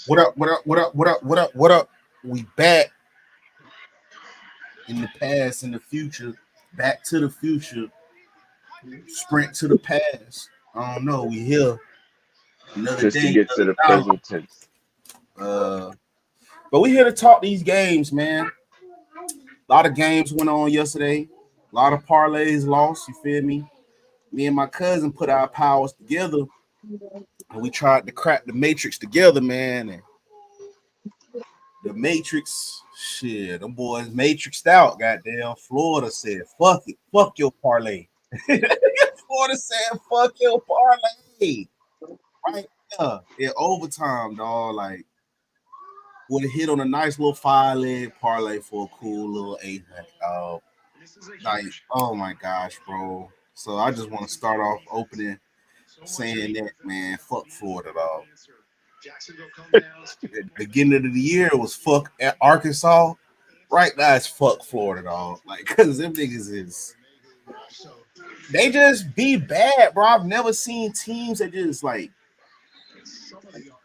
What up? What up? What up? What up? What up? What up? We back in the past, in the future, back to the future, sprint to the past. I don't know. We here another just to day, get to the another present tense. hour. But we here to talk these games, man. A lot of games went on yesterday. A lot of parlays lost. You feel me? Me and my cousin put our powers together, and we tried to crack the matrix together, man. And the Matrix, shit, them boys matrixed out. Goddamn, Florida said, "Fuck it, fuck your parlay." Florida said, "Fuck your parlay." Right there in overtime, dog. Like, would have hit on a nice little 5-leg parlay for a cool little 800. Like, oh my gosh, bro. So I just want to start off opening saying that, man, fuck Florida, dog. At the beginning of the year was fuck at Arkansas. Right now it's fuck Florida, dog. Like, cause them niggas is they just be bad, bro. I've never seen teams that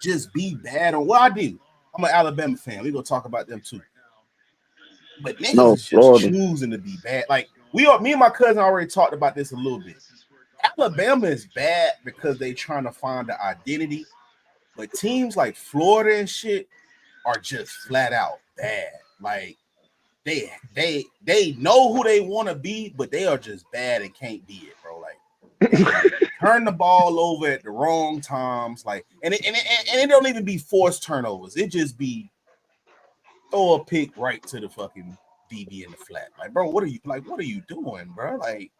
just be bad on what I do. I'm an Alabama fan. We gonna talk about them too. But niggas No, is just Florida. choosing to be bad. Like me and my cousin already talked about this a little bit. Alabama is bad because they trying to find the identity, but teams like Florida and shit are just flat out bad. Like they know who they want to be, but they are just bad and can't be it, bro. Like they turn the ball over at the wrong times, like and it don't even be forced turnovers. It just be throw a pick right to the fucking DB in the flat. Like, bro, what are you like? What are you doing, bro? Like,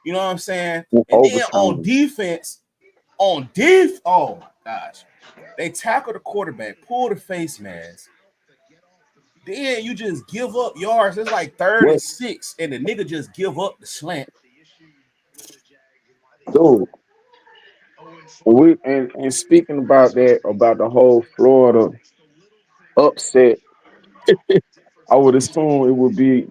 you know what I'm saying? And then Overtime. oh my gosh, they tackle the quarterback, pull the face mask. Then you just give up yards. It's like third and What, 6, and the nigga just give up the slant. dude? And speaking about that, about the whole Florida upset, I would assume it would be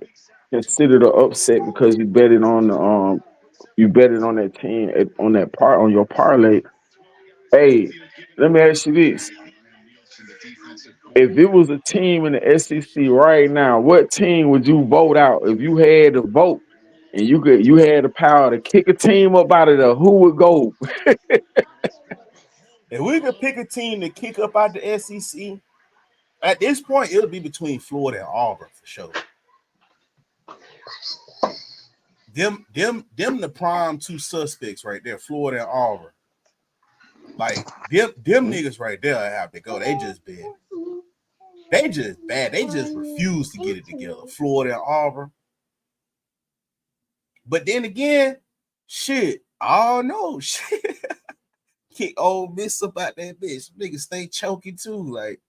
considered an upset because you betted on that team on that part on your parlay. Hey, let me ask you this: if it was a team in the SEC right now, what team would you vote out if you had to vote and you had the power to kick a team up out of there? Who would go? If we could pick a team to kick up out the SEC, at this point, it'll be between Florida and Auburn for sure. Them the prime two suspects right there, Florida and Auburn. Like them niggas right there have to go. They just bad. They just refuse to get it together. Florida and Auburn. But then again, shit, I don't know. Shit. Kick Ole Miss about that bitch. Niggas stay choking too. Like,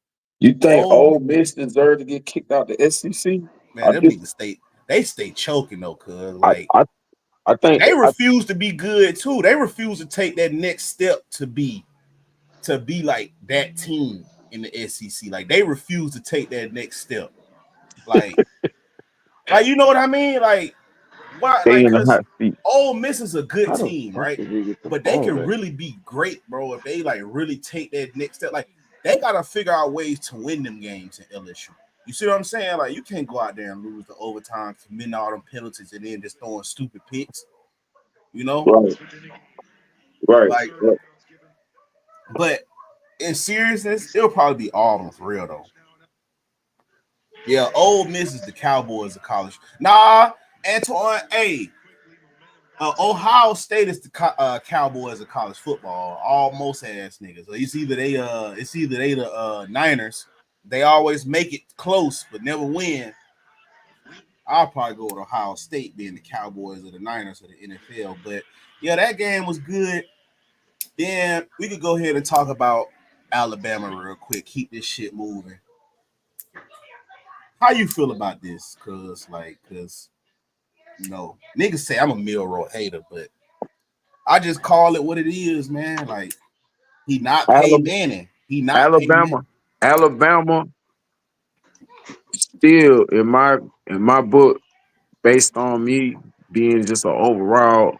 You think oh Ole Miss deserve to get kicked out the SEC? man, I them just niggas stay choking though, cuz I like I, I think they I refuse to be good too. They refuse to take that next step to be like that team in the SEC. Like they refuse to take that next step. Like, you know what I mean? Like, why? they Like, in the cause hot seat. Ole Miss is a good How the team, fuck right? did we get the But they ball can back? really be great, bro, if they like really take that next step. Like, they gotta figure out ways to win them games in LSU. You see what I'm saying? Like, you can't go out there and lose the overtime, committing all them penalties, and then just throwing stupid picks. You know, Right, right, like, right. but in seriousness, it'll probably be Auburn for real though. Yeah, Ole Miss is the Cowboys of college. Nah, Antoine, hey, Ohio State is the Cowboys of college football. Almost ass niggas. So it's either they the Niners. They always make it close but never win. I'll probably go with Ohio State being the Cowboys or the Niners of the NFL. But yeah, that game was good. Then we could go ahead and talk about Alabama real quick. Keep this shit moving. How you feel about this? Cause niggas say I'm a Milroe hater, but I just call it what it is, man. Like, he not Peyton Alabama, Manning. He not Peyton Manning. Alabama, Alabama. Still in my book, based on me being just an overall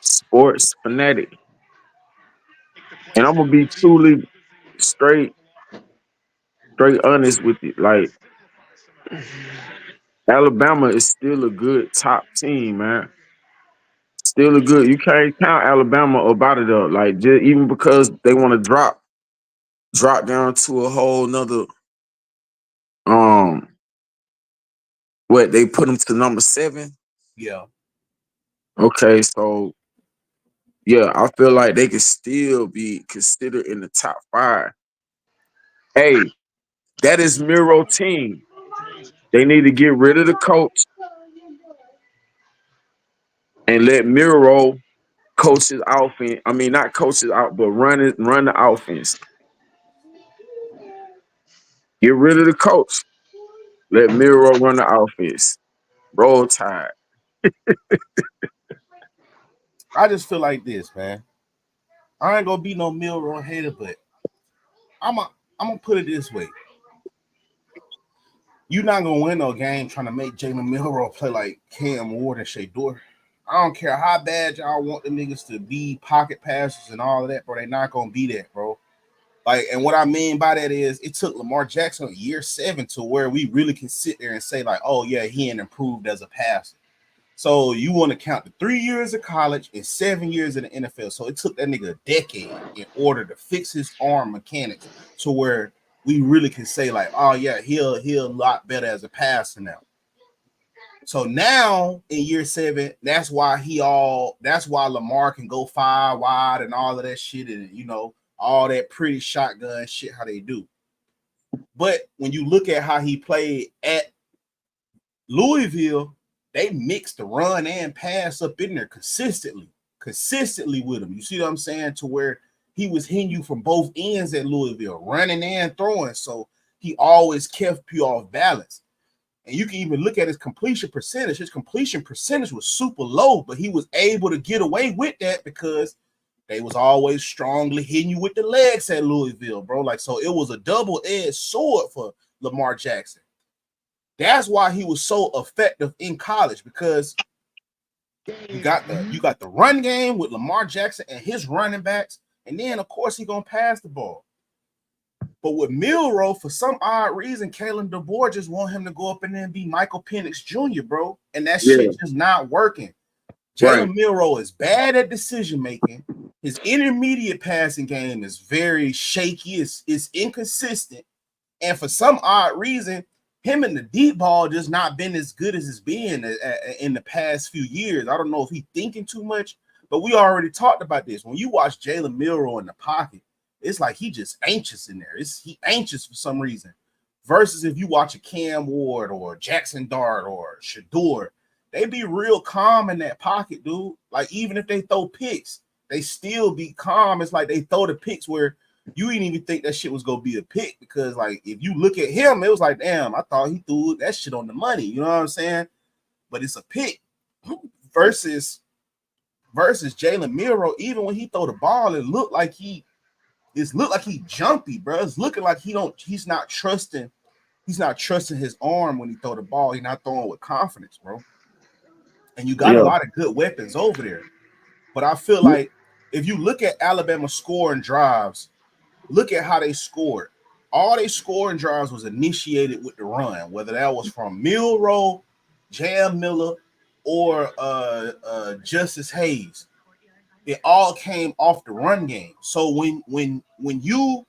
sports fanatic, And I'm gonna be truly straight, straight honest with you. Like Alabama is still a good top team, man. Still a good. You can't count Alabama about it up. Like just, even because they want to drop down to a whole nother um what they put them to number 7. Yeah. Okay, so yeah, I feel like they could still be considered in the top 5. Hey, that is Milroe team. They need to get rid of the coach and let Milroe coach his offense. I mean, not coach it out, but run the offense. Get rid of the coach. Let Milroe run the offense. Roll Tide. I just feel like this, man. I ain't gonna be no Milroe hater, but I'm a, I'm gonna put it this way. You're not gonna win no game trying to make Jalen Milroe play like Cam Ward and Shador. I don't care how bad y'all want the niggas to be pocket passers and all of that, bro. They not gonna be that, bro. Like, and what I mean by that is it took Lamar Jackson year 7 to where we really can sit there and say, like, oh yeah, he ain't improved as a passer. So you want to count the 3 years of college and 7 years in the NFL. So it took that nigga a decade in order to fix his arm mechanics to where we really can say, like, oh yeah, he'll a lot better as a passer now. So now in year 7, that's why Lamar can go 5 wide and all of that shit, and all that pretty shotgun shit how they do. But when you look at how he played at Louisville, they mixed the run and pass up in there consistently with him. You see what I'm saying? To where he was hitting you from both ends at Louisville, running and throwing. So he always kept you off balance. And you can even look at his completion percentage. His completion percentage was super low, but he was able to get away with that because they was always strongly hitting you with the legs at Louisville, bro. Like, so it was a double-edged sword for Lamar Jackson. That's why he was so effective in college, because you got the run game with Lamar Jackson and his running backs, and then of course he's gonna pass the ball. But with Milroe, for some odd reason, Kalen DeBoer just want him to go up in there and be Michael Penix Jr., bro. And that Yeah, shit just not working. right. Jalen Milroe is bad at decision making. His intermediate passing game is very shaky. It's inconsistent. And for some odd reason, him and the deep ball just not been as good as it's been in the past few years. I don't know if he's thinking too much, but we already talked about this. When you watch Jalen Milroe in the pocket, it's like he just anxious in there. He anxious for some reason. Versus if you watch a Cam Ward or Jackson Dart or Shador, they be real calm in that pocket, dude. Like, even if they throw picks, they still be calm. It's like they throw the picks where you didn't even think that shit was gonna be a pick, because like if you look at him, it was like, damn, I thought he threw that shit on the money. You know what I'm saying? But it's a pick. Versus Jalen Milroe, even when he throw the ball, it looked like he jumpy, bro. It's looking like he's not trusting his arm when he throw the ball. He's not throwing with confidence, bro. And you got a Yeah, lot of good weapons over there. But I feel like if you look at Alabama scoring drives, look at how they scored. All they scoring drives was initiated with the run, whether that was from Milroe, Jam Miller, or Justice Hayes. It all came off the run game. So when you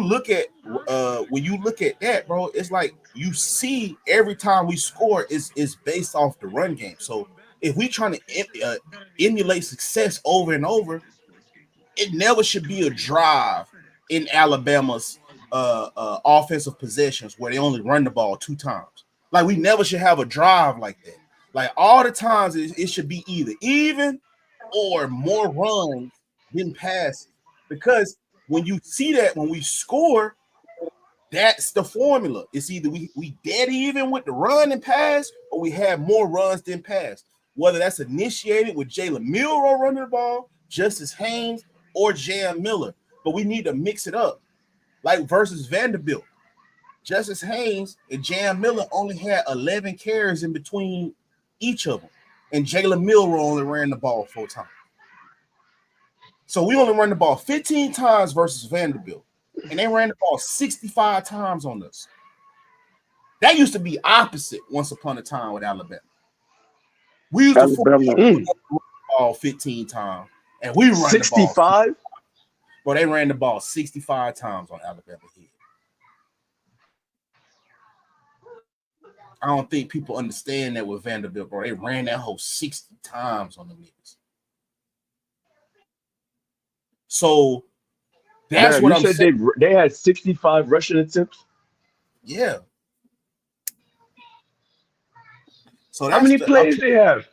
look at that, bro, it's like you see every time we score is based off the run game. So if we trying to emulate success over and over, it never should be a drive in Alabama's offensive possessions where they only run the ball 2 times. Like, we never should have a drive like that. Like, all the times it should be either even or more runs than passes. Because when you see that, when we score, that's the formula. It's either we dead even with the run and pass, or we have more runs than pass. Whether that's initiated with Jalen Milroe running the ball, Justice Haynes, or Jam Miller. But we need to mix it up. Like versus Vanderbilt. Justice Haynes and Jam Miller only had 11 carries in between each of them. And Jalen Milroe only ran the ball 4 times. So we only run the ball 15 times versus Vanderbilt, and they ran the ball 65 times on us. That used to be opposite once upon a time with Alabama. We used to force Alabama. the ball 15 times, and we run the ball. 65? But they ran the ball 65 times on Alabama here. I don't think people understand that with Vanderbilt, bro. They ran that whole 60 times on the niggas. So that's Man, what you I'm said saying. they had 65 rushing attempts? Yeah. So How many plays they have?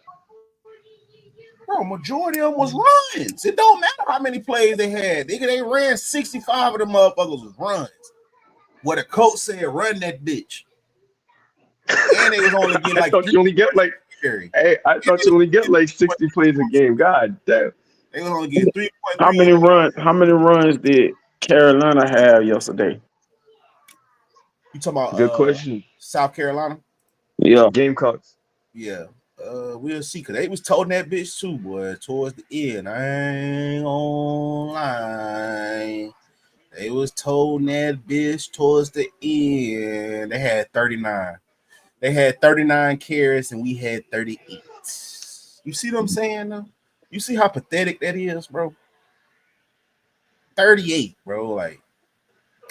Bro, majority of them was runs. It don't matter how many plays they had. They ran 65 of them motherfuckers was runs. What the coach said, run that bitch. And they was only getting like you only get like I thought you only get like 60 plays a game. God damn. They was only getting 3.3. How many runs did Carolina have yesterday? You talking about Good question. South Carolina? Yeah. Gamecocks. Yeah. We'll see, cause they was toting that bitch too, boy. Towards the end, I ain't gonna lie. They was toting that bitch towards the end. They had 39. They had 39 carries and we had 38. You see what I'm saying, though? You see how pathetic that is, bro? 38, bro. Like,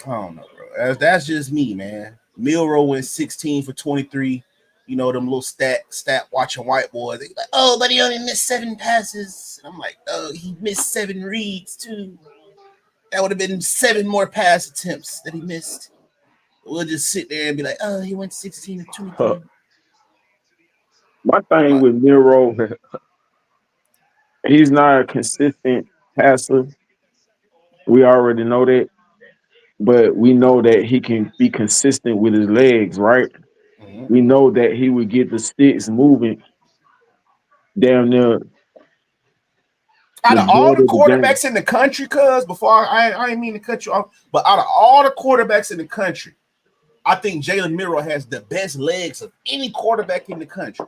I don't know, bro. That's just me, man. Milroe went 16 for 23. You know, them little stat watching white boys. They like, oh, but he only missed 7 passes. I'm like, oh, he missed 7 reads too. That would have been 7 more pass attempts that he missed. We'll just sit there and be like, oh, he went 16 to 23. My thing with Milroe, he's not a consistent passer. We already know that. But we know that he can be consistent with his legs, right? Mm-hmm. We know that he would get the sticks moving down there. Out of all the Majority of the game. quarterbacks in the country, cuz before I didn't mean to cut you off, but out of all the quarterbacks in the country, I think Jalen Milroe has the best legs of any quarterback in the country.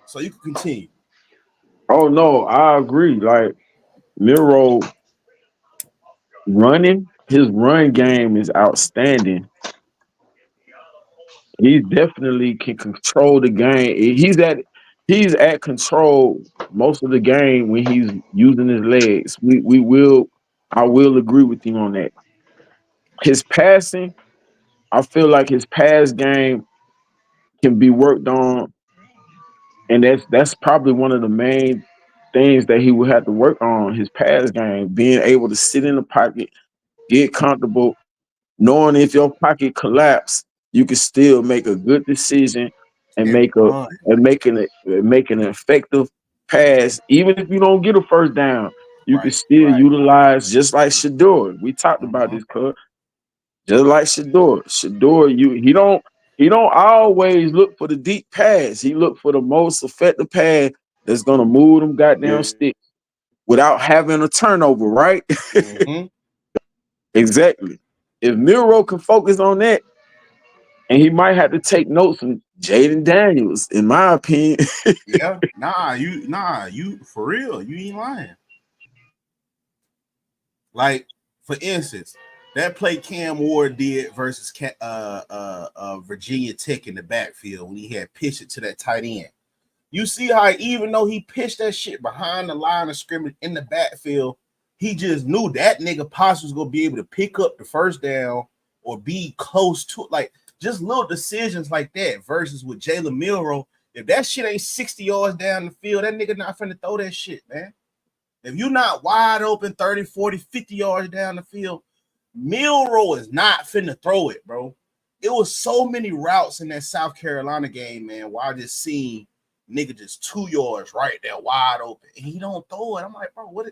So you can continue. Oh no, I agree. Like Milroe running, his run game is outstanding. He definitely can control the game. He's at control most of the game when he's using his legs. I will agree with you on that. His passing, I feel like his pass game can be worked on, and that's probably one of the main things that he would have to work on, his pass game, being able to sit in the pocket, get comfortable, knowing if your pocket collapse, you can still make a good decision and And run. make an effective pass. Even if you don't get a first down, you can Right, still right. utilize just like Shador. We talked about Mm-hmm. this, cuz. Just like Shador. He don't always look for the deep pass. He look for the most effective pass that's gonna move them goddamn sticks without having a turnover, right? Mm-hmm. Exactly. If Milroe can focus on that, and he might have to take notes from Jaden Daniels, in my opinion. Yeah. You for real. You ain't lying. Like, for instance, that play Cam Ward did versus Virginia Tech in the backfield when he had pitched it to that tight end. You see how even though he pitched that shit behind the line of scrimmage in the backfield, he just knew that nigga possibly was gonna be able to pick up the first down or be close to it. Like just little decisions like that versus with Jalen Milroe. If that shit ain't 60 yards down the field, that nigga not finna throw that shit, man. If you're not wide open 30, 40, 50 yards down the field, Milroe is not finna throw it, bro. It was so many routes in that South Carolina game, man, where I just seen nigga just 2 yards right there wide open. And he don't throw it. I'm like, bro,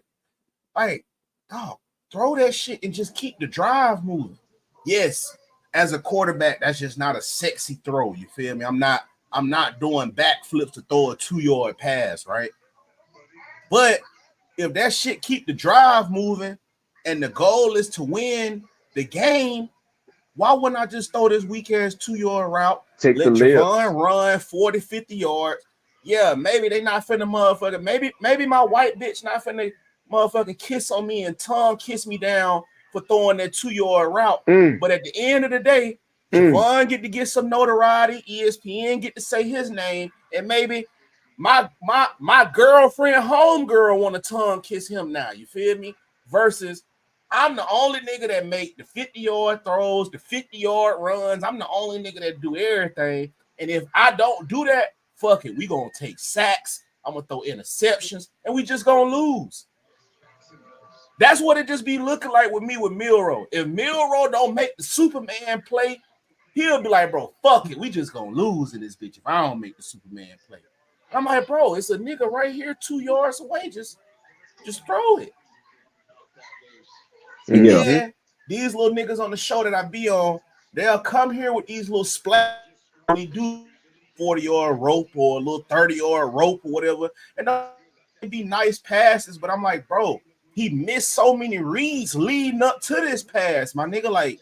like, dog, throw that shit and just keep the drive moving. Yes, as a quarterback, that's just not a sexy throw. You feel me? I'm not doing backflips to throw a 2-yard pass, right? But if that shit keep the drive moving and the goal is to win the game, why wouldn't I just throw this weak ass 2-yard route? Take the Let layups. Javon run 40, 50 yards. Yeah, maybe they not finna motherfucker. Maybe my white bitch not finna motherfucking kiss on me and tongue kiss me down for throwing that 2-yard route. But at the end of the day, Javon get to get some notoriety. ESPN get to say his name, and maybe my girlfriend, homegirl, want to tongue kiss him now. You feel me? Versus I'm the only nigga that make the 50-yard throws, the 50-yard runs. I'm the only nigga that do everything. And if I don't do that, fuck it. We gonna take sacks. I'm gonna throw interceptions, and we just gonna lose. That's what it just be looking like with me with Milroe. If Milroe don't make the Superman play, he'll be like, bro, fuck it. We just gonna lose in this bitch if I don't make the Superman play. I'm like, bro, it's a nigga right here 2 yards away. Just throw it. And then these little niggas on the show that I be on, they'll come here with these little splash. We do 40-yard rope or a little 30-yard rope or whatever. And it'd be nice passes, but I'm like, bro, he missed so many reads leading up to this pass. My nigga, like,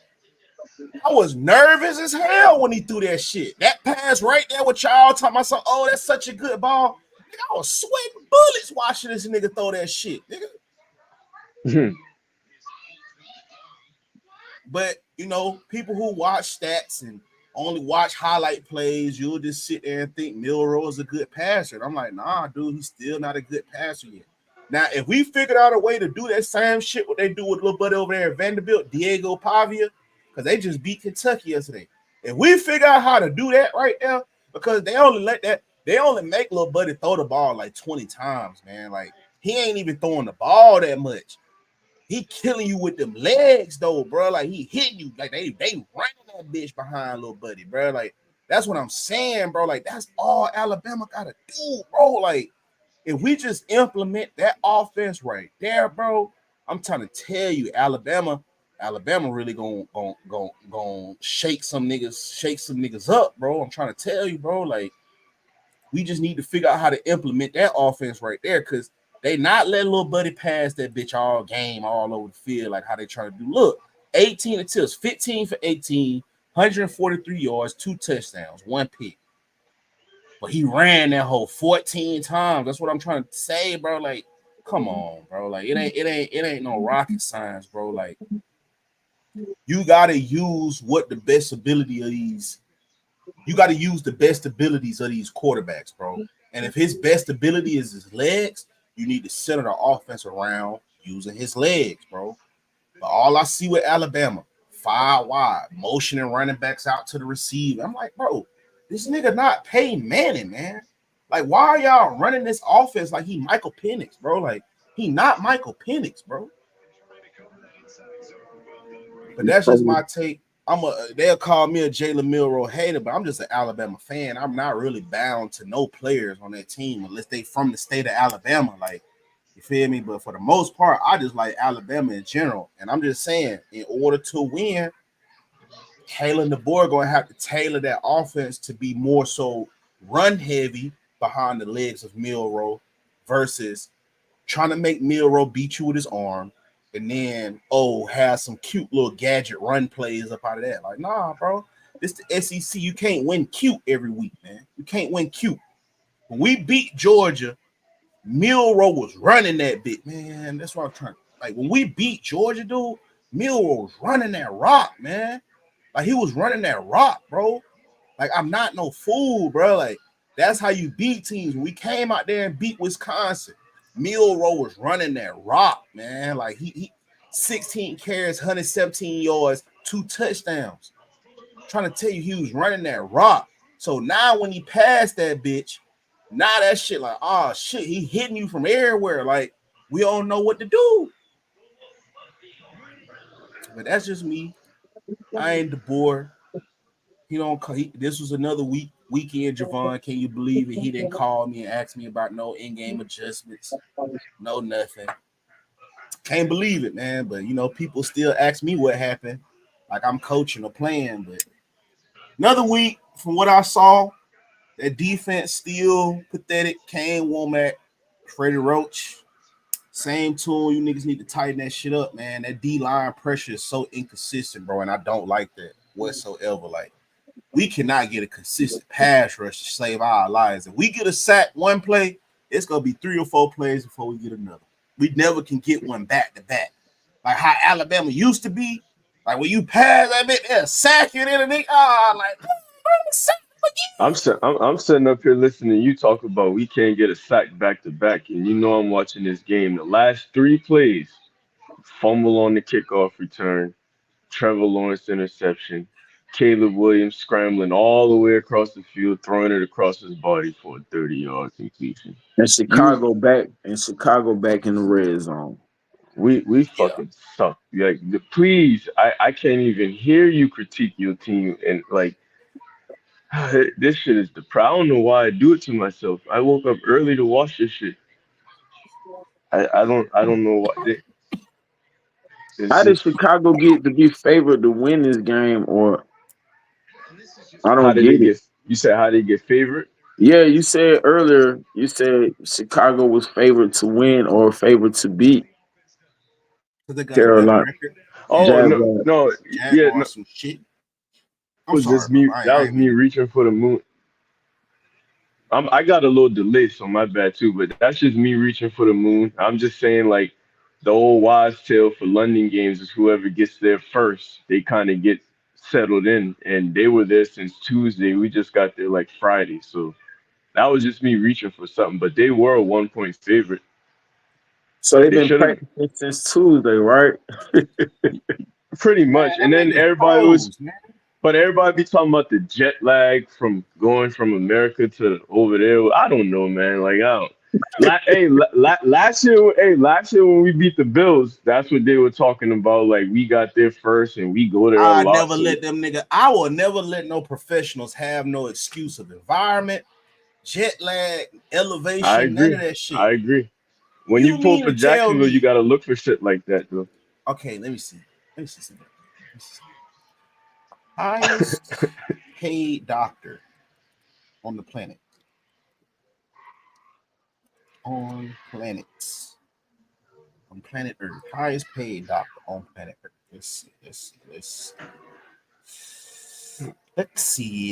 I was nervous as hell when he threw that shit. That pass right there with y'all talking about, oh, that's such a good ball. Nigga, I was sweating bullets watching this nigga throw that shit, nigga. But, you know, people who watch stats and only watch highlight plays, you'll just sit there and think Milroe is a good passer. And I'm like, nah, dude, he's still not a good passer yet. Now, if we figured out a way to do that same shit, what they do with little buddy over there at Vanderbilt, Diego Pavia, because they just beat Kentucky yesterday. If we figure out how to do that right now, because they only make little buddy throw the ball like 20 times, man. Like, he ain't even throwing the ball that much. He killing you with them legs, though, bro. Like, he hitting you. Like, they running that bitch behind little buddy, bro. Like, that's what I'm saying, bro. Like, that's all Alabama got to do, bro. Like, if we just implement that offense right there, bro, I'm trying to tell you, Alabama really gonna shake some niggas up, bro. I'm trying to tell you, bro. Like, we just need to figure out how to implement that offense right there, because they not letting little buddy pass that bitch all game, all over the field, like how they try to do. Look, 18 attempts, 15 for 18, 143 yards, 2 touchdowns, 1 pick. But he ran that whole 14 times. That's what I'm trying to say, bro. Like, come on, bro. Like, it ain't no rocket science, bro. Like, you gotta use what the best ability of these. You got to use the best abilities of these quarterbacks, bro. And if his best ability is his legs, you need to center the offense around using his legs, bro. But all I see with Alabama, 5 wide, motioning running backs out to the receiver. I'm like, bro, this nigga not Peyton Manning, man. Like, why are y'all running this offense like he Michael Penix, bro? Like, he not Michael Penix, bro. But that's just my take. They'll call me a Jalen Milroe hater, but I'm just an Alabama fan. I'm not really bound to no players on that team unless they from the state of Alabama. Like, you feel me? But for the most part, I just like Alabama in general. And I'm just saying, in order to win, Kalen DeBoer going to have to tailor that offense to be more so run heavy behind the legs of Milroe versus trying to make Milroe beat you with his arm. And then, have some cute little gadget run plays up out of that. Like, nah, bro. This the SEC. You can't win cute every week, man. You can't win cute. When we beat Georgia, Milroe was running that bit, man. That's what I'm trying. Like, when we beat Georgia, dude, Milroe was running that rock, man. Like, he was running that rock, bro. Like, I'm not no fool, bro. Like, that's how you beat teams. When we came out there and beat Wisconsin, Milroe was running that rock, man. Like, he 16 carries, 117 yards, 2 touchdowns. I'm trying to tell you, he was running that rock. So now when he passed that bitch, now that shit like, oh shit, he hitting you from everywhere. Like, we don't know what to do. But that's just me. I ain't DeBoer. This was another weekend, Javon. Can you believe it? He didn't call me and ask me about no in-game adjustments, no nothing. Can't believe it, man. But you know, people still ask me what happened, like I'm coaching or playing. But another week, from what I saw, that defense still pathetic. Kane Womack, Freddie Roach, same tune. You niggas need to tighten that shit up, man. That D-line pressure is so inconsistent, bro, and I don't like that whatsoever. Like, we cannot get a consistent pass rush to save our lives. If we get a sack one play, it's gonna be 3 or 4 plays before we get another. We never can get one back to back. Like how Alabama used to be. Like when you pass that bit, they'll sack it in and they like I'm sitting up here listening to you talk about we can't get a sack back to back, and you know I'm watching this game. The last three plays, fumble on the kickoff return, Trevor Lawrence interception, Caleb Williams scrambling all the way across the field, throwing it across his body for a 30-yard completion. And You Chicago back in the red zone. we yeah. fucking suck. Like please, I can't even hear you critique your team and like this shit is depressing. I don't know why I do it to myself. I woke up early to watch this shit. I don't know what it's How did just Chicago get to be favored to win this game? Or I how don't did they get it. get you said how they get favored? Yeah, you said earlier. You said Chicago was favored to win or favored to beat Because they got a better Carolina record. And Oh no Jaguars. no yeah no, Jaguars some shit. it I'm was sorry, just bro. me that I was ain't me mean reaching for the moon. I got a little delay, so my bad too, but that's just me reaching for the moon. I'm just saying like the old wise tale for London games is whoever gets there first, they kind of get settled in, and they were there since Tuesday. We just got there like Friday, so that was just me reaching for something. But they were a 1 point favorite. So they've They been should have practicing since Tuesday, right? pretty much. man, And them then niggas everybody was, pros, man. but everybody be talking about the jet lag from going from America to over there. I don't know, man. Like I don't. Last year when we beat the Bills, that's what they were talking about. Like we got there first and we go there a I lot. never So let them nigga. I will never let no professionals have no excuse of environment, jet lag, I elevation, none of agree. that shit. I agree. When you You pull mean for to tell Jacksonville, you me? got to look for shit like that, though. Okay, let me see. Let me see something. Let me see something. Highest paid doctor on the planet. On planets. On planet Earth. Highest paid doctor on planet Earth. Let's see.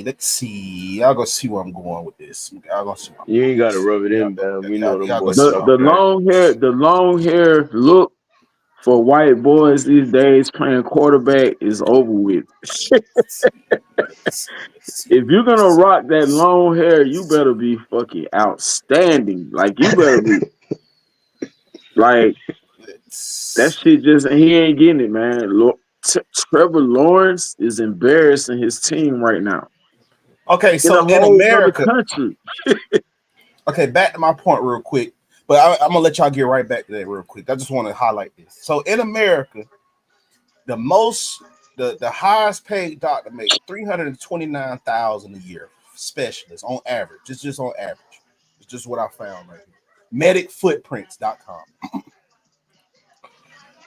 Let's see. Y'all go see where I'm going with this. Y'all go see where I'm You going ain't with got to this. rub it Y'all in, go, man. We know them y'all go boys see The where tough I'm the going. guys. long hair look for white boys these days playing quarterback is over with. Let's If you're gonna rock that long hair, you better be fucking outstanding. Like you better be like that see. shit. Just he ain't getting it, man. Trevor Lawrence is embarrassing his team right now Okay, in a so in whole other America, country. okay, back to my point real quick. But I'm gonna let y'all get right back to that real quick. I just want to highlight this. So in America, the most the highest paid doctor make 329,000 a year, specialist on average. It's just on average. It's just what I found right here. Medicfootprints.com.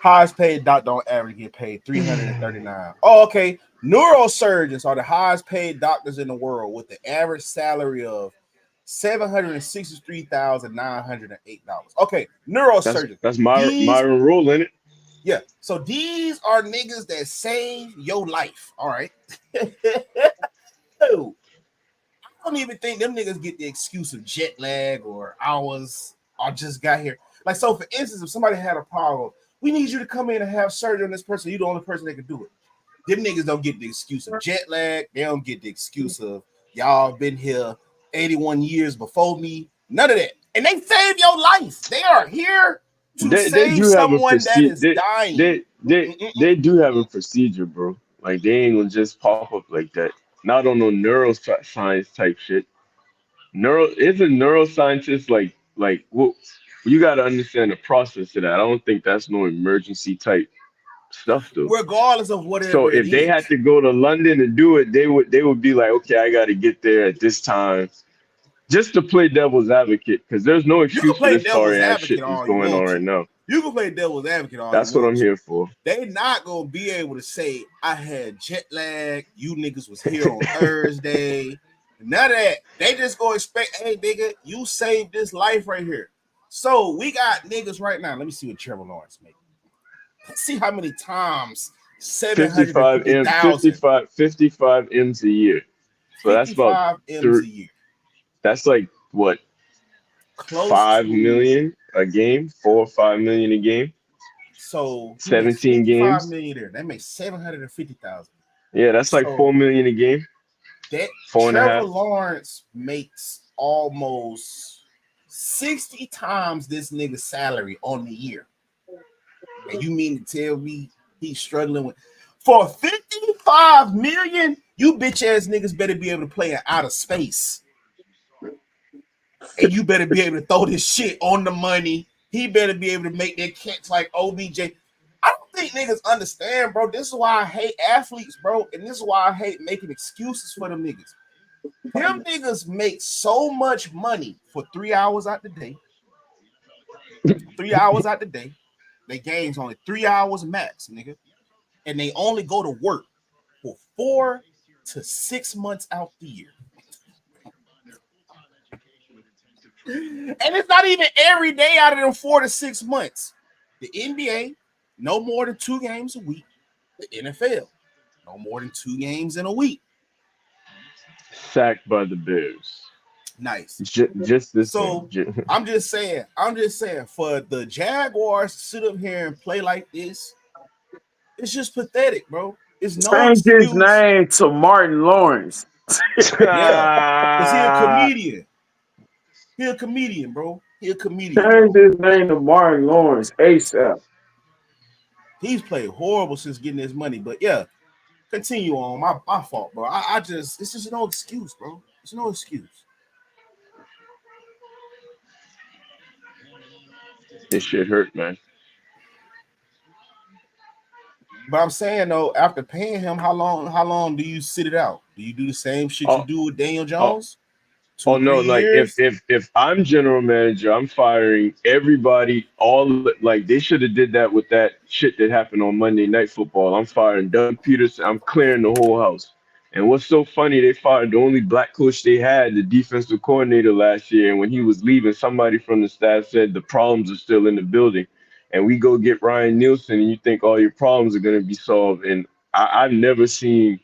Highest paid doctor on average get paid 339. Oh, okay. Neurosurgeons are the highest paid doctors in the world with the average salary of $763,908. Okay, That's neurosurgeons. that's These, Myron Rule in it. yeah. So these are niggas that save your life. All right. Oh, I don't even think them niggas get the excuse of jet lag or hours or just got here. Like, so for instance, if somebody had a problem, we need you to come in and have surgery on this person. You're the only person that can do it. Them niggas don't get the excuse of jet lag. They don't get the excuse of y'all been here 81 years before me. None of that. And they save your life. They are here to They save do have a someone that procedure. is dying. They do have a procedure, bro. Like they ain't gonna just pop up like that. Not on no neuroscience type shit. Isn't neuroscientist like well, you got to understand the process of that. I don't think that's no emergency type stuff though. Regardless of So whatever it if they is. had to go to London to do it, they would be like, okay, I got to get there at this time, just to play devil's advocate, because there's no You can excuse for play this devil's sorry ass advocate shit that's all you going on want right to. now. You can play devil's advocate all you That's what want I'm to. here for. They not gonna be able to say I had jet lag. You niggas was here on Thursday. None of that. They just go expect, hey nigga, you saved this life right here. So we got niggas right now. Let me see what Trevor Lawrence made. Let's see how many times 55 M, 750,000, 55 M's a year. So that's about 55 M's three. a year. That's like what Close 5 to million. a game, 4 or 5 million a game, So he makes 17 55 games. million there. That makes 750,000. Yeah, that's like So 4 million a game, that four and a Trevor half. Lawrence makes almost 60 times this nigga's salary on the year. And you mean to tell me he's struggling with for 55 million? You bitch ass niggas better be able to play in outer space. And you better be able to throw this shit on the money. He better be able to make that catch like OBJ. I don't think niggas understand, bro. This is why I hate athletes, bro. And this is why I hate making excuses for them niggas. Them niggas make so much money for 3 hours out the day. 3 hours out the day. Their game's only 3 hours max, nigga. And they only go to work for 4 to 6 months out the year. And it's not even every day out of them 4 to 6 months. The NBA, no more than 2 games a week. The NFL, no more than 2 games in a week. Sacked by the Bears. Nice. Just this So game. I'm just saying, for the Jaguars to sit up here and play like this, it's just pathetic, bro. It's no Change his excuse. name to Martin Lawrence. Yeah, because he a comedian. He a comedian, bro. He a comedian, Change bro. his name to Martin Lawrence ASAP. He's played horrible since getting his money. But yeah, continue on. My fault, bro. I just it's just no excuse, bro. It's no excuse. This shit hurt, man. But I'm saying though, after paying him, how long do you sit it out? Do you do the same shit you Oh, do with Daniel oh, Jones? oh Two, no! three Like if years? if if I'm general manager, I'm firing everybody. Like they should have did that with that shit that happened on Monday Night Football. I'm firing Doug Peterson. I'm clearing the whole house. And what's so funny? They fired the only black coach they had, the defensive coordinator last year. And when he was leaving, somebody from the staff said the problems are still in the building. And we go get Ryan Nielsen, and you think all your problems are gonna be solved. And I've never seen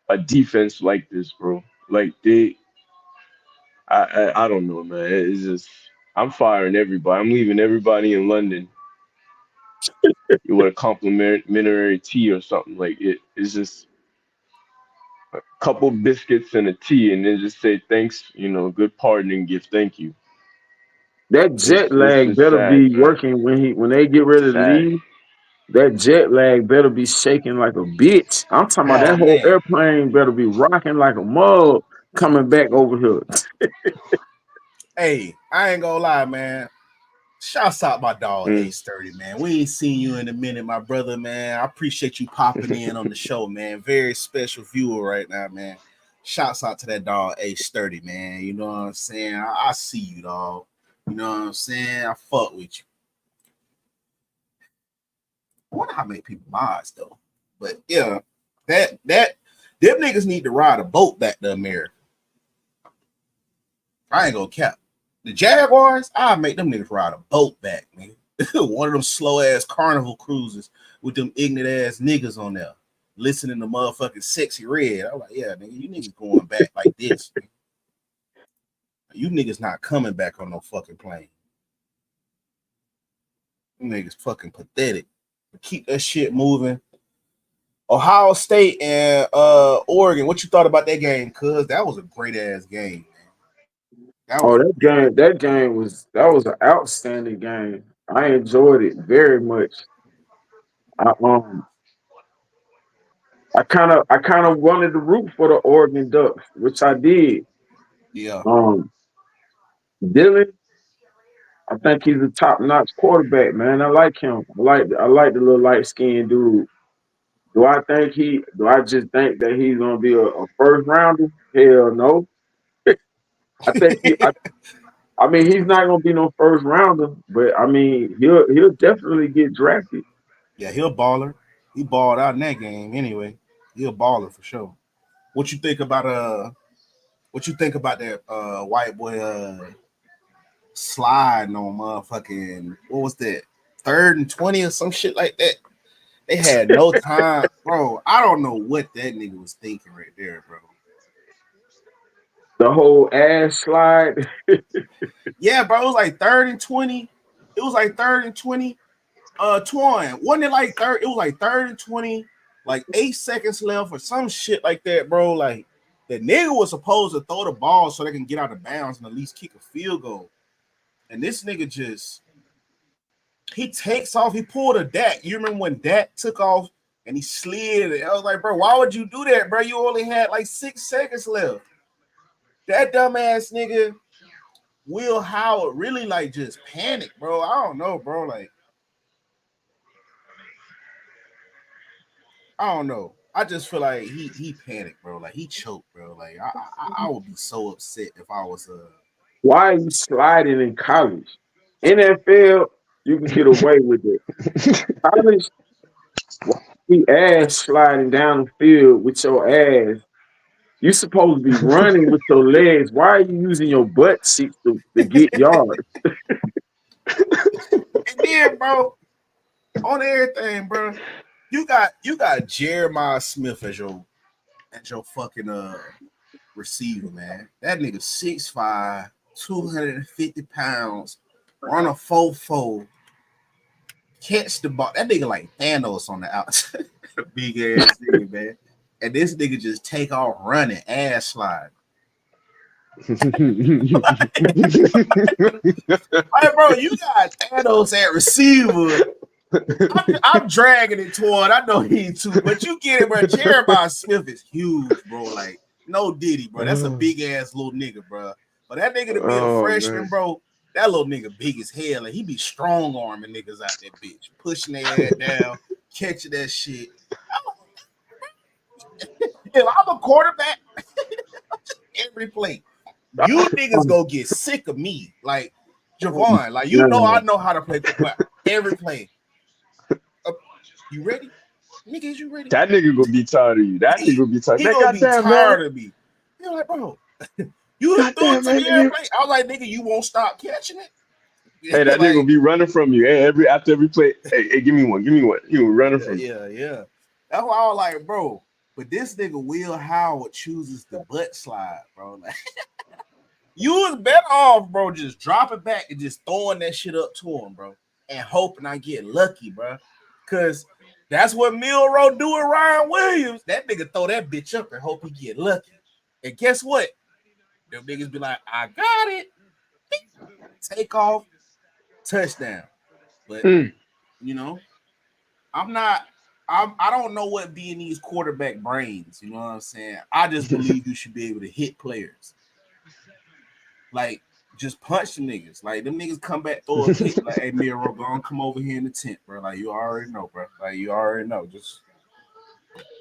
a defense like this, bro. Like I don't know, man. It's just I'm firing everybody. I'm leaving everybody in London with a complimentary tea or something. Like it's just a couple biscuits and a tea, and then just say thanks. Good pardoning gift. Thank you. That It's jet it's lag just better sad, be man. working when they get ready to Sad. leave. That jet lag better be shaking like a bitch. I'm talking about Oh that whole man. airplane better be rocking like a mug coming back over here. Hey, I ain't gonna lie, man. Shouts out my dog Mm. A Sturdy, man. We ain't seen you in a minute, my brother, man. I appreciate you popping in on the show, man. Very special viewer right now, man. Shouts out to that dog A Sturdy, man. You know what I'm saying? I see you, dog. You know what I'm saying? I fuck with you. I wonder how many people mods though. But yeah, that them niggas need to ride a boat back to America. I ain't gonna cap. The Jaguars, I make them niggas ride a boat back, nigga. One of them slow ass carnival cruises with them ignorant ass niggas on there, listening to motherfucking Sexy Red. I'm like, yeah, nigga, you niggas going back like this. Nigga. You niggas not coming back on no fucking plane. You niggas fucking pathetic. Keep that shit moving. Ohio State and Oregon. What you thought about that game? Cuz that was a great ass game, man. That was Oh, a that was an outstanding game. I enjoyed it very much. I um I kind of wanted to root for the Oregon Ducks, which I did. yeah. Um Dylan, I think he's a top notch quarterback, man. I like him. I like the little light skinned dude. Do I just think that he's gonna be a first rounder? Hell no. I think I mean he's not gonna be no first rounder, but I mean he'll definitely get drafted. Yeah, he a baller. He balled out in that game anyway. He a baller for sure. What you think about that white boy sliding on motherfucking what was that? 3rd and 20 or some shit like that. They had no time, bro. I don't know what that nigga was thinking right there, bro. The whole ass slide. Yeah, bro, it was like 3rd and 20. It was like 3rd and 20. Twine, wasn't it like third? It was like 3rd and 20, like 8 seconds left or some shit like that, bro. Like the nigga was supposed to throw the ball so they can get out of bounds and at least kick a field goal. And this nigga just he takes off. He pulled a Dak. You remember when Dak took off and he slid? I was like, bro, why would you do that, bro? You only had like 6 seconds left. That dumbass nigga, Will Howard, really like just panicked, bro. I don't know, bro. Like, I don't know. I just feel like he panicked, bro. Like he choked, bro. Like I would be so upset if I was Why are you sliding in college? NFL, you can get away with it. College, why you ass sliding down the field with your ass? You supposed to be running with your legs. Why are you using your butt cheeks to get yards? and then, bro, on everything, bro. You got Jeremiah Smith as your fucking receiver, man. That nigga 6'5", 250 pounds, run a 4.4, catch the ball. That nigga like Thanos on the outside. Big ass nigga, man. And this nigga just take off running, ass slide. Like, bro, you got Thanos at receiver. I'm dragging it toward. I know he too, but you get it, bro. Jeremiah Smith is huge, bro. Like, no Diddy, bro. That's a big ass little nigga, bro. But that nigga to be a freshman, man. bro, that little nigga big as hell. Like, he be strong arming niggas out that bitch, pushing their head down, catching that shit. If I'm a quarterback, every play, you niggas go get sick of me. Like, Javon, like, you know I know how to play every play. You ready? Niggas, you ready? That nigga gonna be tired of you. That nigga gonna be tired. He Man, gonna be goddamn, tired man. of me. You're like, bro, you threw it to Goddamn, the man. airplane. I was like, nigga, you won't stop catching it. Hey, that nigga gonna be running from you. Hey, after every play. Hey, give me one. Give me one. You running from me. Yeah. That's why I was like, bro. But this nigga Will Howard chooses the butt slide, bro. Like, you was better off, bro, just dropping back and just throwing that shit up to him, bro, and hoping I get lucky, bro. Cause that's what Milroe do with Ryan Williams. That nigga throw that bitch up and hope he get lucky. And guess what? Them niggas be like, I got it. Take off, touchdown. But you know, I don't know what be in these quarterback brains. You know what I'm saying? I just believe you should be able to hit players. Like, just punch the niggas. Like, them niggas come back, throw a pick. Like, hey, Milroe, go on, come over here in the tent, bro. Like, you already know, bro. Like, you already know. Just,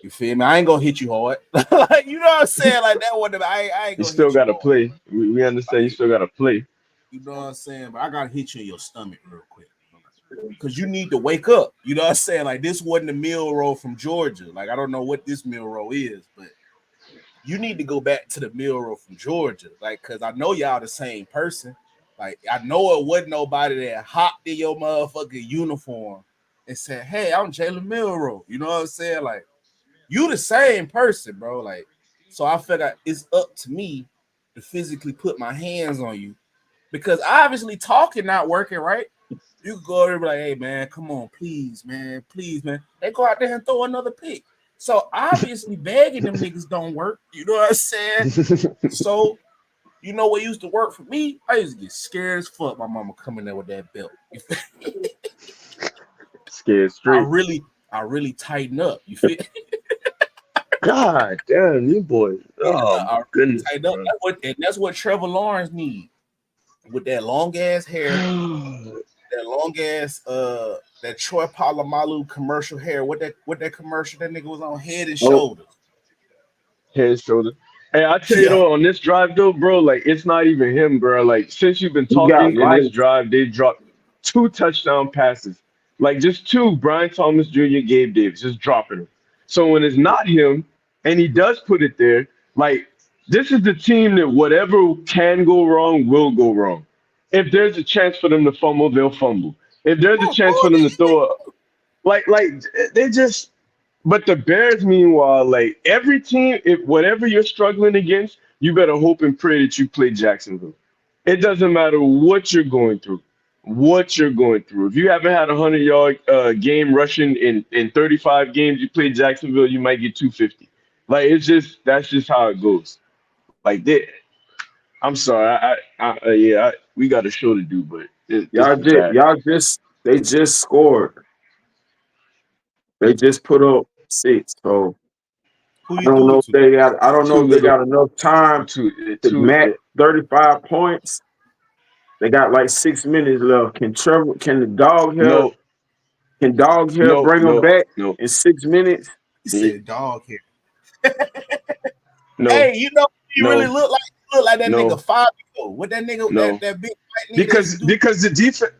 you feel me? I ain't gonna hit you hard. Like, you know what I'm saying? Like, that one, I ain't gonna You still hit you gotta hard. play. We understand you still gotta play. You know what I'm saying? But I gotta hit you in your stomach real quick. Because you need to wake up. You know what I'm saying? Like, this wasn't a Milroe from Georgia. Like, I don't know what this Milroe is, but you need to go back to the Milroe from Georgia. Like, because I know y'all the same person. Like, I know it wasn't nobody that hopped in your motherfucking uniform and said, hey, I'm Jalen Milroe. You know what I'm saying? Like, you the same person, bro. Like, so I feel like it's up to me to physically put my hands on you. Because obviously talking not working, right? You can go there and be like, hey, man, come on, please, man. They go out there and throw another pick. So obviously begging them niggas don't work. You know what I'm saying? So, you know what used to work for me? I used to get scared as fuck. My mama coming there with that belt. Scared straight. I really tighten up. You feel? God damn, you boys. Oh my goodness. Tighten up. That's what Trevor Lawrence need. With that long ass hair, that long ass that Troy Polamalu commercial hair. What that commercial that nigga was on? Head and Shoulders. Head, shoulder. Hey, I tell you though, on this drive though, bro, like it's not even him, bro. Like since you've been You got talking in this life. drive, they dropped 2 touchdown passes. Like just two. Brian Thomas Jr., Gabe Davis, just dropping them. So when it's not him, and he does put it there, like this is the team that whatever can go wrong will go wrong. If there's a chance for them to fumble, they'll fumble. If there's a chance for them to throw a like they just but the Bears, meanwhile, like every team, if whatever you're struggling against, you better hope and pray that you play Jacksonville. It doesn't matter what you're going through. What you're going through. If you haven't had a 100-yard game rushing in 35 games, you play Jacksonville, you might get 250. Like it's just that's just how it goes. Like they, I'm sorry, we got a show to do, but this is bad. They just scored. They just put up 6. So Who I you don't threw know it if to? they got. I don't know Too if they little, got enough time to too. match 35 points. They got like 6 minutes left. Can Trevor? Can the dog here? No, Can dog here no, bring them no, back no, in 6 minutes? He mm, said dog here. no, Hey, you know he really no, look like that nigga no, 5 ago. What that nigga no. that big white nigga that used to do? Because the defense.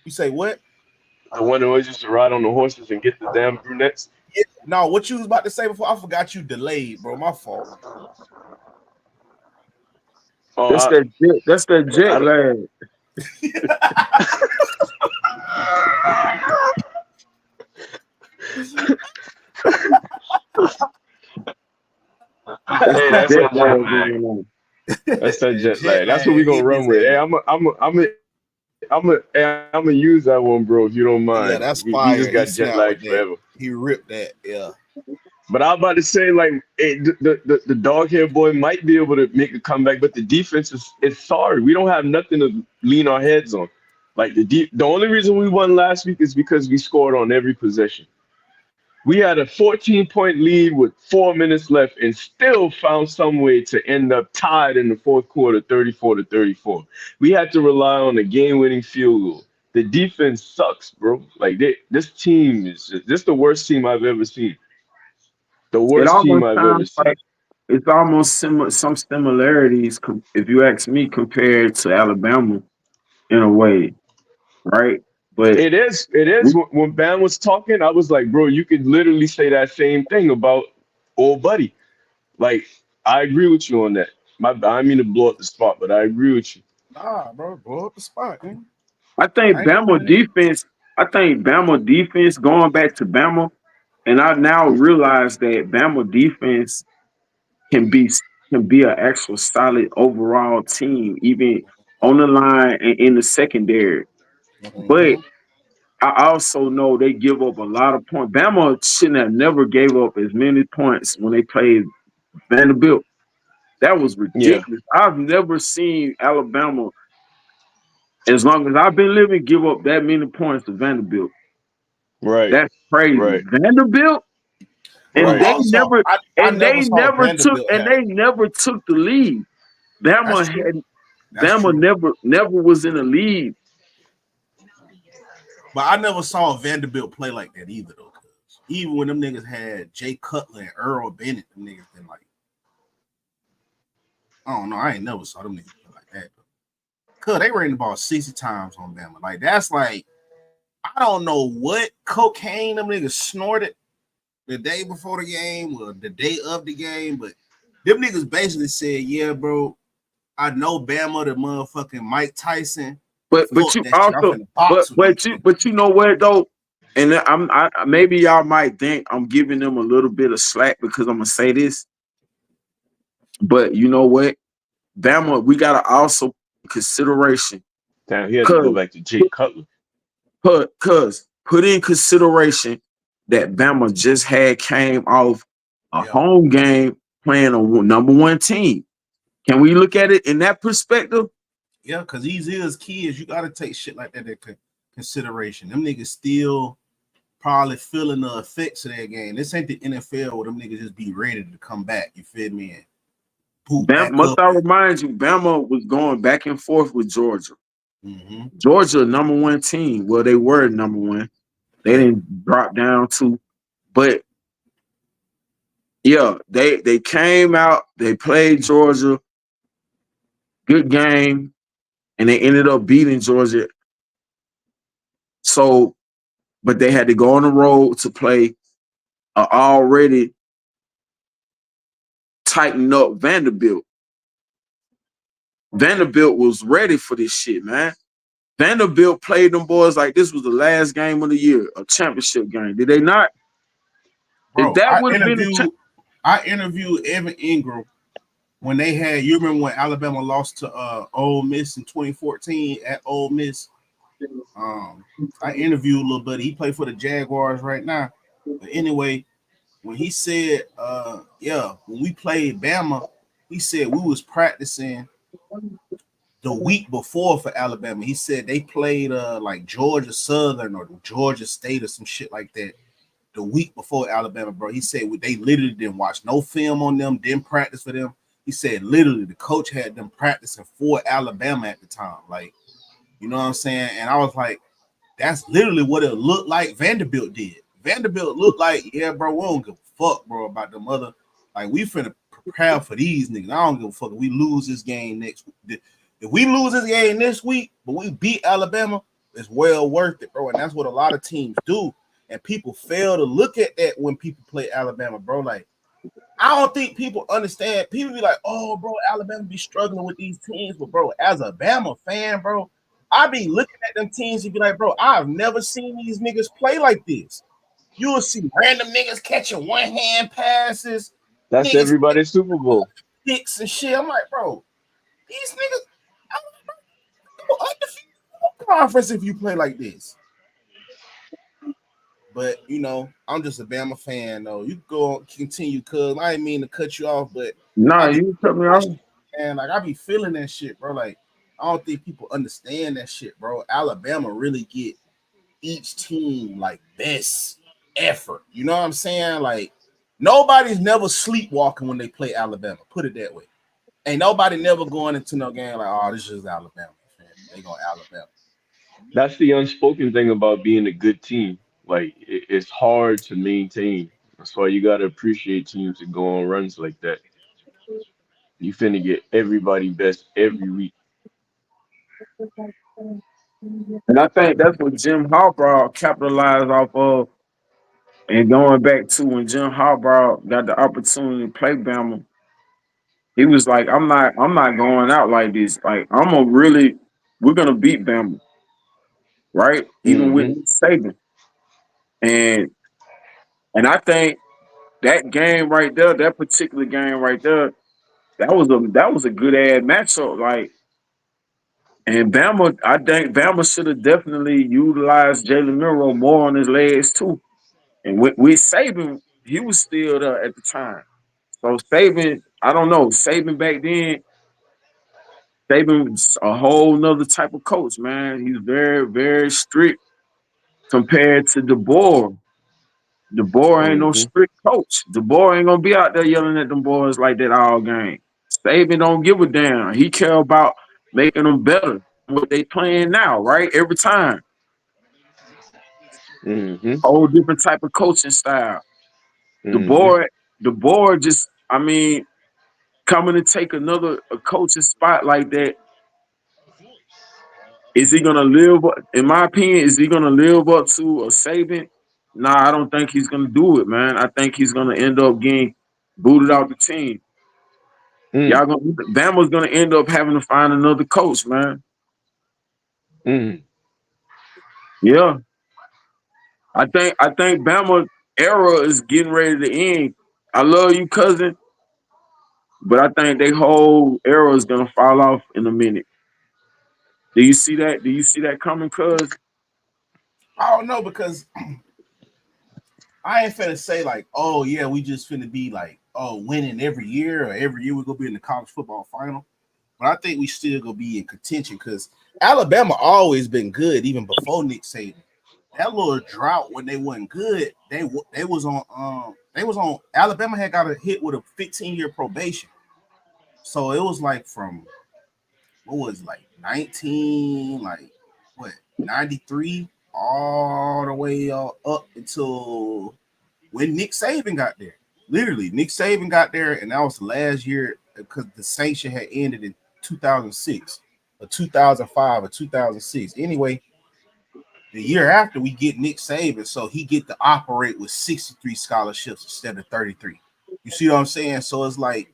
You say what? I wonder was just to ride on the horses and get the damn brunettes. Yeah. No, what you was about to say before? I forgot you delayed, bro. My fault. Oh, That's that jet I don't. lag. That's Hey, the that's jet that jet lag lag. going on. That's that jet Jet lag. That's what we lag gonna hitting run his with. Hey, ass. I'm gonna use that one, bro. If you don't Yeah, mind, that's we fire. just He got jet snapped lag with that. forever. He ripped that. Yeah. But I'm about to say, like, the dog hair boy might be able to make a comeback, but the defense is sorry. We don't have nothing to lean our heads on. Like the only reason we won last week is because we scored on every possession. We had a 14-point lead with 4 minutes left and still found some way to end up tied in the fourth quarter, 34-34. We had to rely on a game-winning field goal. The defense sucks, bro. Like this team is this the worst team I've ever seen. The It worst team almost I've ever sounds seen. like it's almost similar, some similarities, if you ask me, compared to Alabama in a way, right? But It is. It is. When Bam was talking, I was like, bro, you could literally say that same thing about old buddy. Like, I agree with you on that. I mean to blow up the spot, but I agree with you. Nah, bro. Blow up the spot, man. I think I ain't Bama doing it. defense. I think Bama defense going back to Bama, and I now realize that Bama defense can be can be an actual solid overall team, even on the line and in the secondary. But Mm-hmm. I also know they give up a lot of points. Bama shouldn't have never gave up as many points when they played Vanderbilt. That was Yeah. ridiculous. I've never seen Alabama, as long as I've been living, give up that many points to Vanderbilt. Right. That's crazy. Right. Vanderbilt, and Bro, Right. they also, never I never saw Vanderbilt have. never took the lead. That's Bama true. had That's Bama true. never was in the lead. But I never saw Vanderbilt play like that either, though. 'Cause even when them niggas had Jay Cutler and Earl Bennett, them niggas been like, I don't know. I ain't never saw them niggas play like that. Cause they ran the ball 60 times on Bama. Like that's like I don't know what cocaine them niggas snorted the day before the game or the day of the game, but them niggas basically said, "Yeah, bro, I know Bama, the motherfucking Mike Tyson. But Fuck you that shit. I'm also finna box with these niggas." but you know what though, and maybe y'all might think I'm giving them a little bit of slack because I'm gonna say this, but you know what, Bama, we gotta also consideration Damn, he had to go because back to Jay Cutler. put in consideration that Bama just had came off a Yeah, home game playing a number one team. Can we look at it in that perspective? yeah, because these is kids. You gotta take shit like that into consideration. Them niggas still probably feeling the effects of that game. This ain't the NFL where them niggas just be ready to come back. You feel me? And boot Bama, back must up. I remind you, Bama was going back and forth with Georgia. Mm-hmm. Georgia, number one team. Well, they were number one. They Yeah. didn't drop down to, but yeah, they came out, they played Georgia, good game, and they ended up beating Georgia. So, but they had to go on the road to play a already tightened up Vanderbilt. Vanderbilt was ready for this shit, man. Vanderbilt played them boys like this was the last game of the year, a championship game. Did they not? If Bro, that would have been a I interviewed Evan Ingram when they had. You remember when Alabama lost to Ole Miss in 2014 at Ole Miss? Um, I interviewed a little buddy. He played for the Jaguars right now. But anyway, when he said, yeah, when we played Bama, he said we was practicing the week before for Alabama. He said they played like Georgia Southern or Georgia State or some shit like that the week before Alabama, bro. He said they literally didn't watch no film on them, didn't practice for them. He said literally the coach had them practicing for Alabama at the time. Like, you know what I'm saying? And I was like, that's literally what it looked like Vanderbilt did. Vanderbilt looked like, yeah, bro, we don't give a fuck, bro, about the mother. Like, we finna prepare for these niggas. I don't give a fuck if we lose this game next week. If we lose this game this week, but we beat Alabama, it's well worth it, bro. And that's what a lot of teams do. And people fail to look at that when people play Alabama, bro. Like, I don't think people understand. People be like, oh, bro, Alabama be struggling with these teams. But, bro, as a Bama fan, bro, I be looking at them teams and be like, bro, I've never seen these niggas play like this. You will see random niggas catching one-hand passes, That's niggas everybody's Super Bowl. kicks and shit. I'm like, bro, these niggas, I'm like, bro, undefeated conference if you play like this. But you know, I'm just a Bama fan, though. You go continue, cuz I didn't mean to cut you off, but Nah, I just you cut me off. and like I be feeling that shit, bro. Like I don't think people understand that shit, bro. Alabama really get each team like best effort. You know what I'm saying? Like nobody's never sleepwalking when they play Alabama. Put it that way. Ain't nobody never going into no game like, oh, this is Alabama. Man. They go Alabama. That's the unspoken thing about being a good team. Like it's hard to maintain. That's why you gotta appreciate teams that go on runs like that. You finna get everybody best every week. And I think that's what Jim Harbaugh capitalized off of. And going back to when Jim Harbaugh got the opportunity to play Bama, he was like, I'm not going out like this. Like, we're gonna beat Bama, right? Even with Hmm. Nick Saban. And I think that game right there, that particular game right there, that was a good ass matchup. Like, and Bama, I think Bama should have definitely utilized Jalen Milroe more on his legs too. And with Saban, he was still there at the time. So Saban, I don't know. Saban back then, Saban's a whole nother type of coach, man. He's very, very strict compared to DeBoer. DeBoer ain't no Hmm. strict coach. DeBoer ain't gonna be out there yelling at them boys like that all game. Saban don't give a damn. He care about making them better than what they playing now, right? Every time. Hmm. Whole different type of coaching style. Hmm. DeBoer, DeBoer just, I mean, coming to take another a coaching spot like that, is he gonna live? In my opinion, is he gonna live up to a Saban? Nah, I don't think he's gonna do it, man. I think he's gonna end up getting booted out the team. Mm. Y'all gonna Bama's gonna end up having to find another coach, man. Mm. Yeah, I think Bama era is getting ready to end. I love you, cousin, but I think they whole era is gonna fall off in a minute. Do you see that? Do you see that coming, cuz? I don't know because I ain't finna say like, oh yeah, we just finna be like, oh, winning every year or every year we're gonna be in the college football final. But I think we still gonna be in contention because Alabama always been good even before Nick Saban. That little drought when they wasn't good, they was on Alabama had got a hit with a 15-year probation. So it was like from what was it, like 19 like what 93 all the way up until when Nick Saban got there. Literally, Nick Saban got there, and that was the last year because the sanction had ended in 2006, or 2005, or 2006. Anyway, the year after we get Nick Saban, so he get to operate with 63 scholarships instead of 33. You see what I'm saying? So it's like,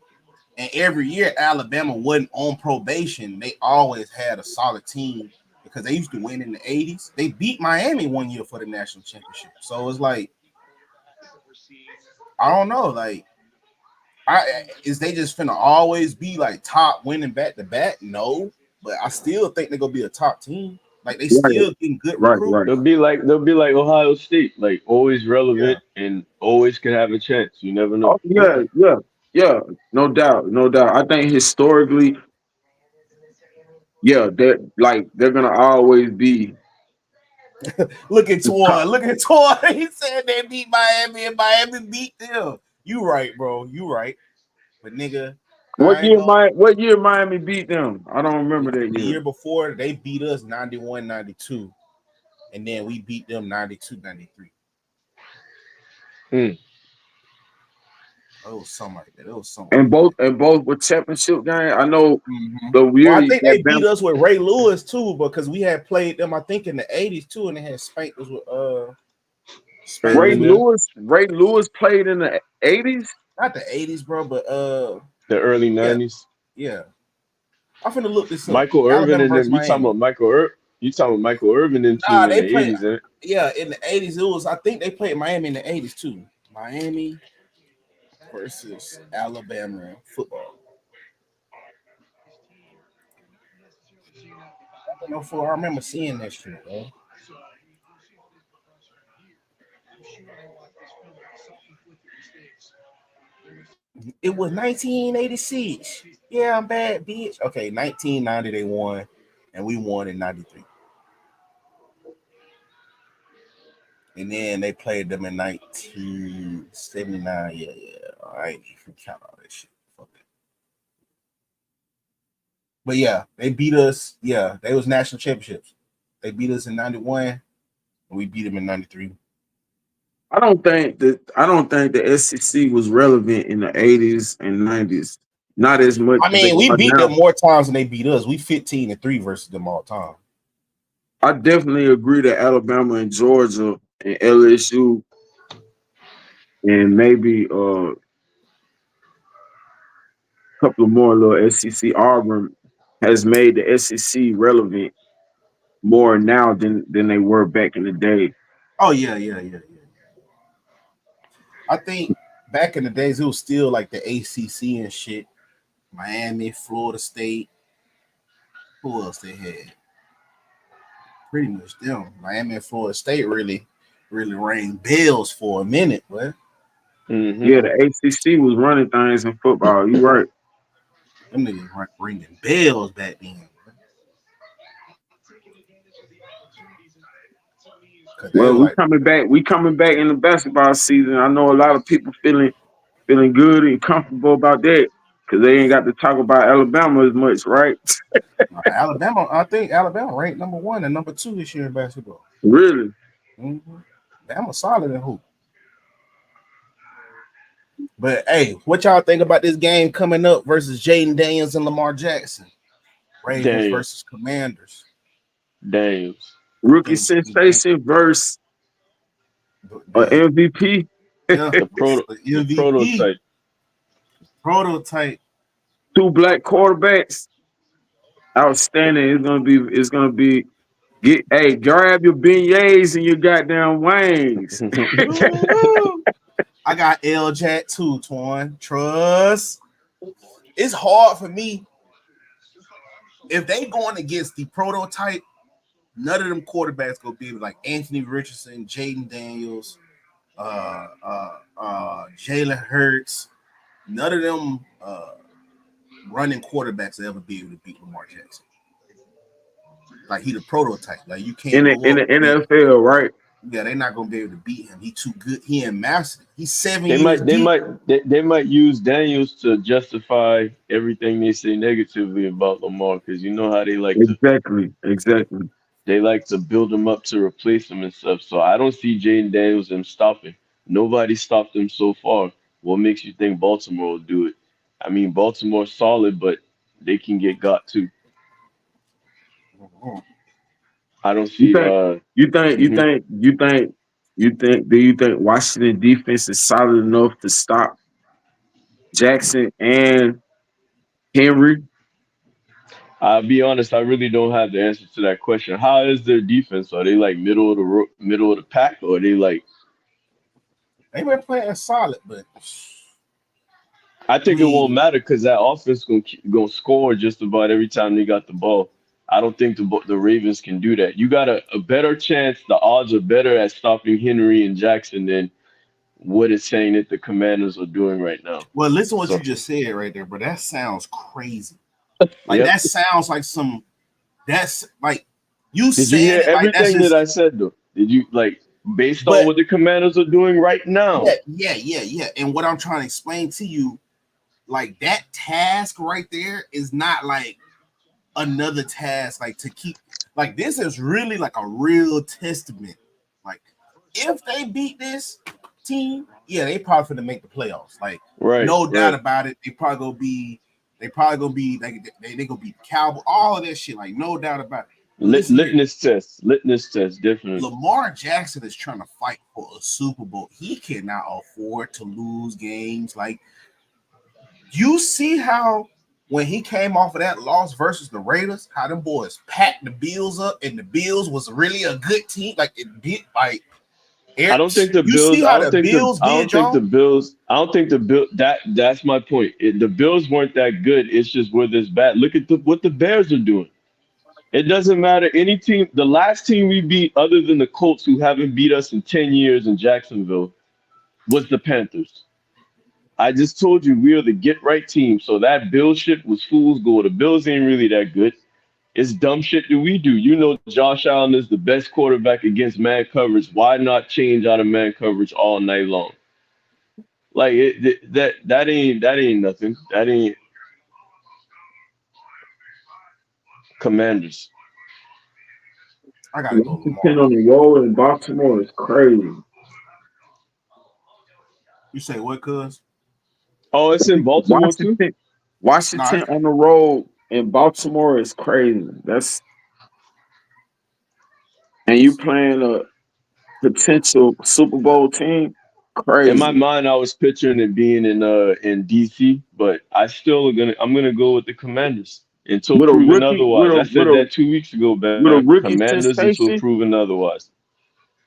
and every year Alabama wasn't on probation. They always had a solid team because they used to win in the 80s. They beat Miami one year for the national championship. So it's like, I don't know, like Is they just finna always be like top winning back to back? No, but I still think they're gonna be a top team. Like they Right, still getting good right, recruits. right. They'll be like Ohio State, like always Yeah. relevant and always can have a chance. You never Oh know. yeah, Mm-mm. yeah, yeah. No doubt, no doubt. I think historically, yeah, they're gonna always be Look at the Toy. top. Look at Toy. He said they beat Miami and Miami beat them. You right, bro. You right. But nigga, I ain't gonna. What year Miami beat them? I don't remember that The year. year before they beat us 91-92, and then we beat them 92-93. Hmm. Oh, it was something like that. It was something And like that. both were championship game. I know Mhm. the Well, I year think that they beat Bama, us with Ray Lewis too, because we had played them, I think, in the 80s too, and they had spanked us with spanked us Irvin with them, Ray Lewis played in the 80s. not the 80s, bro, but the early yeah, '90s. yeah. I'm finna look this up. Michael Irvin Alabama and versus them. You talking Miami. about You talking about Michael Irvin and Nah, team in they the played '80s, eh? yeah, in the 80s. It was I think they played Miami in the 80s too. Miami versus Alabama football. I don't know for I remember seeing that shit, bro. It was 1986. Yeah, I'm bad, bitch. Okay, 1990 they won, and we won in 93. And then they played them in 1979. Yeah, yeah. All right, you can count all that shit. Fuck it. But yeah, they beat us. Yeah, they was national championships. They beat us in 91, and we beat them in 93. I don't think the SEC was relevant in the 80s and 90s. Not as much I as they mean, we are beat them now. more times than they beat us. We 15-3 versus them all time. I definitely agree that Alabama and Georgia and LSU and maybe a couple of more little SEC Auburn has made the SEC relevant more now than they were back in the day. Oh yeah, yeah, yeah, yeah. I think back in the days it was still like the ACC and shit. Miami, Florida State. Who else they had? Pretty much them. Miami and Florida State really rang bells for a minute, but Hmm. Yeah, the ACC was running things in football. You right. them niggas weren't ringing bells back then. Cause they Well, were we like, coming back. We coming back in the basketball season. I know a lot of people feeling good and comfortable about that because they ain't got to talk about Alabama as much, right? Alabama. I think Alabama ranked number one and number two this year in basketball. Really. Mm-hmm. Bama solid in hoop. But hey, what y'all think about this game coming up versus Jaden Daniels and Lamar Jackson? Ravens Daniels, versus Commanders. Daniels, You Rookie think the sensation versus the MVP. yeah the proto, the the MVP prototype. prototype? Two black quarterbacks. Outstanding. It's gonna be grab your beignets and your goddamn wings. Woo! I got L Jack too, Twan. Trust. It's hard for me if they going against the prototype. None of them quarterbacks gonna be able, like Anthony Richardson, Jaden Daniels, Jalen Hurts. None of them running quarterbacks will ever be able to beat Lamar Jackson. Like he the prototype. Like you can't go In up the against. NFL, right? Yeah, they're not gonna be able to beat him. He too good. He ain't mastered. He's 7 years They deep. might, they might use Daniels to justify everything they say negatively about Lamar, because you know how Exactly. Exactly. they like to build him up to replace him and stuff. So I don't see Jaden Daniels them stopping. Nobody stopped him so far. What makes you think Baltimore will do it? I mean, Baltimore's solid, but they can get got too. Mhm. I don't You see. think you think you Mhm. think you think you think do you think Washington defense is solid enough to stop Jackson and Henry? I'll be honest, I really don't have the answer to that question. How is their defense? Are they like middle of the pack, or are they like? They been playing solid, but I I think it won't mean, matter because that offense gonna score just about every time they got the ball. I don't think the Ravens can do that. You got a better chance. The odds are better at stopping Henry and Jackson than what it's saying that the Commanders are doing right now. well, listen what you So, just said right there, bro. That sounds crazy. Like yep. that sounds like some. That's like you Did you hear saying it like that's everything that just. I said though? Did you like based on But what the Commanders are doing right now? yeah. And what I'm trying to explain to you, like that task right there, is not like another task like to keep. Like this is really like a real testament. Like if they beat this team, yeah, they probably gonna make the playoffs. Like Right, no doubt right. about it. They probably gonna be like they gonna beat the Cowboys. All of that shit. Like no doubt about it. But listen here, Litmus test, definitely. Lamar Jackson is trying to fight for a Super Bowl. He cannot afford to lose games. Like you see how when he came off of that loss versus the Raiders, how them boys packed the Bills up, and the Bills was really a good team. Like it did, like I don't think the you Bills. see how the Bills I did, don't think the John. Bills. I don't think the Bill. That's my point. The Bills weren't that good. It's just where this bad. Look at what the Bears are doing. It doesn't matter. Any team. The last team we beat, other than the Colts, who haven't beat us in 10 years in Jacksonville, was the Panthers. I just told you we are the get right team. So that Bill shit was fool's gold. The Bills ain't really that good. It's dumb shit that we do. You know, Josh Allen is the best quarterback against man coverage. Why not change out of man coverage all night long? Like that ain't nothing. That ain't Commanders. I gotta go Washington Lamar. on the road in Baltimore is crazy. You say what, cuz? Oh, it's in Baltimore too. Washington, Nah, Washington on the road in Baltimore is crazy. That's and you playing a potential Super Bowl team, In my crazy. mind, I was picturing it being in DC, but I'm gonna go with the Commanders until With a proven rookie, otherwise. I said that 2 weeks ago, with Bam. a rookie Commanders until sensation, proven otherwise.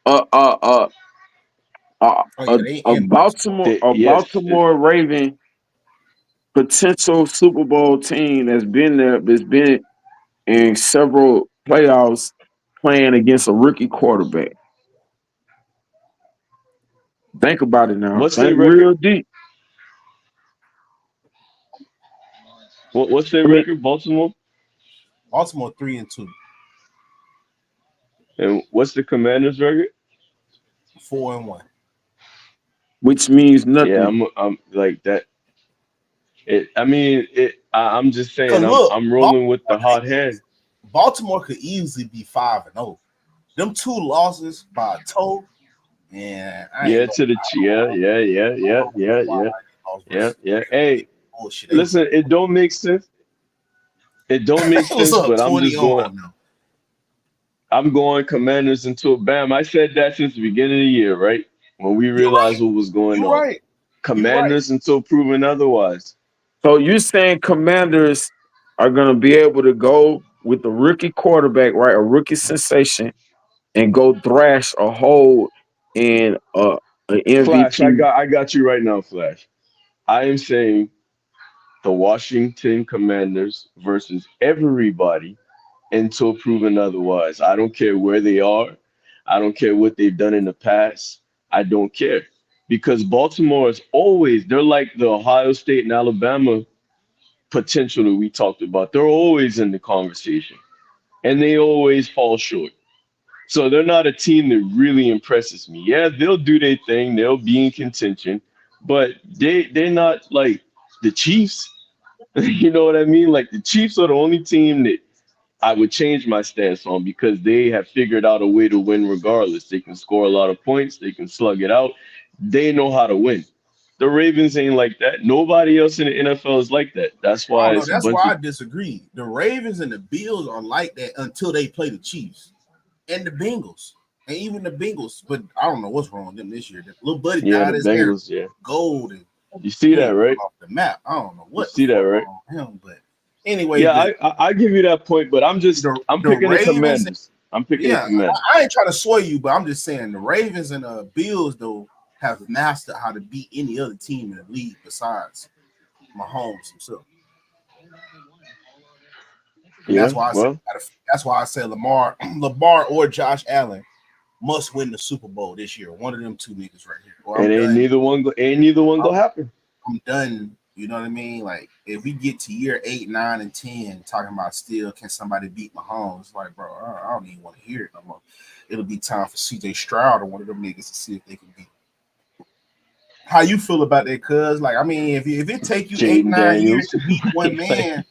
uh, uh, uh, oh yeah, they in Baltimore. Yes, Baltimore Raven potential Super Bowl team that's been there, that's been in several playoffs playing against a rookie quarterback. Think about it now. what's Think their record? real deep. What's their I mean, record? Baltimore. Baltimore 3-2, And what's the Commanders' record? 4-1. which means Yeah, nothing. I'm like that. I mean, I'm just Cause saying, look, I'm rolling with the hot hand. Baltimore could easily be 5-0. Them two losses by a toe, and I ain't Yeah, gonna. to the yeah, yeah, yeah, I yeah, don't know yeah, why yeah, they lost yeah, versus the yeah. Raiders. They Hey, bullshit. They was listen, it don't make sense. It don't make it was sense, up but 20 on them. I'm going Commanders until Bam. I said that since the beginning of the year, right? When we You're realized right. what was going You're on. right. You're right. Commanders until proven otherwise. So you saying Commanders are going to be able to go with the rookie quarterback, right? A rookie sensation, and go thrash a hole in an Flash, MVP. I got you right now, Flash. I am saying the Washington Commanders versus everybody until proven otherwise. I don't care where they are. I don't care what they've done in the past. I don't care. Because Baltimore is always, they're like the Ohio State and Alabama potential that we talked about. They're always in the conversation and they always fall short. So they're not a team that really impresses me. Yeah, they'll do their thing, they'll be in contention, but they're not like the Chiefs. You know what I mean? Like the Chiefs are the only team that I would change my stance on because they have figured out a way to win regardless. They can score a lot of points, they can slug it out. They know how to win. The Ravens ain't like that. Nobody else in the NFL is like that. That's I why don't know. it's a That's bunch why of I disagree. The Ravens and the Bills are like that until they play the Chiefs and the Bengals. And even the Bengals, but I don't know what's wrong with them this year. The little buddy yeah, the dyed his hair Bengals, yeah. gold and You see he that, ain't right? coming off the map. I don't know You what the see that, fuck right? wrong with him. But anyway, Yeah, I give you that point, but I'm the picking the Ravens, Commanders. I'm picking the yeah, Commanders. I ain't trying to sway you, but I'm just saying the Ravens and Bills though have mastered how to beat any other team in the league besides. Mahomes himself, and Yeah, well, that's why I said Lamar or Josh Allen must win the Super Bowl this year. One of them two niggas right here, or it I'm done. ain't neither one I'm, gonna happen. I'm done. You know what I mean? Like if we get to year 8, 9, and 10, talking about still can somebody beat Mahomes? Like, bro, I don't even want to hear it no more. It'll be time for CJ Stroud or one of them niggas to see if they can beat. How you feel about that? Cuz like, I mean, if it take you eight, Jaden 9 years Daniels. to beat one like, man,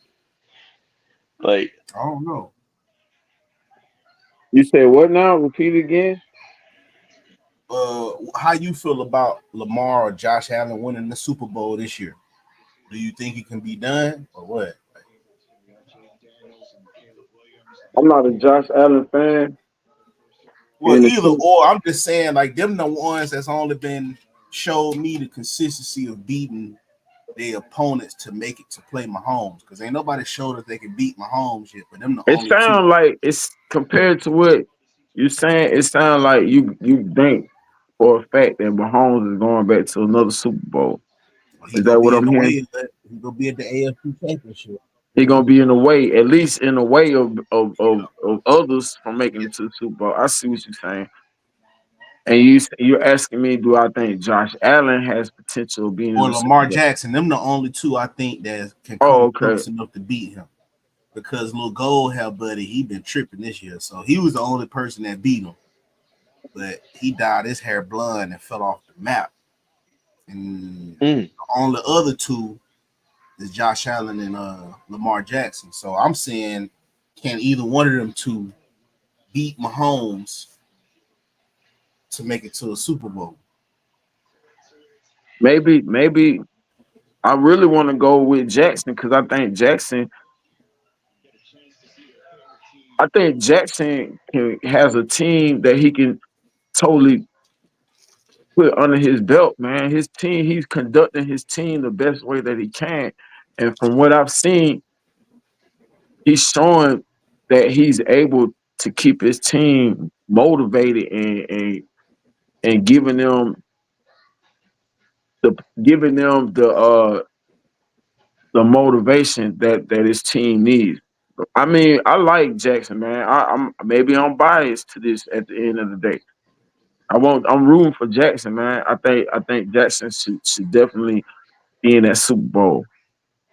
like I don't know. You said what now? Repeat again. How you feel about Lamar or Josh Allen winning the Super Bowl this year? Do you think it can be done or what? I'm not a Josh Allen fan. Well, And the either two, or. I'm just saying, like them the ones that's only been showed me the consistency of beating their opponents to make it to play Mahomes. Because ain't nobody showed that they can beat Mahomes yet, but them the it only two. sounds like it's compared to what you saying. It sounds like you think for a fact that Mahomes is going back to another Super Bowl. He Is gonna that what be in I'm the hearing? way of that. He gonna be at the AFC Championship. He gonna be in the way, at least in the way of others from making it to the Super Bowl. I see what you're saying. And you're asking me, do I think Josh Allen has potential of being in Or the Super Lamar Bowl? Jackson. Them the only two I think that can Oh, come okay. close enough to beat him. Because little gold hair buddy, he been tripping this year. So he was the only person that beat him. But he dyed his hair blonde and fell off the map. And mm, the only other two is Josh Allen and Lamar Jackson. So I'm saying, can either one of them two beat Mahomes to make it to a Super Bowl? Maybe I really want to go with Jackson because I think Jackson has a team that he can totally put under his belt, man. His team, he's conducting his team the best way that he can. And from what I've seen, he's showing that he's able to keep his team motivated and the giving them the motivation that his team needs. I mean, I like Jackson, man. I'm biased to this at the end of the day. I'm rooting for Jackson, man. I think Jackson should definitely be in that Super Bowl.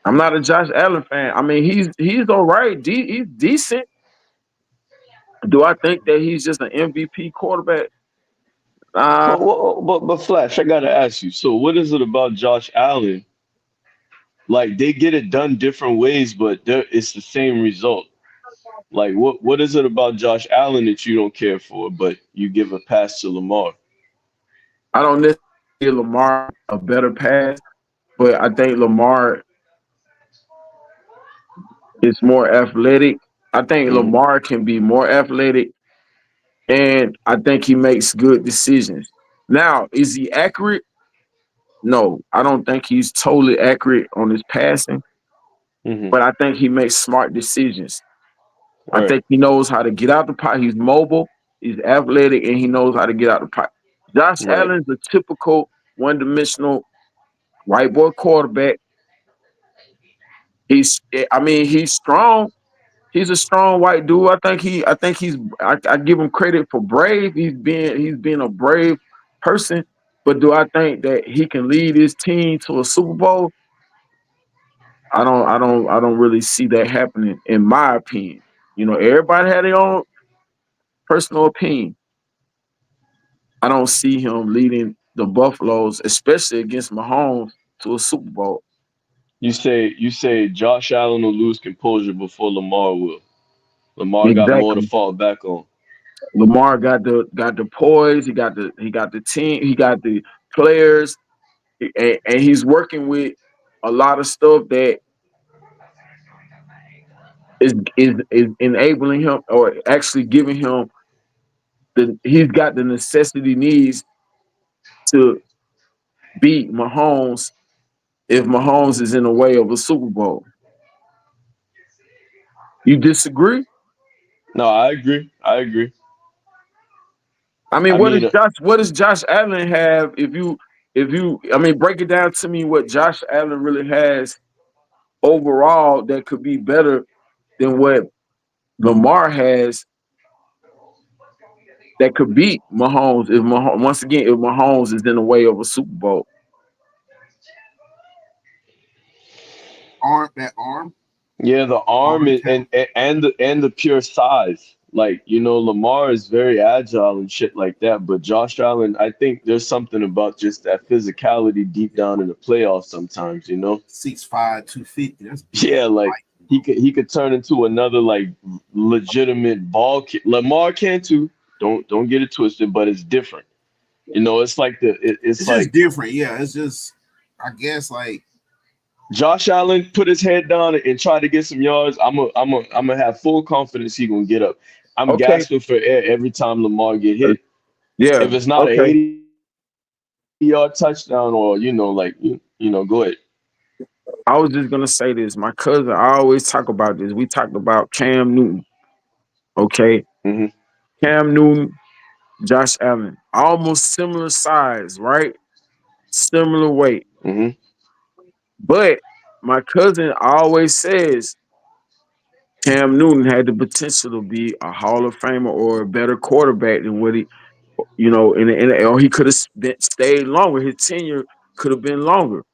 I'm not a Josh Allen fan. I mean, he's all right. He's decent. Do I think that he's just an MVP quarterback? Uh, but Flash, I gotta ask you. So, what is it about Josh Allen? Like they get it done different ways, but it's the same result. Like what is it about Josh Allen that you don't care for, but you give a pass to Lamar? I don't necessarily give Lamar a better pass, but I think Lamar is more athletic. I think Mm, Lamar can be more athletic, and I think he makes good decisions. Now, is he accurate? No, I don't think he's totally accurate on his passing, hmm. but I think he makes smart decisions. I Right, think he knows how to get out the pot. He's mobile, he's athletic, and he knows how to get out the pot. Josh right. Allen's a typical one-dimensional white boy quarterback. I mean, he's strong. He's a strong white dude. I give him credit for brave. He's been a brave person. But do I think that he can lead his team to a Super Bowl? I don't really see that happening in my opinion. Everybody had their own personal opinion. I don't see him leading the Buffaloes, especially against Mahomes, to a Super Bowl. You say Josh Allen will lose composure before Lamar will. Lamar got more to Exactly. fall back on. Lamar got the poise. He got the team. He got the players, and he's working with a lot of stuff that is enabling him or actually giving him he's got the necessity needs to beat Mahomes if Mahomes is in the way of a Super Bowl. You disagree? No, I agree. I agree. I mean, I what does mean, Josh Allen have if you I mean, break it down to me what Josh Allen really has overall that could be better than what Lamar has that could beat Mahomes if once again if Mahomes is in the way of a Super Bowl. Arm that arm, Yeah, the arm arm and talent. and the pure size. Like, Lamar is very agile and shit like that, but Josh Allen, I think there's something about just that physicality deep down in the playoffs sometimes. 6'5", 250. That's big Yeah, for like Mike, he bro. could turn into another like legitimate ball kid. Lamar can too. Don't get it twisted, but it's different. It's like it's It's just like different. Yeah, it's just I guess like Josh Allen put his head down and try to get some yards. I'm gonna have full confidence he gonna get up. I'm Okay. gasping for air every time Lamar get Uh, hit. yeah. If it's not an Okay. 80-yard touchdown or go ahead. I was just gonna say this. My cousin, I always talk about this. We talked about Cam Newton. Okay. Hmm. Cam Newton, Josh Allen. Almost similar size, right? Similar weight. Hmm. But my cousin always says Cam Newton had the potential to be a Hall of Famer or a better quarterback than what he, or he could have stayed longer. His tenure could have been longer.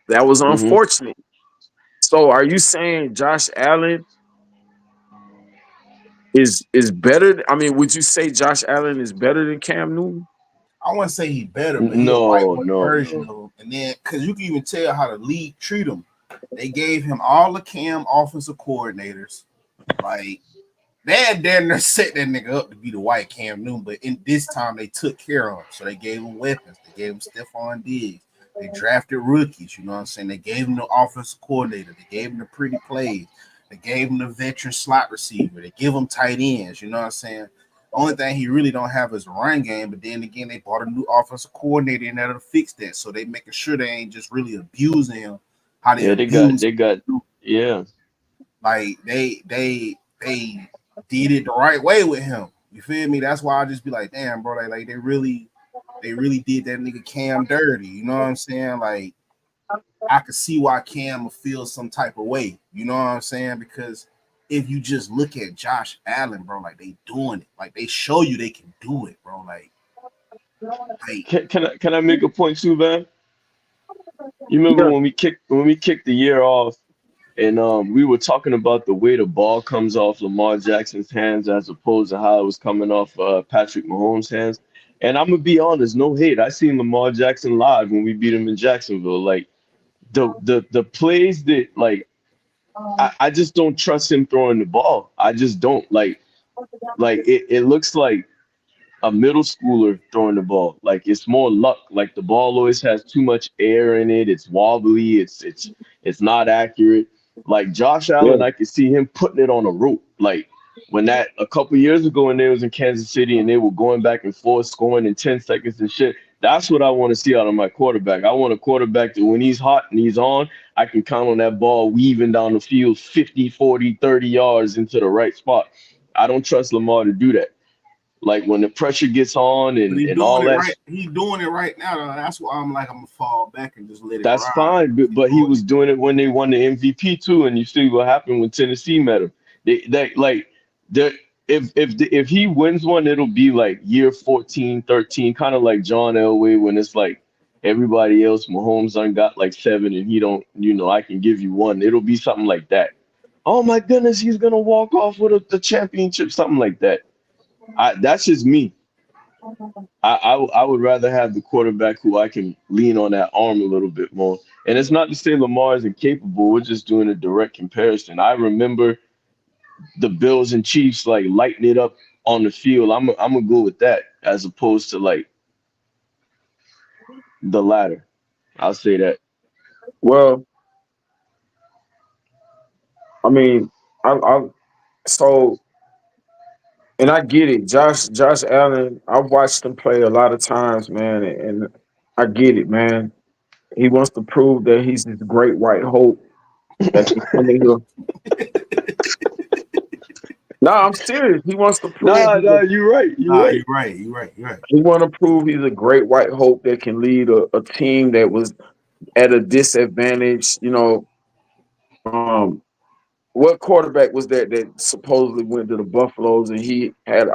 That was Hmm. unfortunate. So, are you saying Josh Allen is better? I mean, would you say Josh Allen is better than Cam Newton? I wouldn't say he better, but he a No, lightweight no, version no. of him. And then because you can even tell how the league treat him. They gave him all the Cam offensive coordinators. Like they had damn near set that nigga up to be the white Cam Newton, but in this time they took care of him. So they gave him weapons. They gave him Stephon Diggs. They drafted rookies. You know what I'm saying? They gave him the offensive coordinator. They gave him the pretty plays. They gave him the veteran slot receiver. They give him tight ends. You know what I'm saying? Only thing he really don't have is a run game. But then again, they brought a new offensive coordinator in there to fix that. So they making sure they ain't just really abusing him how they Yeah, they got abuse. they got yeah. Like they did it the right way with him. You feel me? That's why I just be like, damn, bro. Like they really did that nigga Cam dirty. You know what I'm saying? Like I could see why Cam will feel some type of way. You know what I'm saying? Because if you just look at Josh Allen, bro, like they doing it. Like they show you they can do it, bro. Like Can I make a point too, man? You remember Yeah. when we kicked the year off and we were talking about the way the ball comes off Lamar Jackson's hands as opposed to how it was coming off Patrick Mahomes' hands. And I'm gonna be honest, no hate. I seen Lamar Jackson live when we beat him in Jacksonville. Like the plays that like I just don't trust him throwing the ball. I just don't like it looks like a middle schooler throwing the ball. Like it's more luck. Like the ball always has too much air in it. It's wobbly. It's not accurate. Like Josh Yeah. Allen, I could see him putting it on a rope. Like when that a couple years ago when they was in Kansas City and they were going back and forth, scoring in 10 seconds and shit. That's what I want to see out of my quarterback. I want a quarterback that when he's hot and he's on, I can count on that ball weaving down the field 50, 40, 30 yards into the right spot. I don't trust Lamar to do that. Like when the pressure gets on but and all that, He doing it right now. Though. That's why I'm like I'm gonna fall back and just let it that's ride. fine. But, He but he doing was it. doing it when they won the MVP too, and you see what happened when Tennessee met him. They like the if he wins one, it'll be like year 14, 13, kind of like John Elway when it's like everybody else, Mahomes done got like seven and he don't, I can give you one. It'll be something like that. Oh my goodness, he's gonna walk off with the championship, something like that. That's just me. I would rather have the quarterback who I can lean on that arm a little bit more. And it's not to say Lamar is incapable. We're just doing a direct comparison. I remember the Bills and Chiefs like lighting it up on the field. I'm gonna go with that as opposed to like the latter. I'll say that. Well, I mean, I so and I get it. Josh Allen, I've watched him play a lot of times, man, and I get it, man. He wants to prove that he's this great white hope that can come in here. I'm serious. He wants to prove Nah, nah, you're right. You're Nah, right. you're right. You're right. You're right. he want to prove he's a great white hope that can lead a team that was at a disadvantage. What quarterback was that supposedly went to the Buffaloes and he had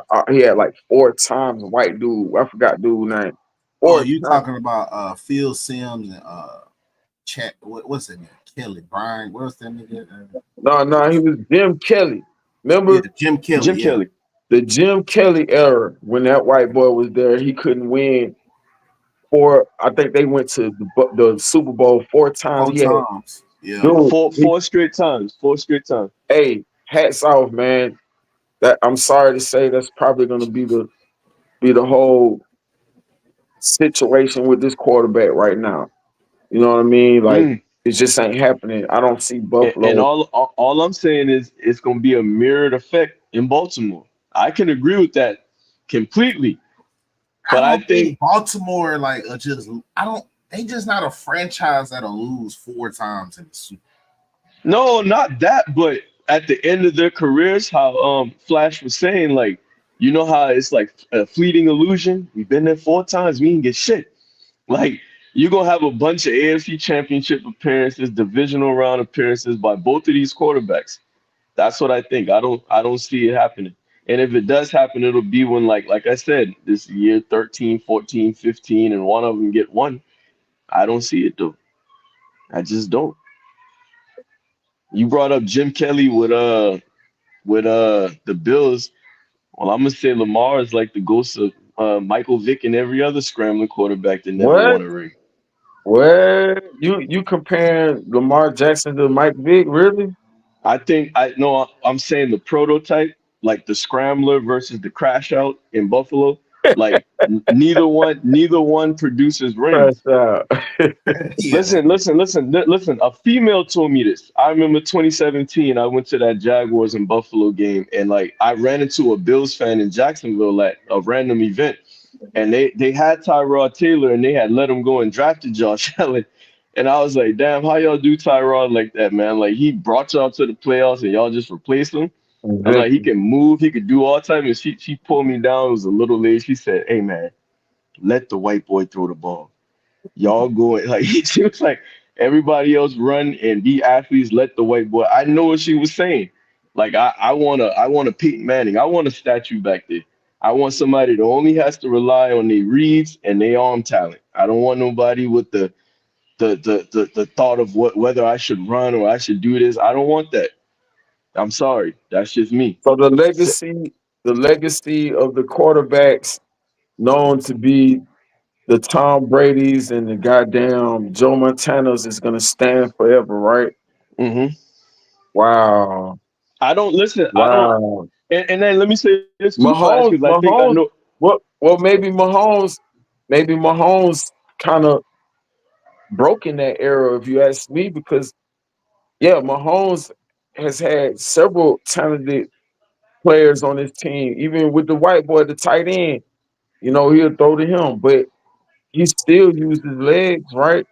like 4 times white dude. I forgot dude name. Oh, Four you times. talking about Phil Sims and Chat? What's that name? Kelly Bryant. What's that nigga? No, he was Jim Kelly. Yeah, Remember Jim Kelly. Jim Yeah. Kelly. the Jim Kelly era when that white boy was there? He couldn't win four. I think they went to the Super Bowl 4 times. Four He had times. Yeah. dude. Four straight times. Four straight times. Hey, hats off, man. That I'm sorry to say that's probably going to be the whole situation with this quarterback right now. You know what I mean? Like Mm. it just ain't happening. I don't see And Buffalo. all I'm saying is it's gonna be a mirrored effect in Baltimore. I can agree with that completely. I But I don't think think Baltimore like just. I don't. They just not a franchise that'll lose 4 times in the Super. no, not that, but at the end of their careers, how Flash was saying, like, you know how it's like a fleeting illusion? We've been there 4 times, we didn't get shit. Like you're gonna have a bunch of AFC championship appearances, divisional round appearances by both of these quarterbacks. That's what I think. I don't see it happening. And if it does happen, it'll be when like I said, this year 13, 14, 15, and one of them get one. I don't see it though. I just don't. You brought up Jim Kelly with the Bills. Well, I'm gonna say Lamar is like the ghost of Michael Vick and every other scrambling quarterback that never What? won a ring. What? You comparing Lamar Jackson to Mike Vick? Really? I think I no, I'm saying the prototype, like the scrambler versus the crash out in Buffalo. Like neither one produces Crash rings. out. Yeah, that Listen, is. listen, listen, listen. A female told me this. I remember 2017. I went to that Jaguars and Buffalo game, and like I ran into a Bills fan in Jacksonville at a random event, and they had Tyrod Taylor, and they had let him go and drafted Josh Allen. And I was like, damn, how y'all do Tyrod like that, man? Like he brought y'all to the playoffs, and y'all just replaced him. I'm like, he Exactly. can move, he could do all time. And she pulled me down. It was a little late. She said, hey man, let the white boy throw the ball. Y'all going like she was like everybody else run and be athletes. Let the white boy. I know what she was saying. Like I want a Peyton Manning. I want a statue back there. I want somebody that only has to rely on their reads and their arm talent. I don't want nobody with the thought of whether I should run or I should do this. I don't want that. I'm sorry. That's just me. So the S- legacy of the quarterbacks known to be the Tom Brady's and the goddamn Joe Montana's is gonna stand forever, right? mhm. Wow. I don't listen. I don't. Wow. And then let me say this too, Flash, because I Mahomes, think I know. Mahomes, maybe Mahomes kind of broke in that era, if you ask me, because yeah, Mahomes has had several talented players on his team, even with the white boy, the tight end. He'll throw to him, but he still uses his legs, right?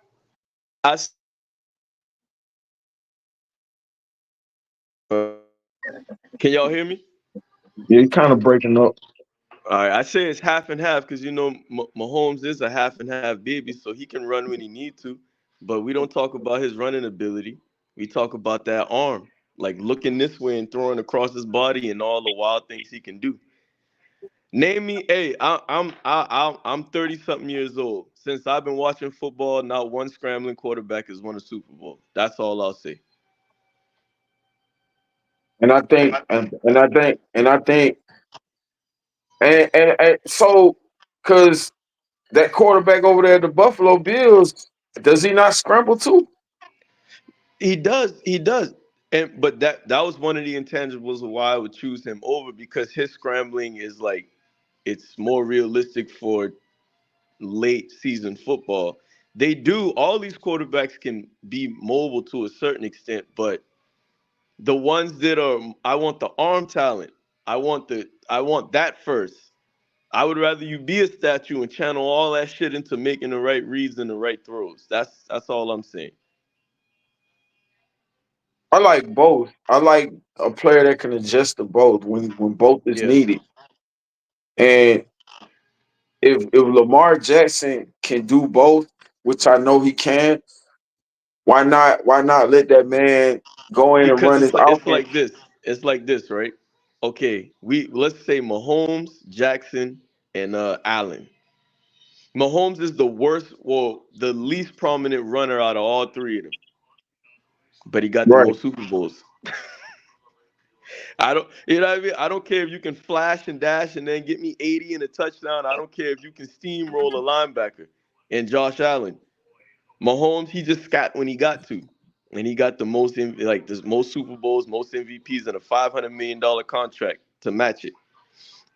I said it's half and half. Can y'all hear me? Yeah, he's kind of breaking up. All right, I say it's half and half because Mahomes is a half and half baby, so he can run when he need to. But we don't talk about his running ability. We talk about that arm, like looking this way and throwing across his body and all the wild things he can do. Name me, hey, I'm 30 something years old. Since I've been watching football, not one scrambling quarterback has won a Super Bowl. That's all I'll say. And I think, and so, because that quarterback over there at the Buffalo Bills, does he not scramble too? He does. And but that was one of the intangibles of why I would choose him over because his scrambling is like it's more realistic for late season football. They do all these quarterbacks can be mobile to a certain extent, but the ones that are I want the arm talent. I want that first. I would rather you be a statue and channel all that shit into making the right reads and the right throws. That's all I'm saying. I like both. I like a player that can adjust to both when both is Yeah, needed. And if Lamar Jackson can do both, which I know he can, why not let that man go in and because run his offense? it's like this, right? Okay, we let's say Mahomes, Jackson, and Allen. Mahomes is the worst, well, the least prominent runner out of all three of them, but he got the Right. most Super Bowls. I don't, you know what I mean? I don't care if you can flash and dash and then get me 80 and a touchdown. I don't care if you can steamroll a linebacker and Josh Allen. Mahomes, he just scat when he got to. And he got the most, like, the most Super Bowls, most MVPs, and a $500 million contract to match it.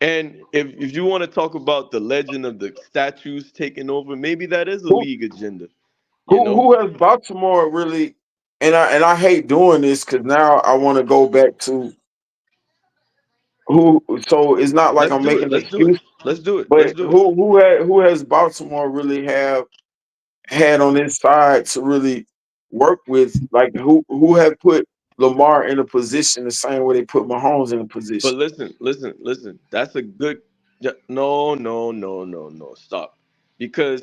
And if you want to talk about the legend of the statues taking over, maybe that is a Who league agenda, you who know? who has Baltimore really? And I hate doing this because now I want to go back to who. So it's not like Let's I'm do it. making an Let's do it. excuse, Let's do it. Let's but do it. who has Baltimore really have had on this side to really work with? Like who have put Lamar in a position the same way they put Mahomes in a But position? listen. That's a good. No, no, no, no, no. Stop. Because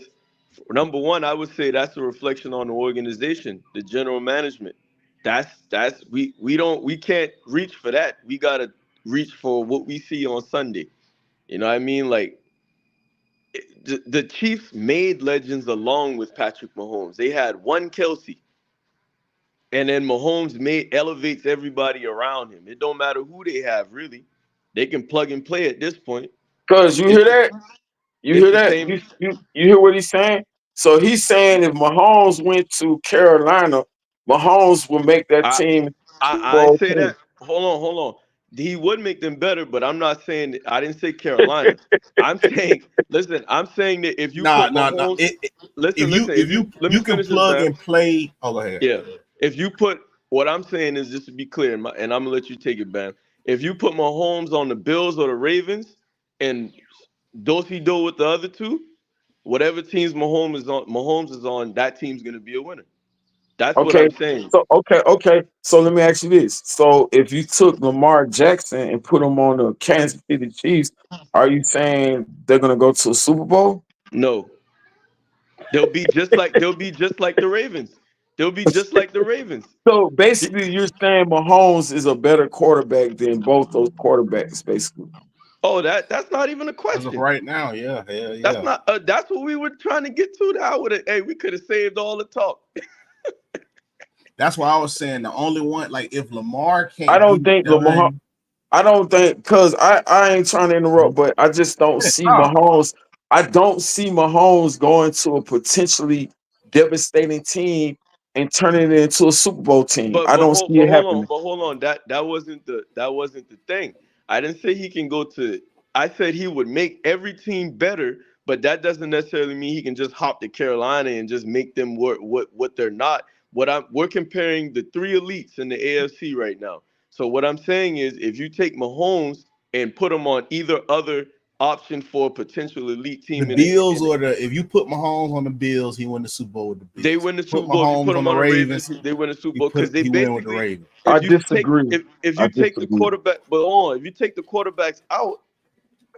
number one, I would say that's a reflection on the organization, the general management. That's we can't reach for that. We gotta reach for what we see on Sunday. You know what I mean? Like the Chiefs made legends along with Patrick Mahomes. They had one Kelsey, and then Mahomes made elevates everybody around him. It don't matter who they have really. They can plug and play at this point. Because you hear It's the, that? You it's hear the that? same. You hear what he's saying? So he's saying if Mahomes went to Carolina, Mahomes will make that I team Super I Bowl say team. that. Hold on. He would make them better, but I'm not saying I didn't say Carolina. I'm saying listen. I'm saying that if you Nah, put nah, nah. Mahomes, If listen. if If you you let me you can finish this, plug man. and play. Oh, go ahead. Yeah. If you put what I'm saying is just to be clear, and I'm gonna let you take it, Bam. If you put Mahomes on the Bills or the Ravens, and Dosey Do with the other two, whatever teams Mahomes is on, that team's gonna be a winner. That's what Okay. I'm saying. So okay. So let me ask you this. So if you took Lamar Jackson and put him on the Kansas City Chiefs, are you saying they're gonna go to a Super Bowl? No, they'll be just like the Ravens. They'll be just like the Ravens. So The- basically you're saying Mahomes is a better quarterback than both those quarterbacks, basically. Oh, that's not even a As of question. right now, yeah, hell That's yeah. not. That's what we were trying to get to. That would have. Hey, we could have saved all the talk. That's why I was saying the only one, like if Lamar I can't don't get it think Lamar done, I don't think because I ain't trying to interrupt, but I just don't see stop. Mahomes. I don't see Mahomes going to a potentially devastating team and turning it into a Super Bowl team. But I but don't hold see but it hold on, happening. but hold on. That wasn't the thing. I didn't say he can go to. I said he would make every team better, but that doesn't necessarily mean he can just hop to Carolina and just make them what they're not. We're comparing the three elites in the AFC right now. So what I'm saying is, if you take Mahomes and put him on either other option for a potential elite The team Bills or the if you put Mahomes on the Bills, he win the Super Bowl with the they Bills. win the Put Super Bowl. If you put Mahomes on them the on the Ravens, Ravens, they win the Super Bowl because they he win with the basically, Ravens. I if you take disagree. if I you take the disagree. quarterback, but hold on, if you take the quarterbacks out,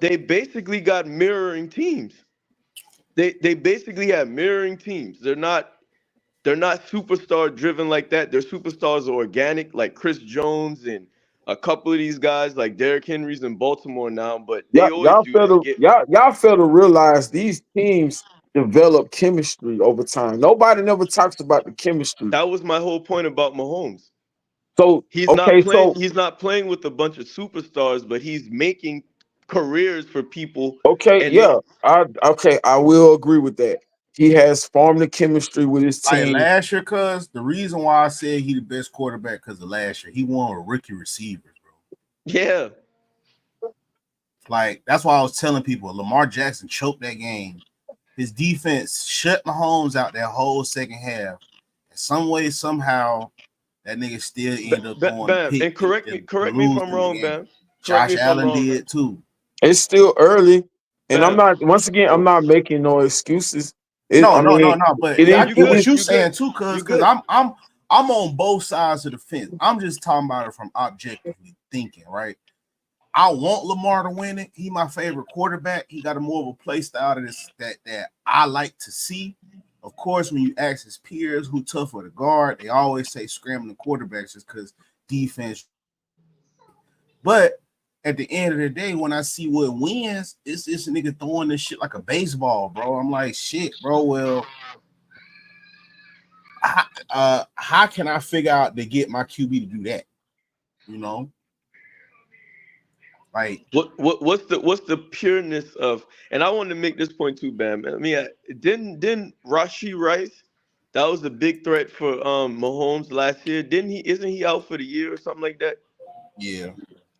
they basically got mirroring teams. They basically have mirroring teams. They're not superstar driven like that. Their superstars are organic, like Chris Jones and a couple of these guys, like Derrick Henry's in Baltimore now. But they always Y'all do fail this. to y'all fail to realize these teams develop chemistry over time. Nobody never talks about the chemistry. That was my whole point about Mahomes. So He's not okay, playing. so He's not playing with a bunch of superstars, but he's making careers for people. okay, And yeah, I will agree with that. He has formed the chemistry with his Like team. last year, cuz the reason why I said he the best quarterback because of last year, he won with rookie receivers, bro. yeah, Like that's why I was telling people Lamar Jackson choked that game. His defense shut Mahomes out that whole second half. And some way, somehow, that nigga still ended up throwing the Bam. pick And correct me. and Correct me if I'm losing the wrong, game. Bam. Correct me Josh if I'm Allen wrong, Bam. did too. It's still early, and I'm Bam. not. Once again, I'm not making no excuses. No, I no, no, mean, no. But it Nah, is. you It good. is. what you You good. saying too, You cuz good. I'm on both sides of the fence. I'm just talking about it from objectively thinking, right? I want Lamar to win it. He my favorite quarterback. He got a more of a play style that I like to see. Of course, when you ask his peers who tougher to guard, they always say scrambling quarterbacks just because defense. But at the end of the day, when I see what wins, it's this nigga throwing this shit like a baseball, bro. I'm like, shit, bro. Well, how can I figure out to get my QB to do that? You know, like what's the pureness of? And I want to make this point too, Bam. I mean, didn't Rashi Rice? That was a big threat for Mahomes last year. Didn't he? Isn't he out for the year or something like that? yeah,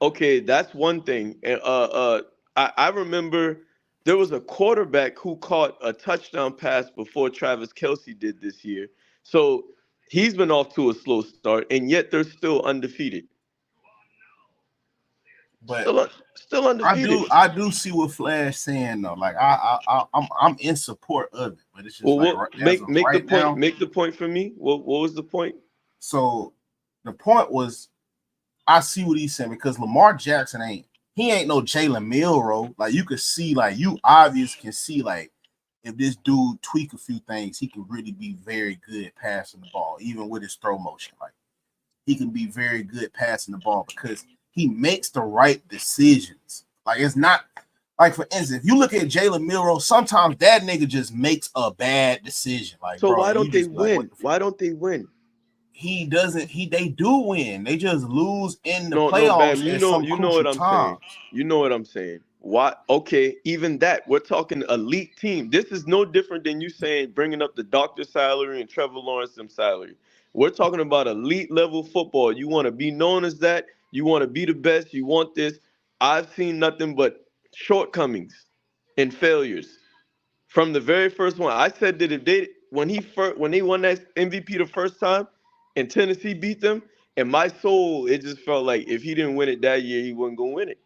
Okay, that's one thing. And I remember there was a quarterback who caught a touchdown pass before Travis Kelsey did this year. So he's been off to a slow start, and yet they're still undefeated. but Still undefeated. I do see what Flash saying though. Like I'm in support of it, but it's just Well, like what as of make the right point? now. Make the point for me. What was the point? So the point was, I see what he's saying because Lamar Jackson ain't no Jalen Milroe. Like you could see, like you obviously can see, like if this dude tweak a few things, he can really be very good passing the ball, even with his throw motion. Like he can be very good passing the ball because he makes the right decisions. Like it's not like, for instance, if you look at Jalen Milroe, sometimes that nigga just makes a bad decision. Like, So bro, why and you don't they just be like, what win? the fuck? Why don't they win? He doesn't. They do win. They just lose in the No, Bam. playoffs at some You know what crucial I'm saying. times. You know what I'm saying. Why? Okay, even that. We're talking elite team. This is no different than you saying bringing up the doctor salary and Trevor Lawrence them salary. We're talking about elite level football. You want to be known as that. You want to be the best. You want this. I've seen nothing but shortcomings and failures from the very first one. I said that if they when they won that MVP the first time and Tennessee beat them, in my soul, it just felt like if he didn't win it that year, he wasn't gonna win it.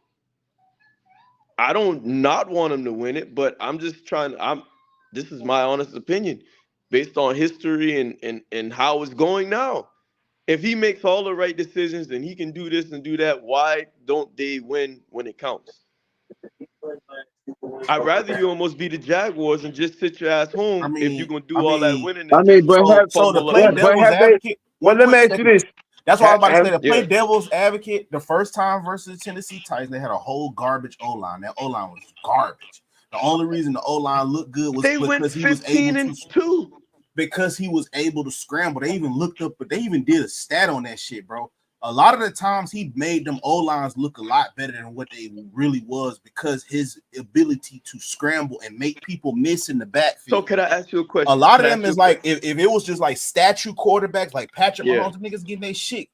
I don't not want him to win it, but I'm just trying. I'm. This is my honest opinion, based on history and how it's going now. If he makes all the right decisions and he can do this and do that, why don't they win when it counts? I'd rather you almost be the Jaguars and just sit your ass I home if you're mean, gonna I do all that mean, winning I and mean, just but have so to fumble up play the. but devil's have they? advocate, Well, one let me quick ask you second. this: That's why I was about to say have to play Yeah, devil's advocate. The first time versus the Tennessee Titans, they had a whole garbage O line. That O line was garbage. The only reason the O line looked good was they went because he was able 15 to and 2. scramble. They even looked up, but they even did a stat on that shit, bro. A lot of the times he made them O lines look a lot better than what they really was because his ability to scramble and make people miss in the So backfield. can I ask you a A question? lot Can of I them ask you a is question? like if it was just like statue quarterbacks like Patrick Yeah, Mahomes, the niggas getting their shit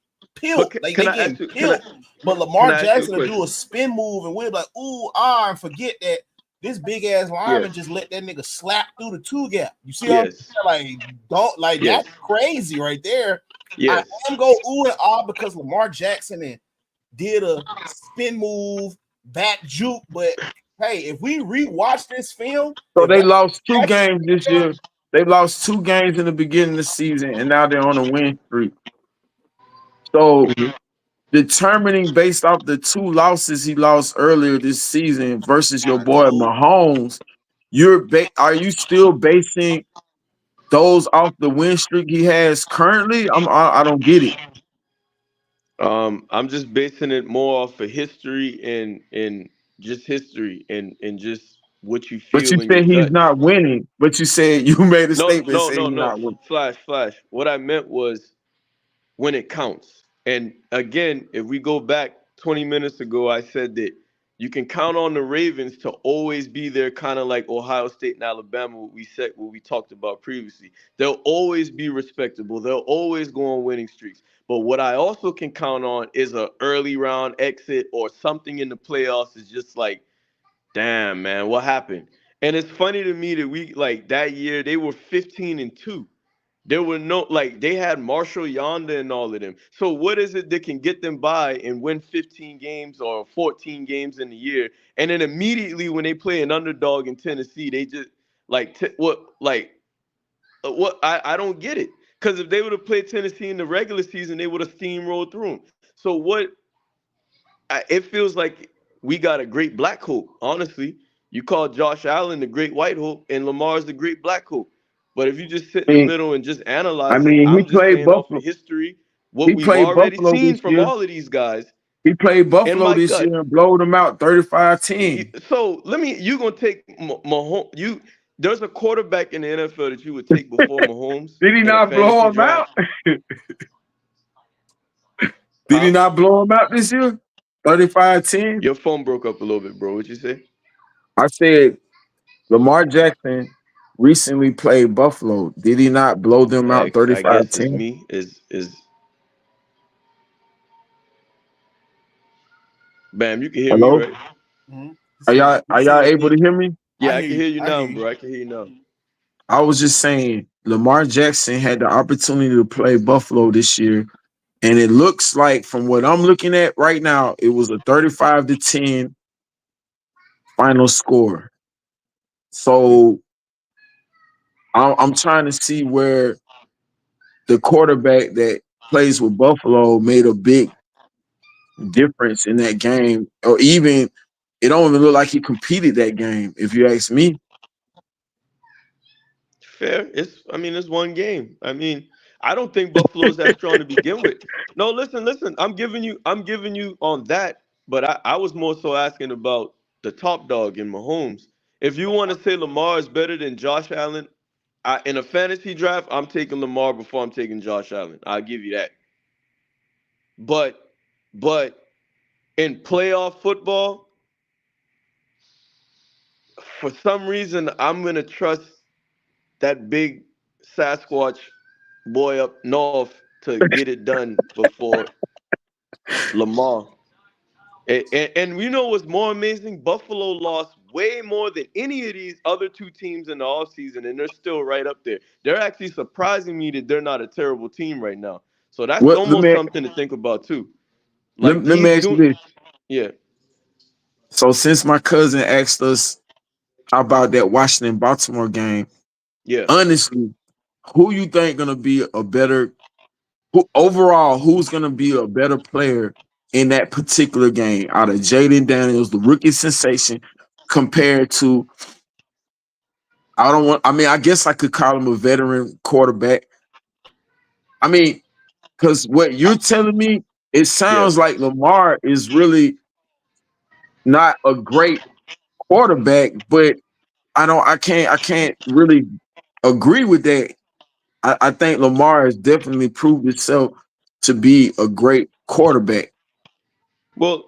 but peeled. Like can they I ask getting you? peeled. But Can Lamar I ask you a Jackson will do question? a spin move and we're like, and forget that this big ass Yeah. lineman just let that nigga slap through the two gap. You see what I'm Yes. saying? Like, don't like Yes. that's crazy right there. I Yes. am go ooh and ah because Lamar Jackson and did a spin move, back juke. But hey, if we rewatch this film, so if they Lamar lost two Jackson games this year. They lost two games in the beginning of the season, and now they're on a win streak. So Mhm. determining based off the two losses he lost earlier this season versus your I boy told Mahomes, are you still basing those off the win streak he has currently? I don't get it. I'm just basing it more off of history and just history and just what you But you feel in your said he's gut. not winning. But you said you made a No, statement no, saying no, he's no. not winning. Flash. What I meant was when it counts. And again, if we go back 20 minutes ago, I said that you can count on the Ravens to always be there, kind of like Ohio State and Alabama, what we talked about previously. They'll always be respectable. They'll always go on winning streaks. But what I also can count on is a early round exit or something in the playoffs is just like, damn, man, what happened? And it's funny to me that we like that year they were 15 and 2. There were no like they had Marshall Yonder and all of them. So what is it that can get them by and win 15 games or 14 games in a year? And then immediately when they play an underdog in Tennessee, they just like what I don't get it Because if they would have played Tennessee in the regular season, they would have steamrolled through them. So it feels like we got a great black hope. Honestly, you call Josh Allen the great white hope, and Lamar's the great black hope. But if you just sit in I the mean, middle and just I analyze it, mean, he I'm just played saying off Buffalo. of history, what He we've played already Buffalo seen this from year. all of these guys, He played in Buffalo my this gut. year and blowed them out 35-10. So you gonna take Mahomes? There's a quarterback in the NFL that you would take before Mahomes Did he in a not blow fantasy him out? draft, Did he huh? not blow him out this year? 35-10. Your phone broke up a little bit, bro. What'd you say? I said Lamar Jackson recently played Buffalo. Did he not blow them out I guess it's 35-10? me. Is Bam? You can hear me, Hello? right? Mhm. He Are said, y'all are y'all able to hear me? Yeah, I I hear can you. hear you I hear now, you. bro. I can hear you now. I was just saying Lamar Jackson had the opportunity to play Buffalo this year. And it looks like from what I'm looking at right now, it was a 35-10 final score. So I'm trying to see where the quarterback that plays with Buffalo made a big difference in that game, or even it don't even look like he competed that game. If you ask me, Fair. It's one game. I don't think Buffalo's that strong to begin with. No, listen. I'm giving you on that, but I was more so asking about the top dog in Mahomes. If you want to say Lamar is better than Josh Allen, in a fantasy draft, I'm taking Lamar before I'm taking Josh Allen. I'll give you that. But but in playoff football, for some reason, I'm gonna trust that big Sasquatch boy up north to get it done before Lamar. And you know what's more amazing? Buffalo lost way more than any of these other two teams in the offseason, and they're still right up there. They're actually surprising me that they're not a terrible team right now. So that's what let almost me something to think about too. let, Like let me these ask you do, this. yeah, So since my cousin asked us about that Washington Baltimore game, yeah. honestly, who you think gonna be a better who overall, who's gonna be a better player in that particular game out of Jaden Daniels, the rookie sensation, compared to I mean, I guess I could call him a veteran quarterback. I mean, because what you're telling me, it Yeah. sounds like Lamar is really not a great quarterback, but I can't really agree with that. I think Lamar has definitely proved itself to be a great quarterback. Well,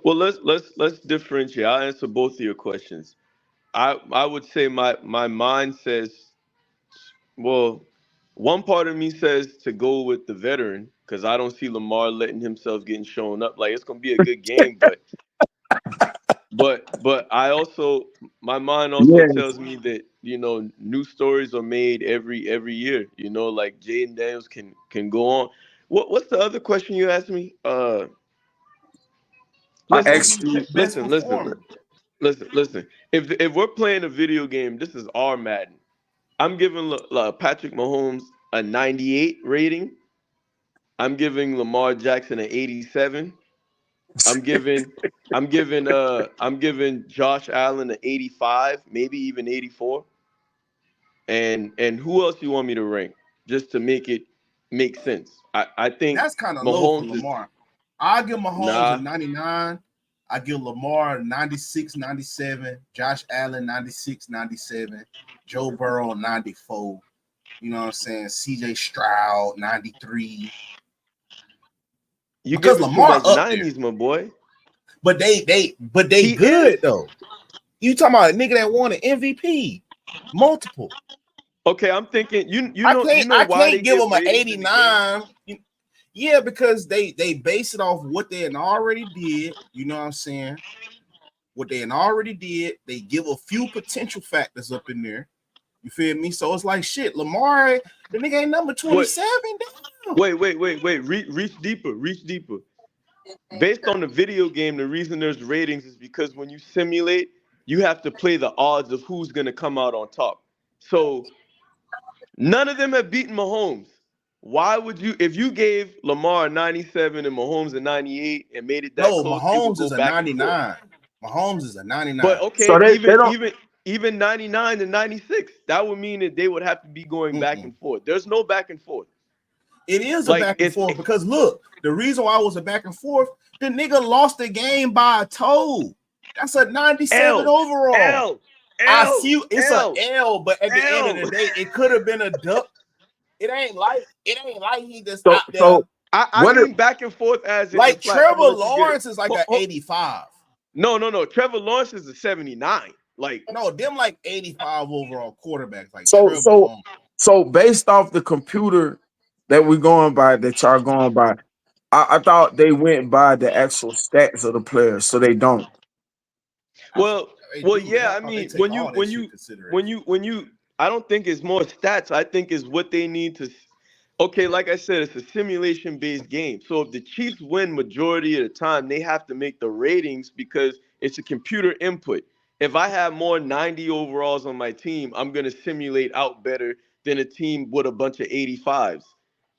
let's differentiate. I'll answer both of your questions. I would say my mind says, well, one part of me says to go with the veteran because I don't see Lamar letting himself getting shown up. Like it's gonna be a good game, but I also my mind also Yes. tells me that new stories are made every year. Like Jaden Daniels can go on. What's the other question you asked me? I Who's Listen, his asked you, best listen. performer? Listen. If we're playing a video game, this is our Madden. I'm giving Patrick Mahomes a 98 rating. I'm giving Lamar Jackson an 87. I'm giving I'm giving Josh Allen an 85, maybe even 84. And who else you want me to rank just to make it make sense? I think That's kind of low for Mahomes is Lamar. I give Mahomes a nah. 99. I give Lamar a 96, 97. Josh Allen 96, 97. Joe Burrow 94. You know what I'm saying? CJ Stroud 93. You Because giving too Lamar much up there. 90s, my boy. But they He is. good though. You talking about a nigga that won an MVP? Multiple. Okay, I'm thinking you I know you can't know I why they can't give give them an ratings in the game? 89. Yeah, because they base it off what they had already did. You know what I'm saying? What they had already did. They give a few potential factors up in there. You feel me? So it's like shit. Lamar, the nigga ain't number What 27. Damn. wait. Reach deeper. Reach deeper. Based on the video game, the reason there's ratings is because when you simulate, you have to play the odds of who's gonna come out on top. So none of them have beaten Mahomes. Why would you, if you gave Lamar a 97 and Mahomes a 98 and made it that No, close, it would Mahomes go is a back and forth. 99. Mahomes is a But 99. okay, So they don't. even 99 and 96, that would mean that they would have to be going back Mm-mm. and forth. There's no back and forth. It is a Like back and forth because look, the reason why it was a back and forth, the nigga lost the game by a toe. That's a 97 L overall. L I L see it's a L L, but at the end of L. the day, it could have been a duck. It ain't like he just So out there. so I what? mean back and forth as in Like flat Trevor points. You get it. Lawrence is like an 85. No. Trevor Lawrence is a 79. Like, No, them like 85 overall quarterbacks, like So Trevor so Lawrence. so based off the computer that we're going by, that y'all going by, I thought they went by the actual stats of the players, so they don't. well, They well, do. yeah. I I thought they mean, take all that shit consideration. when you, I don't think it's more stats. I think it's what they need to. Okay, like I said, it's a simulation based game. So if the Chiefs win majority of the time, they have to make the ratings because it's a computer input. If I have more 90 overalls on my team, I'm going to simulate out better than a team with a bunch of 85s.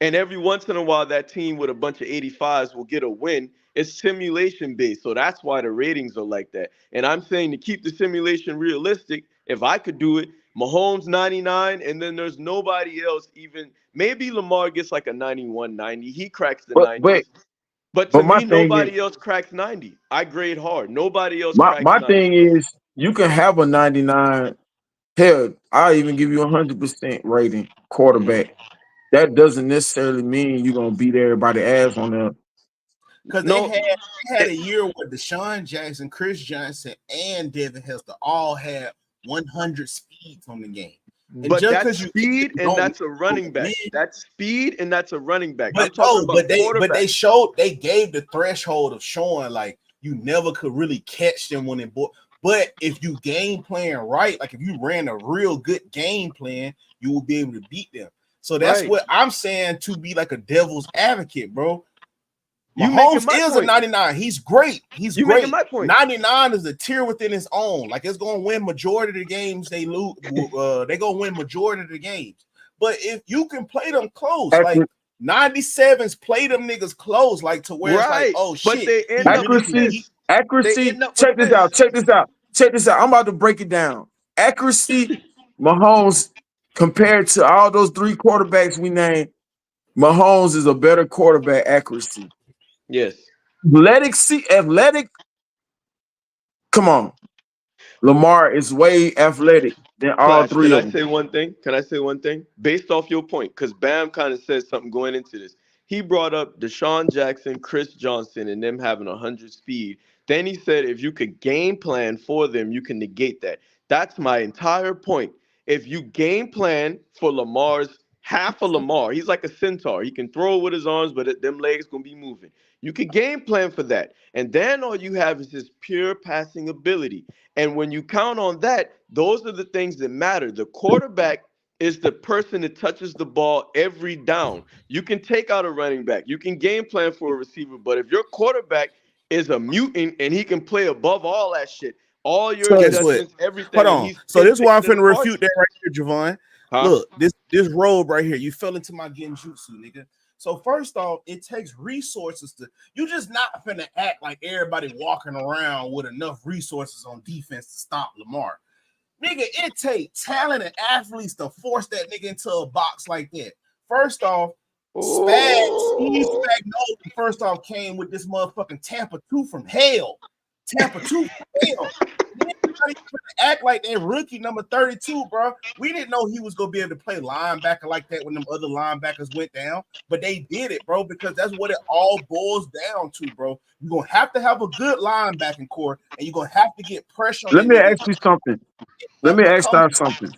And every once in a while, that team with a bunch of 85s will get a win. It's simulation based. So that's why the ratings are like that. And I'm saying to keep the simulation realistic, if I could do it, Mahomes 99, and then there's nobody else even. Maybe Lamar gets like a 91, 90. He cracks the But but 90s. But but to my me, thing is nobody else cracks 90. I grade hard. Nobody else my cracks my 90. thing is you can have a 99. Hell, I'll even give you 100% rating Mhm. quarterback. That doesn't necessarily mean you're gonna beat everybody ass on there. Because they No, had it- a year where Deshaun Jackson, Chris Johnson, and Devin Hester all had 100 speeds on the game. And but just that's because you speed and don't that's a running win, back. That's speed and that's a running back. I'm but talking no, about they quarterback. showed they gave the threshold of showing like you never could really catch them when it. But if you game plan right, like if you ran a real good game plan, you will be able to beat them. So that's Right. what I'm saying to be like a devil's advocate, bro. You making Mahomes my is a point. 99. He's great. He's You making great. my point. 99 is a tier within his own. Like it's gonna win majority of the games they lose. They gonna win majority of the games. But if you can play them close, like Accur- 97s play them niggas close, like to where it's like, Right. oh But shit, they he end up really with can Accuracy, beat. this. They accuracy. end up with Check this out. this. Check this out. Check this out. I'm about to break it down. Accuracy, Mahomes compared to all those three quarterbacks we named, Mahomes is a better quarterback accuracy. Yes. Athletic. Come on, Lamar is way athletic than all Flash, three can I of them. say one thing? Can I say one thing? Based off your point, because Bam kind of said something going into this. He brought up Deshaun Jackson, Chris Johnson, and them having 100 speed. Then he said if you could game plan for them, you can negate that. That's my entire point. If you game plan for Lamar's half of Lamar, he's like a centaur. He can throw with his arms, but them legs gonna be moving. You could game plan for that, and then all you have is his pure passing ability. And when you count on that, those are the things that matter. The quarterback is the person that touches the ball every down. You can take out a running back, you can game plan for a receiver, but if your quarterback is a mutant and he can play above all that shit, all your Guess Because what? adjustments, Hold everything, and on. he's So this is why I'm bigger than finna a refute Martian. that right here, Javon. Huh? Look, this robe right here. You fell into my genjutsu, nigga. So first off, it takes resources to. You just not finna act like everybody walking around with enough resources on defense to stop Lamar. Nigga, it takes talent and athletes to force that nigga into a box like that. First off, Steve Oh. Spagnuolo, first off, came with this motherfucking Tampa 2 from hell. Tampa 2 from hell. Act like that rookie number 32, bro. We didn't know he was gonna be able to play linebacker like that when them other linebackers went down, but they did it, bro, because that's what it all boils down to, bro. You're gonna have to have a good linebacking core, and you're gonna have to get pressure on let that me nigga ask you something. Let me to ask come. y'all something.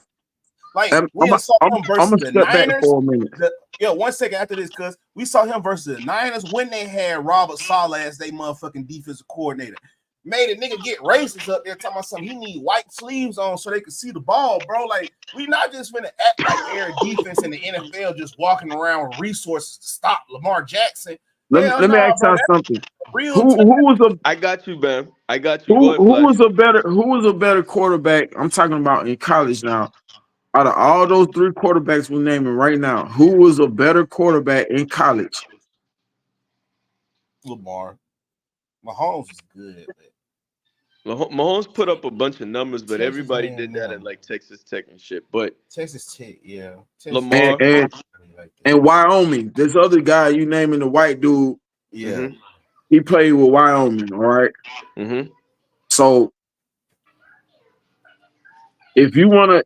Like I'm, we I'm, saw I'm, him I'm versus gonna the step back Niners. for a minute. Yeah, 1 second after this, cuz we saw him versus the Niners when they had Robert Saleh as their motherfucking defensive coordinator. Made a nigga get racist up there talking about something. He need white sleeves on so they could see the ball, bro. Like, we not just gonna act like air defense in the NFL just walking around with resources to stop Lamar Jackson. Hell Let me no, ask bro. y'all That's something. real Who talent. who was a I got you, Bam. I got you. Go ahead, who Flash. was a better quarterback? I'm talking about in college now. Out of all those three quarterbacks we're naming right now, who was a better quarterback in college? Lamar. Mahomes is good, but Mahomes put up a bunch of numbers, but Texas everybody did that at A&M, like Texas Tech and shit. But Texas Tech, yeah, Texas And Lamar, Tech, and like that. and Wyoming. This other guy you naming the white dude, Yeah, mm-hmm, he played with Wyoming. All right. mm-hmm. So if you wanna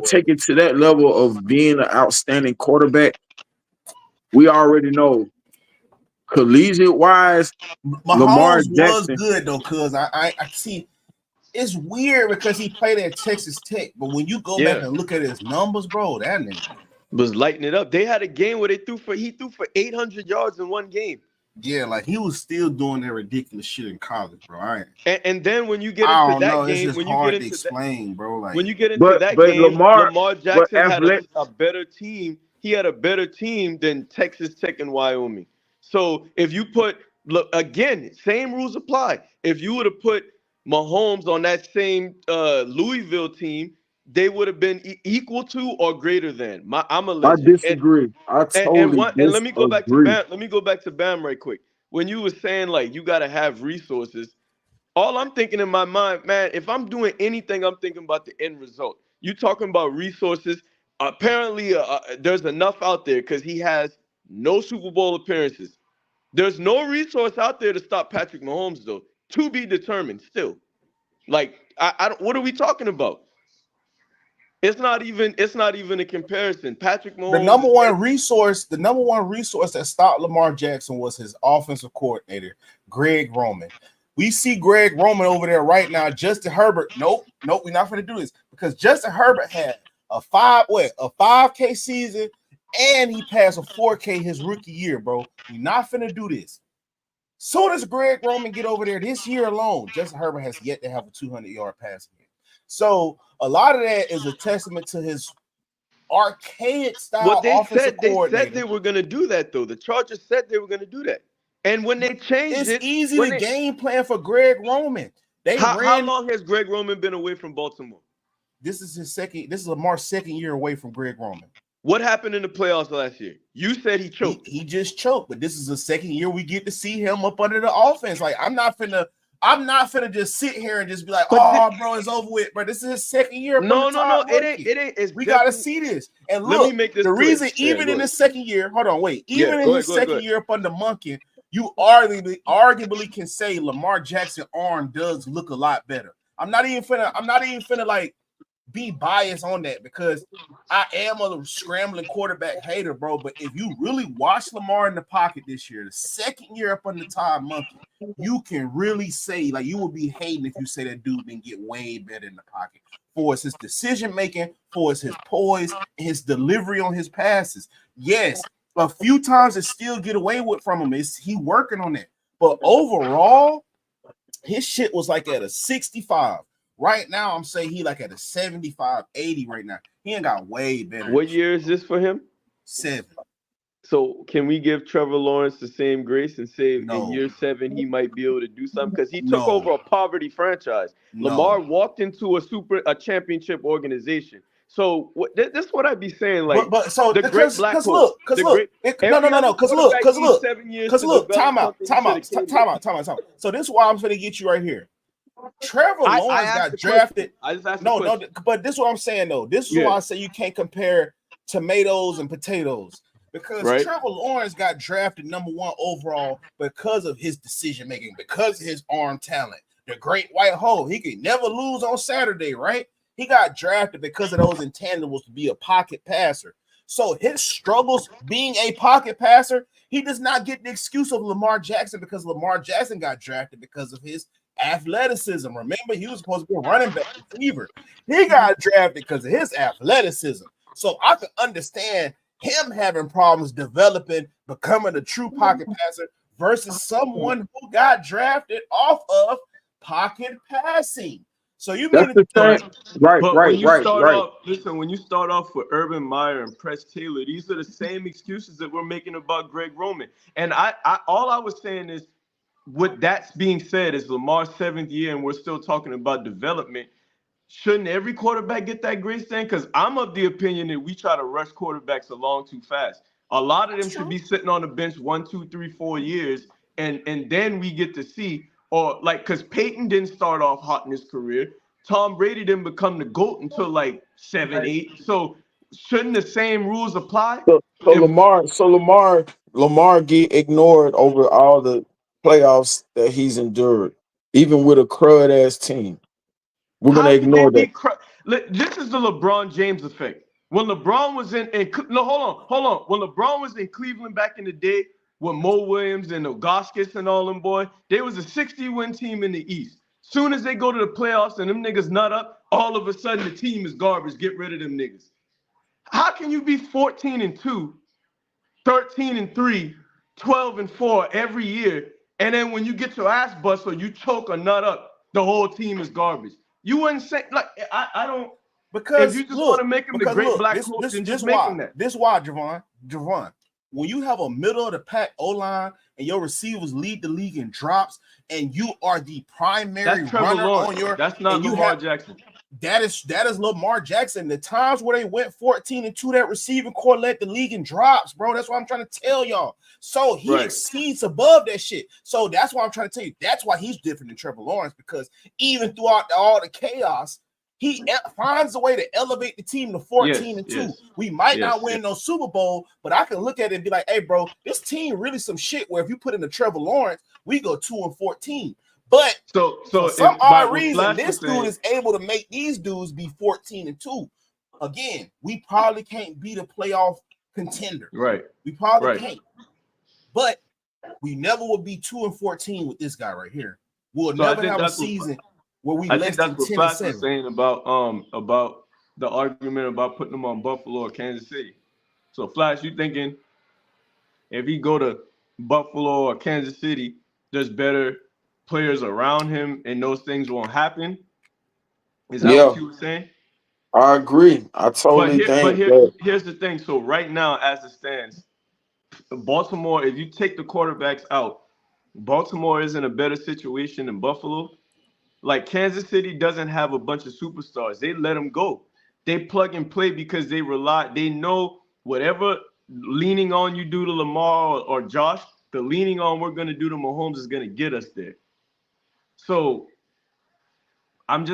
take it to that level of being an outstanding quarterback, we already know collegiate wise, Lamar Mahomes was Jackson. good though, cause I see. It's weird because he played at Texas Tech, but when you go back Yeah, and look at his numbers, bro, that nigga, was lighting it up. They had a game where he threw for 800 yards in one game. yeah, like he was still doing that ridiculous shit in college, bro. And then when you get I into don't know. that It's game, just hard to explain, bro. when Like you get into But that but game, Lamar, Lamar but Jackson had athletic. a better team. He had a better team than Texas Tech and Wyoming. So if you put look again, same rules apply. If you would have put Mahomes on that same Louisville team, they would have been equal to or greater than. I'm a I legend. disagree. I And totally one and let me go back to disagree. Bam. Let me go back to Bam right quick. When you were saying like you got to have resources, all I'm thinking in my mind, man, if I'm doing anything, I'm thinking about the end result. You talking about resources? Apparently, there's enough out there because he has no Super Bowl appearances. There's no resource out there to stop Patrick Mahomes, though. To be determined, still. Like, I don't, what are we talking about? It's not even a comparison. Patrick the Mahomes number is one resource, that stopped Lamar Jackson was his offensive coordinator, Greg Roman. We see Greg Roman over there right now. Justin Herbert, nope, we're not going to do this because Justin Herbert had a 5K season, and he passed a 4K his rookie year, bro. We're not finna do this. So does Greg Roman get over there this year alone? Justin Herbert has yet to have a 200-yard passing game. So a lot of that is a testament to his archaic what style they offensive said coordinator. they were gonna do that though. The Chargers said they were gonna do that. And when they changed It's it, easy when to they game plan for Greg Roman. They how ran. long has Greg Roman been away from Baltimore? This is Lamar's second year away from Greg Roman. What happened in the playoffs last year? You said he He choked. he just choked, but this is the second year we get to see him up under the offense. Like I'm not finna just sit here and just be like, But oh, bro, it's over with. Bro, this is his second year up under no, Todd it ain't. Monkey. It ain't. It's We gotta definitely. see this. And Let me look, make this the clear. reason, Yeah, even go in ahead. his second year, hold on, wait, Yeah, even in go ahead. his Go ahead. Go second ahead. year up under Monkey, you arguably can say Lamar Jackson arm does look a lot better. I'm not even finna like be biased on that because I am a scrambling quarterback hater, bro. But if you really watch Lamar in the pocket this year, the second year up on the Todd Monkey, you can really say, like, you would be hating if you say that dude didn't get way better in the pocket. For his decision making, for his poise, his delivery on his passes. Yes, a few times it still get away with from him. He working on that. But overall, his shit was like at a 65. Right now, I'm saying he like at a 75, 80 right now. He ain't got way better What this year. year is this for him? 7. So can we give Trevor Lawrence the same grace and say in No, year 7 he might be able to do something? Because he took no, over a poverty franchise. no. Lamar walked into a championship organization. So this is what I'd be saying. Like But so the great because black cause quote, look, cause the look, great no, no, every no, other no, cause look, quarterback cause needs look, 7 years cause to look, develop time out, something he time should out, have came time with. out, time out, time out. So this is why I'm gonna get you right here. Trevor I Lawrence asked got the question. drafted. I just asked the No, no, question. but this is what I'm saying though. This is Yeah. why I say you can't compare tomatoes and potatoes because Right. Trevor Lawrence got drafted number 1 overall because of his decision making, because of his arm talent, the great white hole. He could never lose on Saturday, right? He got drafted because of those intangibles to be a pocket passer. So his struggles being a pocket passer, he does not get the excuse of Lamar Jackson because Lamar Jackson got drafted because of his athleticism. Remember, he was supposed to be a running back receiver. He got drafted because of his athleticism. So I can understand him having problems developing, becoming a true pocket passer versus someone who got drafted off of pocket passing. So you That's mean the to thing. Right, But right, when you right, start right. off, listen, when you start off with Urban Meyer and Press Taylor, these are the same excuses that we're making about Greg Roman. And I all I was saying is, with that being said, is Lamar's 7th year and we're still talking about development. shouldn't every quarterback get that grace then? Because I'm of the opinion that we try to rush quarterbacks along too fast. A lot of That's them should true. be sitting on the bench 1, 2, 3, 4 years, and then we get to see, or like, because Peyton didn't start off hot in his career. Tom Brady didn't become the GOAT until like 7, 8. So shouldn't the same rules apply? So If Lamar get ignored over all the playoffs that he's endured, even with a crud ass team. We're gonna How could they ignore that. be? This is the LeBron James effect. When LeBron was no, hold on. When LeBron was in Cleveland back in the day with Mo Williams and Ogoskis and all them boy, they was a 60-win team in the East. Soon as they go to the playoffs and them niggas nut up, all of a sudden the team is garbage. Get rid of them niggas. How can you be 14-2, 13-3, 12-4 every year, and then when you get your ass bust or you choke or nut up, the whole team is garbage? You wouldn't say like I don't. If you just want to make him the great black this coach, this then this just make him why that. this why Javon, when you have a middle of the pack O line and your receivers lead the league in drops, and you are the primary That's Trevor runner Lawrence. on your, That's not and you Lamar have Jackson. that is Lamar Jackson. The times where they went 14-2, that receiving core led the league in drops, bro. That's what I'm trying to tell y'all. So he exceeds above that shit. So that's why I'm trying to tell you. That's why he's different than Trevor Lawrence, because even throughout all the chaos, he finds a way to elevate the team to 14-2. We might not win no Super Bowl, but I can look at it and be like, hey, bro, this team really some shit where if you put in a Trevor Lawrence, we go 2-14. But for some odd reason, this dude is able to make these dudes be 14-2. Again, we probably can't beat a playoff contender. Right. We probably can't. But we never will be 2-14 with this guy right here. We'll never have a season where we less than 10-7. Flash was saying about the argument about putting him on Buffalo or Kansas City. So Flash, you thinking if he go to Buffalo or Kansas City, there's better players around him and those things won't happen? Is that what you were saying? I agree. I totally think that. Here's the thing. So right now, as it stands, Baltimore, if you take the quarterbacks out, Baltimore is in a better situation than Buffalo. Like Kansas City doesn't have a bunch of superstars. They let them go. They plug and play because they know whatever leaning on you do to Lamar or Josh, the leaning on we're going to do to Mahomes is going to get us there. So I'm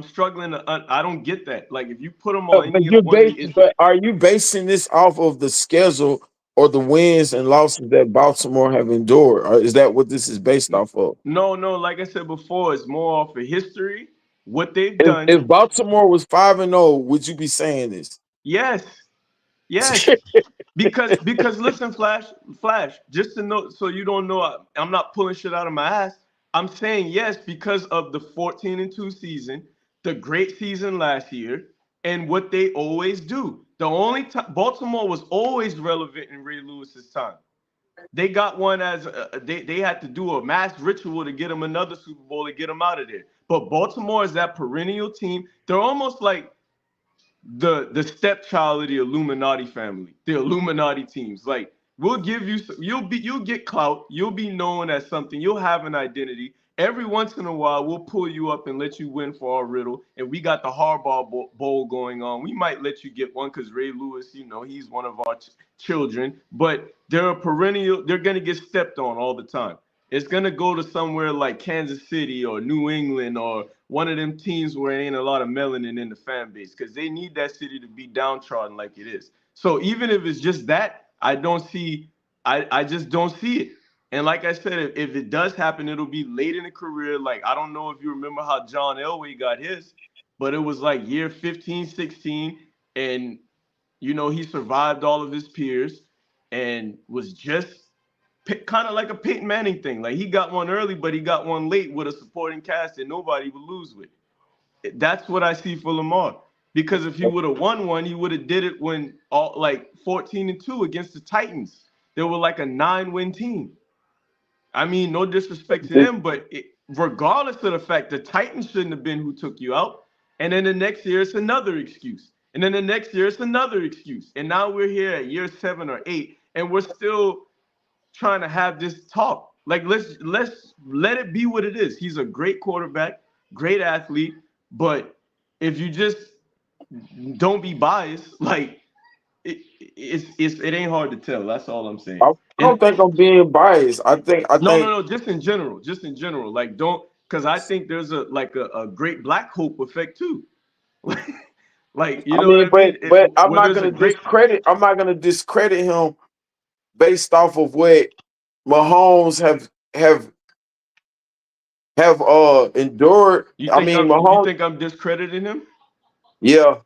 struggling to, I don't get that. Like if you put them on any one of the But are you basing this off of the schedule or the wins and losses that Baltimore have endured? Or is that what this is based off of? No. Like I said before, it's more off of history, what they've done. If Baltimore was 5-0, would you be saying this? Yes. Because listen, Flash, just to know, so you don't know, I'm not pulling shit out of my ass. I'm saying yes because of the 14-2 season, the great season last year, and what they always do. The only time Baltimore was always relevant in Ray Lewis's time. They got one as they had to do a mass ritual to get him another Super Bowl to get him out of there. But Baltimore is that perennial team. They're almost like the stepchild of the Illuminati family, the Illuminati teams. Like we'll give you, you'll get clout, you'll be known as something, you'll have an identity. Every once in a while, we'll pull you up and let you win for our riddle. And we got the Harbaugh Bowl going on. We might let you get one because Ray Lewis, he's one of our children. But they're a perennial. They're gonna get stepped on all the time. It's gonna go to somewhere like Kansas City or New England or one of them teams where there ain't a lot of melanin in the fan base because they need that city to be downtrodden like it is. So even if it's just that, I just don't see it. And like I said, if it does happen, it'll be late in the career. Like, I don't know if you remember how John Elway got his, but it was like year 15, 16, and, he survived all of his peers and was just kind of like a Peyton Manning thing. Like, he got one early, but he got one late with a supporting cast that nobody would lose with. That's what I see for Lamar. Because if he would have won one, he would have did it when 14-2 against the Titans. They were like a 9-win team. I mean, no disrespect to them, but regardless of the fact, the Titans shouldn't have been who took you out. And then the next year, it's another excuse. And then the next year, it's another excuse. And now we're here at year 7 or 8, and we're still trying to have this talk. Like, let's let it be what it is. He's a great quarterback, great athlete, but if you just don't be biased, like it ain't hard to tell. That's all I'm saying. I And don't think I'm being biased. I no, no, think. no. Just in general. Like, don't, because I think there's a great Black Hope effect too. Like, you I know what mean, I mean? but I'm Where not there's a gonna great. discredit. I'm not gonna discredit him based off of what Mahomes have endured. I mean, You Mahomes. think I'm discrediting him? Yeah,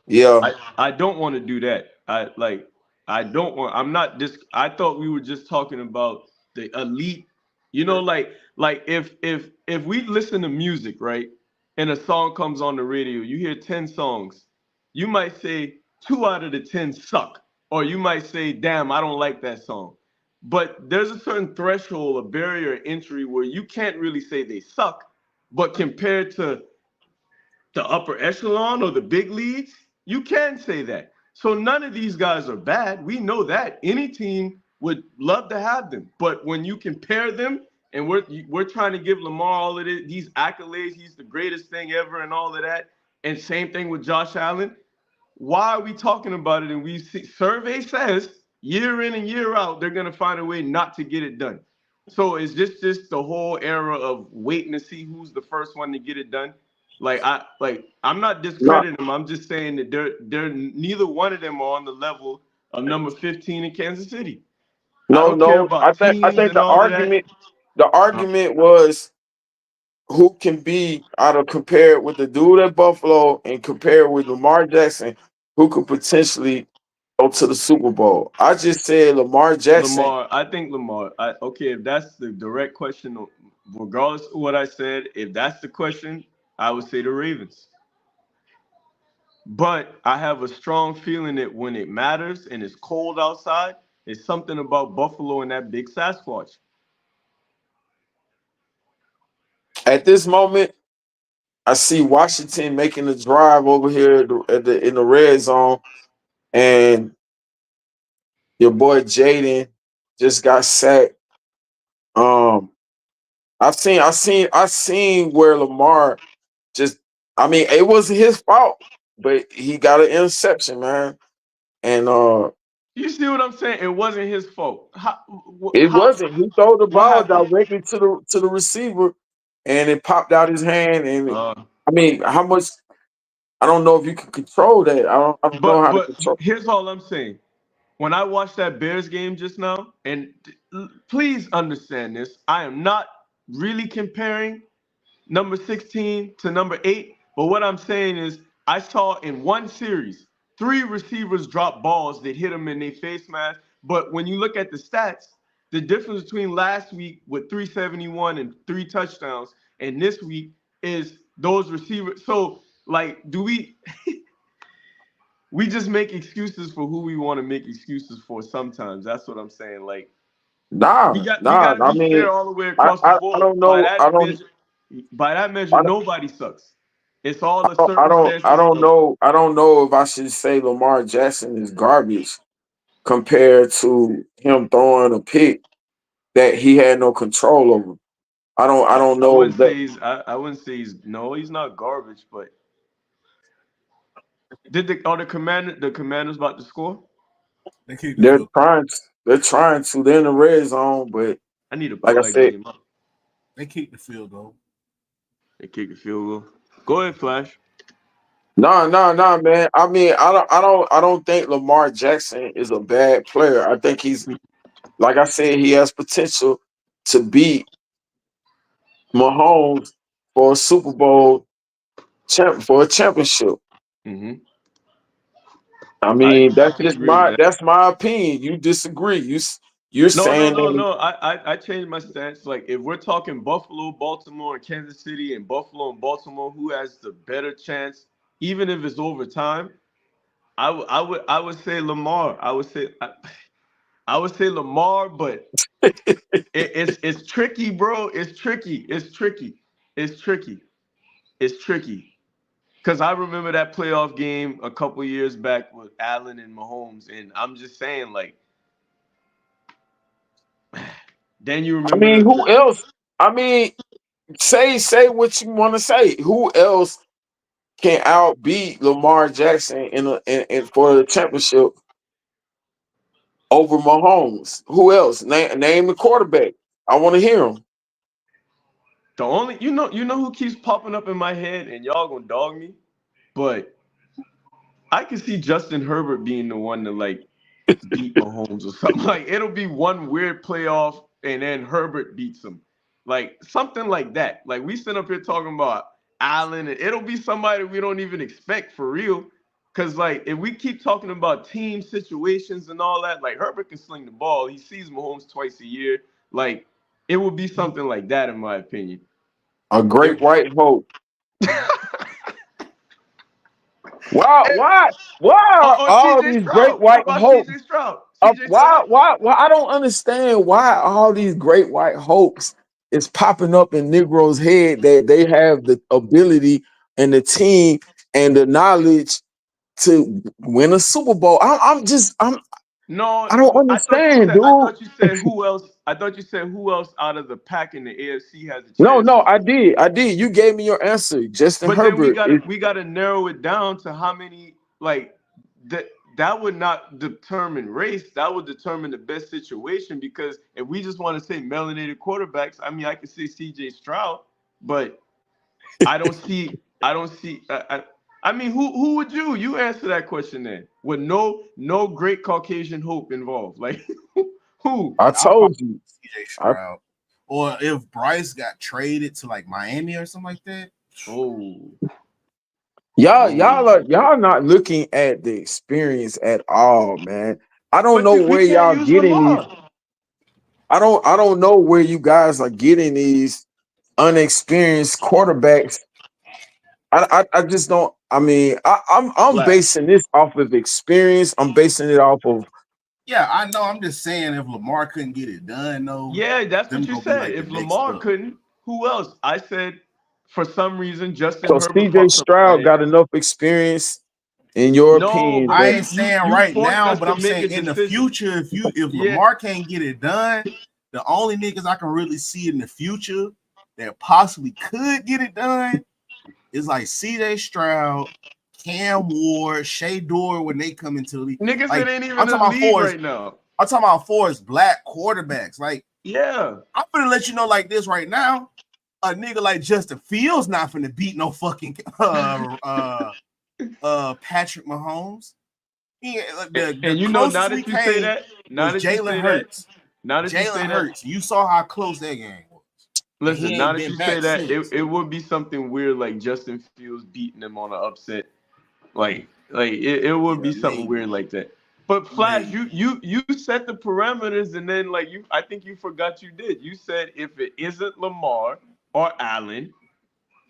yeah. I don't want to do that. I don't want. I'm not this. I thought we were just talking about the elite. You know, like if we listen to music, right, and a song comes on the radio, you hear 10 songs, you might say 2 out of the 10 suck, or you might say, damn, I don't like that song. But there's a certain threshold, a barrier of entry where you can't really say they suck, but compared to the upper echelon or the big leagues, you can say that. So none of these guys are bad. We know that. Any team would love to have them. But when you compare them, and we're trying to give Lamar all of these accolades, he's the greatest thing ever and all of that. And same thing with Josh Allen. Why are we talking about it? And we see survey says year in and year out, they're gonna find a way not to get it done. So is this just the whole era of waiting to see who's the first one to get it done? I'm not Not discrediting them. I'm just saying that they're neither one of them are on the level of number 15 in Kansas City. I no don't care no. about I teams think and all of that. the argument was who can be out of compared with the dude at Buffalo and compared with Lamar Jackson, who could potentially go to the Super Bowl. I just said Lamar Jackson. Lamar, I think Lamar. Okay, if that's the direct question, regardless of what I said, if that's the question, I would say the Ravens. But I have a strong feeling that when it matters and it's cold outside, it's something about Buffalo and that big Sasquatch. At this moment, I see Washington making a drive over here in the red zone, and your boy Jaden just got sacked. Um, I seen where Lamar just. I mean, it wasn't his fault, but he got an interception, man, and You see what I'm saying? It wasn't his fault. it wasn't. He threw the What ball happened? directly to the receiver, and it popped out his hand. And Uh, I mean, how much? I don't know if you can control that. I don't know how to but control. here's all I'm saying. When I watched that Bears game just now, and please understand this, I am not really comparing number 16 to number 8. But what I'm saying is, I saw in one series, 3 receivers drop balls that hit them in their face mask. But when you look at the stats, the difference between last week with 371 and 3 touchdowns and this week is those receivers. So, like, do we just make excuses for who we want to make excuses for sometimes? That's what I'm saying. Like, we Nah. got to I be fair mean, all the way across the I board. don't know. By that measure, I don't, nobody sucks. It's all the circumstances of. I don't know if I should say Lamar Jackson is garbage compared to him throwing a pick that he had no control over. I don't I know wouldn't that say he's. I wouldn't say he's. No, he's not garbage. But did the commanders about to score? They keep the they're field. trying to, they're in the red zone, but I need to like pull I that said, game up. They keep the field goal. They kick the field goal. Go ahead, Flash. no, man. I mean, I don't think Lamar Jackson is a bad player. I think he's, like I said, he has potential to beat Mahomes for a Super Bowl for a championship. Hmm. I I mean, I can agree with that. that's my opinion. You disagree. You're No, no, saying no, that no. I changed my stance. Like, if we're talking Buffalo, Baltimore, and Kansas City, and Buffalo and Baltimore, who has the better chance, even if it's overtime, I would say Lamar. I would say Lamar, but it's tricky, bro. It's tricky. It's tricky. It's tricky. It's tricky. Cause I remember that playoff game a couple years back with Allen and Mahomes, and I'm just saying, like, then you I remember mean, the who else? I mean, say what you want to say. Who else? can outbeat Lamar Jackson in for the championship over Mahomes. Who else? Name the quarterback. I want to hear him. The only you know who keeps popping up in my head, and y'all gonna dog me, but I can see Justin Herbert being the one to like beat Mahomes or something. Like it'll be one weird playoff, and then Herbert beats him, like something like that. Like we sit up here talking about Allen, and it'll be somebody we don't even expect for real. Cause like if we keep talking about team situations and all that, like Herbert can sling the ball. He sees Mahomes twice a year. Like it would be something like that, in my opinion. A great If white hope. Why are or all CJ these great Stroud. What white about hopes? CJ Stroud? CJ Why Stroud? I don't understand why all these great white hopes is popping up in Negroes' head that they have the ability and the team and the knowledge to win a Super Bowl. No, I don't understand, I dude. thought you said who else? I thought you said who else out of the pack in the AFC has a No, chance no, to. I did. You gave me your answer. Justin But then we Herbert is got to narrow it down to how many like that would not determine race. That would determine the best situation because if we just want to say melanated quarterbacks, I mean I could say CJ Stroud, but I don't see. I mean, who would you? You answer that question then. With no great Caucasian hope involved. Like who? I I'll probably told you. CJ I, Stroud. Or if Bryce got traded to like Miami or something like that. Oh, y'all not looking at the experience at all, man. I don't but know we where can't y'all use getting these. Lamar. I don't know where you guys are getting these unexperienced quarterbacks. I just don't. I mean, I'm Flat. basing this off of experience. I'm basing it off of Yeah, I know. I'm just saying if Lamar couldn't get it done, though, Yeah, that's them what you gonna be said. like the If next Lamar up. couldn't, who else? I said for some reason Justin so Herbert CJ pops up in my Stroud head. got enough experience, in your No, opinion, I that ain't because saying you right forced now, us but to I'm make saying a in the decision. future, if Yeah, Lamar can't get it done, the only niggas I can really see in the future that possibly could get it done is like CJ Stroud, Cam Ward, Shea Dore when they come into the league. niggas that Like ain't even I'm in talking the about league for right now. I'm talking about for black quarterbacks. Like Yeah. I'm gonna let you know like this right now. A nigga like Justin Fields not finna beat no fucking Patrick Mahomes. The And you know, closest we came was Jalen Hurts. now that you Jalen say that, Hurts. You saw how close that game was. And he listen, now ain't that been you say back that, since. it would be something weird like Justin Fields beating him on an upset. Like it would be Yeah, something maybe. weird like that. But Flash, Maybe. you set the parameters and then like I think you forgot you did. You said if it isn't Lamar or Allen,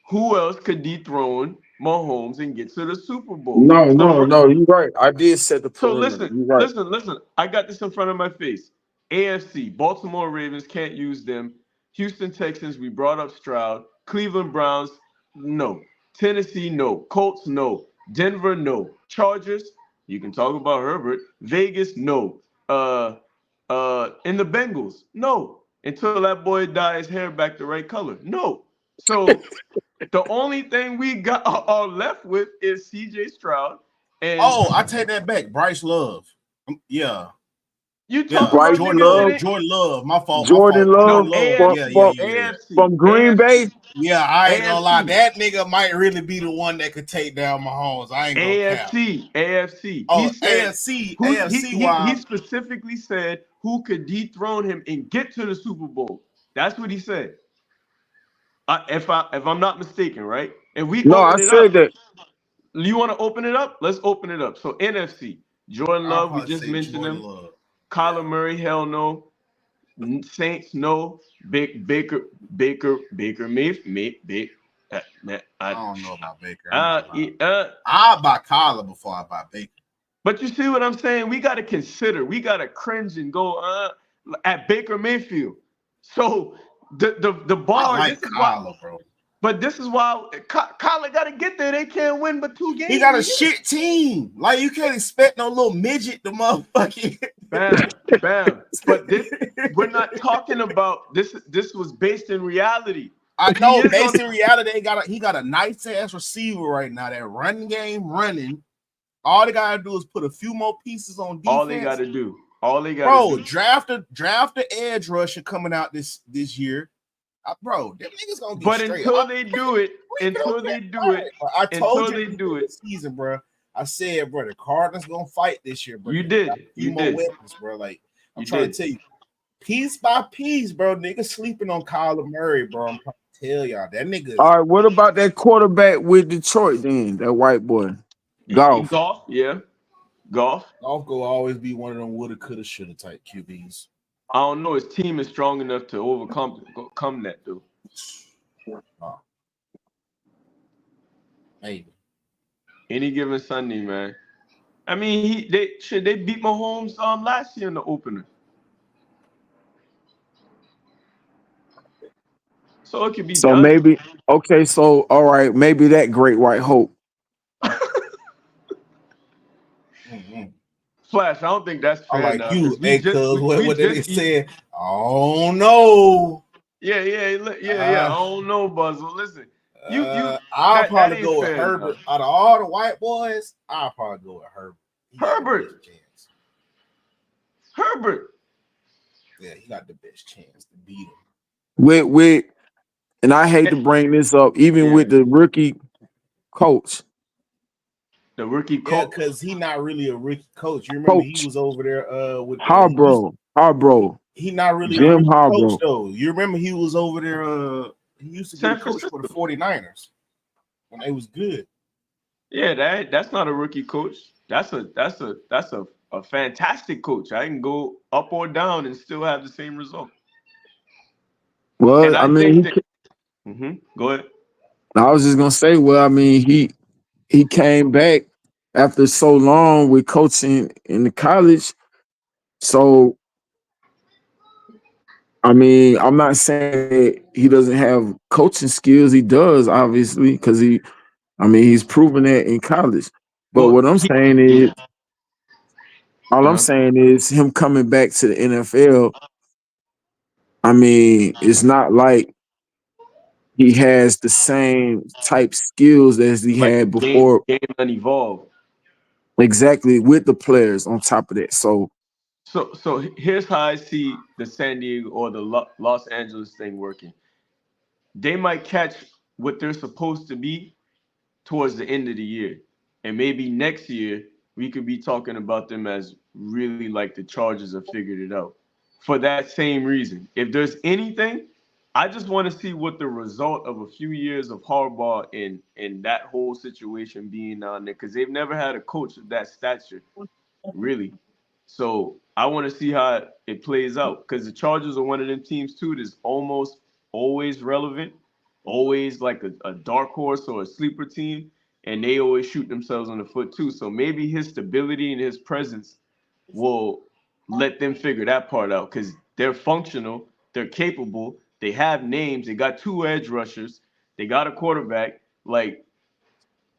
who else could dethrone Mahomes and get to the Super Bowl? no, no, no. You're right. I did set the So perimeter. You're right. listen. I got this in front of my face. AFC, Baltimore Ravens can't use them. Houston Texans, we brought up Stroud. Cleveland Browns, no. Tennessee, no. Colts, no. Denver, no. Chargers, you can talk about Herbert. Vegas, no. And the Bengals, no. Until that boy dye his hair back the right color. No. So the only thing we got are left with is CJ Stroud. And Oh, I take that back. Bryce Love. Yeah. you Yeah. talking Bryce about Jordan niggas that Love, Love. ain't Jordan Love. My fault. My Jordan fault. Love Jordan no Love. from Yeah, yeah, from, yeah, yeah. from Green Bay. Yeah, I ain't gonna lie. AFC, That nigga might really be the one that could take down Mahomes. I ain't gonna cap. AFC. He Oh, said AFC, who AFC. he Why? specifically said who could dethrone him and get to the Super Bowl. That's what he said. If I'm not mistaken, right? And we No, I open it up. said that. You want to open it up? Let's open it up. So NFC, Jordan I'll Love, we probably just say mentioned Jordan him. Love. Yeah. Kyler Murray, hell no. Saints, no. Baker Mayfield. I don't know about Baker. I ain't gonna lie. Uh, I'll buy Kyler before I buy Baker. but you see what I'm saying? We got to consider. We got to cringe and go at Baker Mayfield. So the I bar. like This is why. Kyler, bro. But this is why Kyler got to get there. They can't win but 2 He games got a a year. shit team. Like you can't expect no little midget to motherfucking. Bam. But this we're not talking about this. This was based in reality. I He know. is on. Based in reality, he got a nice ass receiver right now. That running game running. All they gotta do is put a few more pieces on All they defense. got to do. All they got to Bro, do. draft a edge rusher coming out this year. Bro, them niggas gonna be But straight. until they do it, We don't until care. they do it, I told until you they do it, this season, bro. I said, bro, the Cardinals gonna fight this year, bro. you They got a did. few You more did. weapons, bro. Like I'm You trying to did. tell you, piece by piece, bro. Niggas sleeping on Kyler Murray, bro. I'm trying to tell y'all that niggas. All right, what about that quarterback with Detroit then? That white boy. Golf. Golf, yeah. Golf. Golf go always be one of them woulda, coulda, shoulda type QBs. I don't know. His team is strong enough to overcome that, though. Oh, maybe. Any given Sunday, man. I mean, they beat Mahomes last year in the opener, so it could be So done. maybe okay, so all right, maybe that great white hope. Mm-hmm. Flash, I don't think that's I fair like now you, because hey, cuz we what did they just say? Oh no. yeah. I don't know, Buzzle. Listen, you I'll that probably ain't go with fair enough. Herbert. Out of all the white boys, I'll probably go with Herbert. He got the Herbert, best chance. Herbert. Yeah, he got the best chance to beat him. With and I hate to bring this up, even Yeah, with the rookie coach. the rookie Yeah, coach. because he not really a rookie coach. You remember he Coach was over there with Harborough. he not really a Jim rookie coach Harborough. though. You remember he was over there he used to be the San coach for the Francisco. 49ers when they was good. Yeah, that's not a rookie coach. That's a fantastic coach. I can go up or down and still have the same result. And Well, I I think mean, that. Go ahead. I was just gonna say, well, I mean, he came back after so long with coaching in the college. So I mean, I'm not saying that he doesn't have coaching skills. He does, obviously, because I mean, he's proven that in college. But Well, what I'm saying yeah. is, all I'm Uh-huh. saying is him coming back to the NFL. I mean, it's not like he has the same type skills as he Like had the game, before, game unevolved. exactly with the players on top of that. So, So here's how I see the San Diego or the Los Angeles thing working. They might catch what they're supposed to be towards the end of the year. And maybe next year we could be talking about them as really like the Chargers have figured it out. For that same reason. If there's anything, I just want to see what the result of a few years of Harbaugh and that whole situation being on there because they've never had a coach of that stature, really. So I want to see how it plays out because the Chargers are one of them teams too that's almost always relevant, always like a dark horse or a sleeper team, and they always shoot themselves on the foot too. So maybe his stability and his presence will let them figure that part out because they're functional, they're capable, they have names, they got two edge rushers, they got a quarterback. Like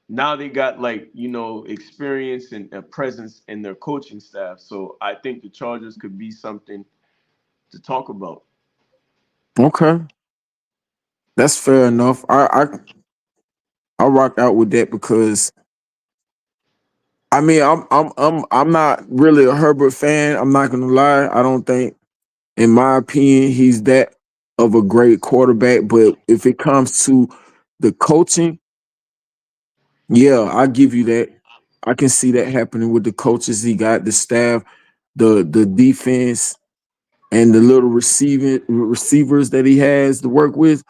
now they got like experience and a presence in their coaching staff. So I think the Chargers could be something to talk about. okay, that's fair enough. I rock out with that because I mean, I'm not really a Herbert fan. I'm not gonna lie. I don't think, in my opinion, he's that of a great quarterback. But if it comes to the coaching, yeah, I give you that. I can see that happening with the coaches he got, the staff, the defense, and the little receivers that he has to work with.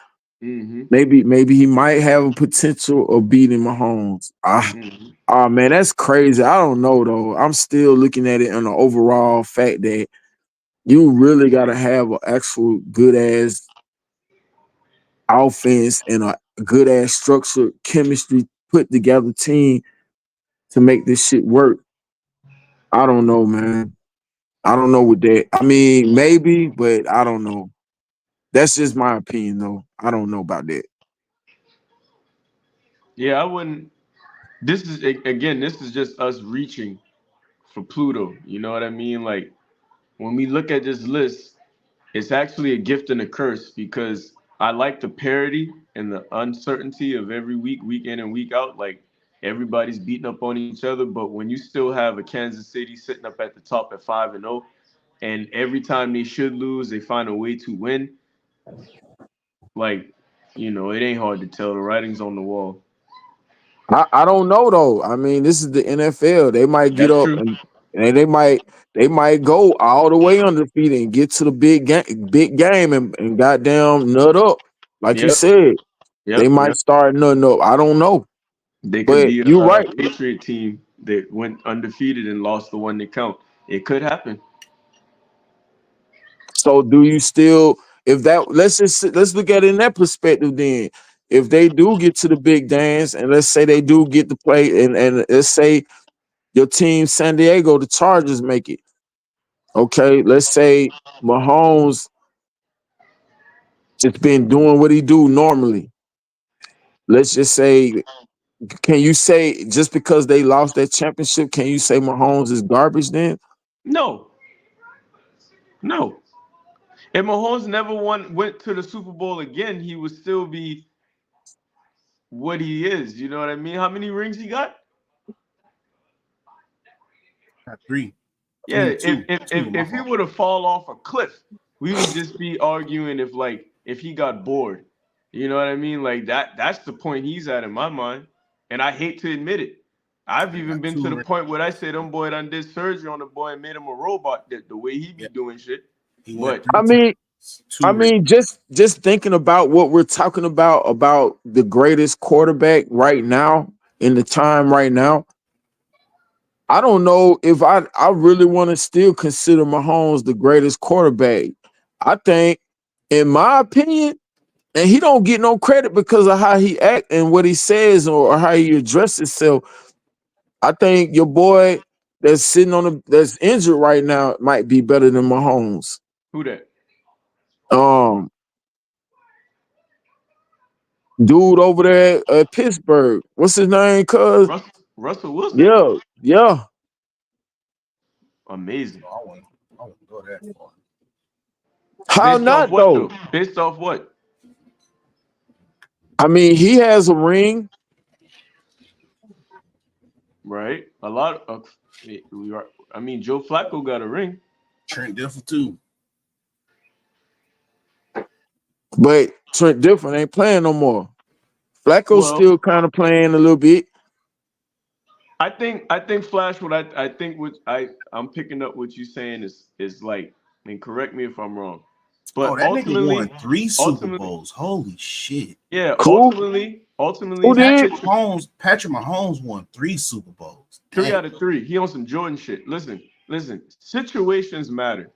Mm-hmm. Maybe he might have a potential of beating Mahomes. Mm-hmm. Man, that's crazy. I don't know though. I'm still looking at it on the overall fact that you really got to have an actual good ass offense and a good ass structured chemistry put together team to make this shit work. I don't know, man. I don't know with that. I mean, maybe, but I don't know. That's just my opinion, though. I don't know about that. Yeah, I wouldn't. This is again. This is just us reaching for Pluto. You know what I mean? Like when we look at this list, it's actually a gift and a curse because I like the parity and the uncertainty of every week, week in and week out. Like everybody's beating up on each other, but when you still have a Kansas City sitting up at the top at 5-0, and every time they should lose, they find a way to win. Like, it ain't hard to tell. The writing's on the wall. I don't know though. I mean, this is the NFL. They might get That's up true. and they might go all the way undefeated and get to the big game and goddamn nut up. Like you Yep. said, they Yep. might Yep. start nutting up. I don't know. They could But be you're a right. Patriot team that went undefeated and lost the one they count. It could happen. So do you still if that let's look at it in that perspective then. If they do get to the big dance and let's say they do get to play and let's say your team San Diego, the Chargers make it. Okay, let's say Mahomes just been doing what he do normally. Let's just say, can you say just because they lost that championship, can you say Mahomes is garbage then? No, no. If Mahomes never went to the Super Bowl again, he would still be what he is. You know what I mean? How many rings he got? Got three. I Yeah, mean if two. if Two if, of my if he fault. were to fall off a cliff, we would just be arguing if he got bored. You know what I mean? Like that's the point he's at in my mind. And I hate to admit it. I've I even got been to two the rings. point where I said them boy done did surgery on the boy and made him a robot the way he be Yeah, doing shit. he went But three I mean, times. I Two rings. mean, just thinking about what we're talking about the greatest quarterback right now in the time right now. I don't know if I really want to still consider Mahomes the greatest quarterback. I think, in my opinion, and he don't get no credit because of how he act and what he says or how he addresses himself. I think your boy that's sitting on that's injured right now might be better than Mahomes. who that? Um, dude over there at Pittsburgh, what's his name? Cuz Russell Wilson? yeah, yeah. Amazing. I wouldn't go that far. How Based off not what though? though? Based off what? I mean, he has a ring, Right? A lot of we are. I mean, Joe Flacco got a ring. Trent Dilfer too. but Trent Different ain't playing no more. Flacco's Well, still kind of playing a little bit, I think Flash. I think what I'm picking up what you're saying is like. I mean, correct me if I'm wrong, Oh, but that nigga won ultimately, three Super ultimately, Bowls. Holy shit. yeah, cool. ultimately, Who did? Patrick Mahomes won three Super Bowls. three Damn. out of three. He on some Jordan shit. Listen. Situations matter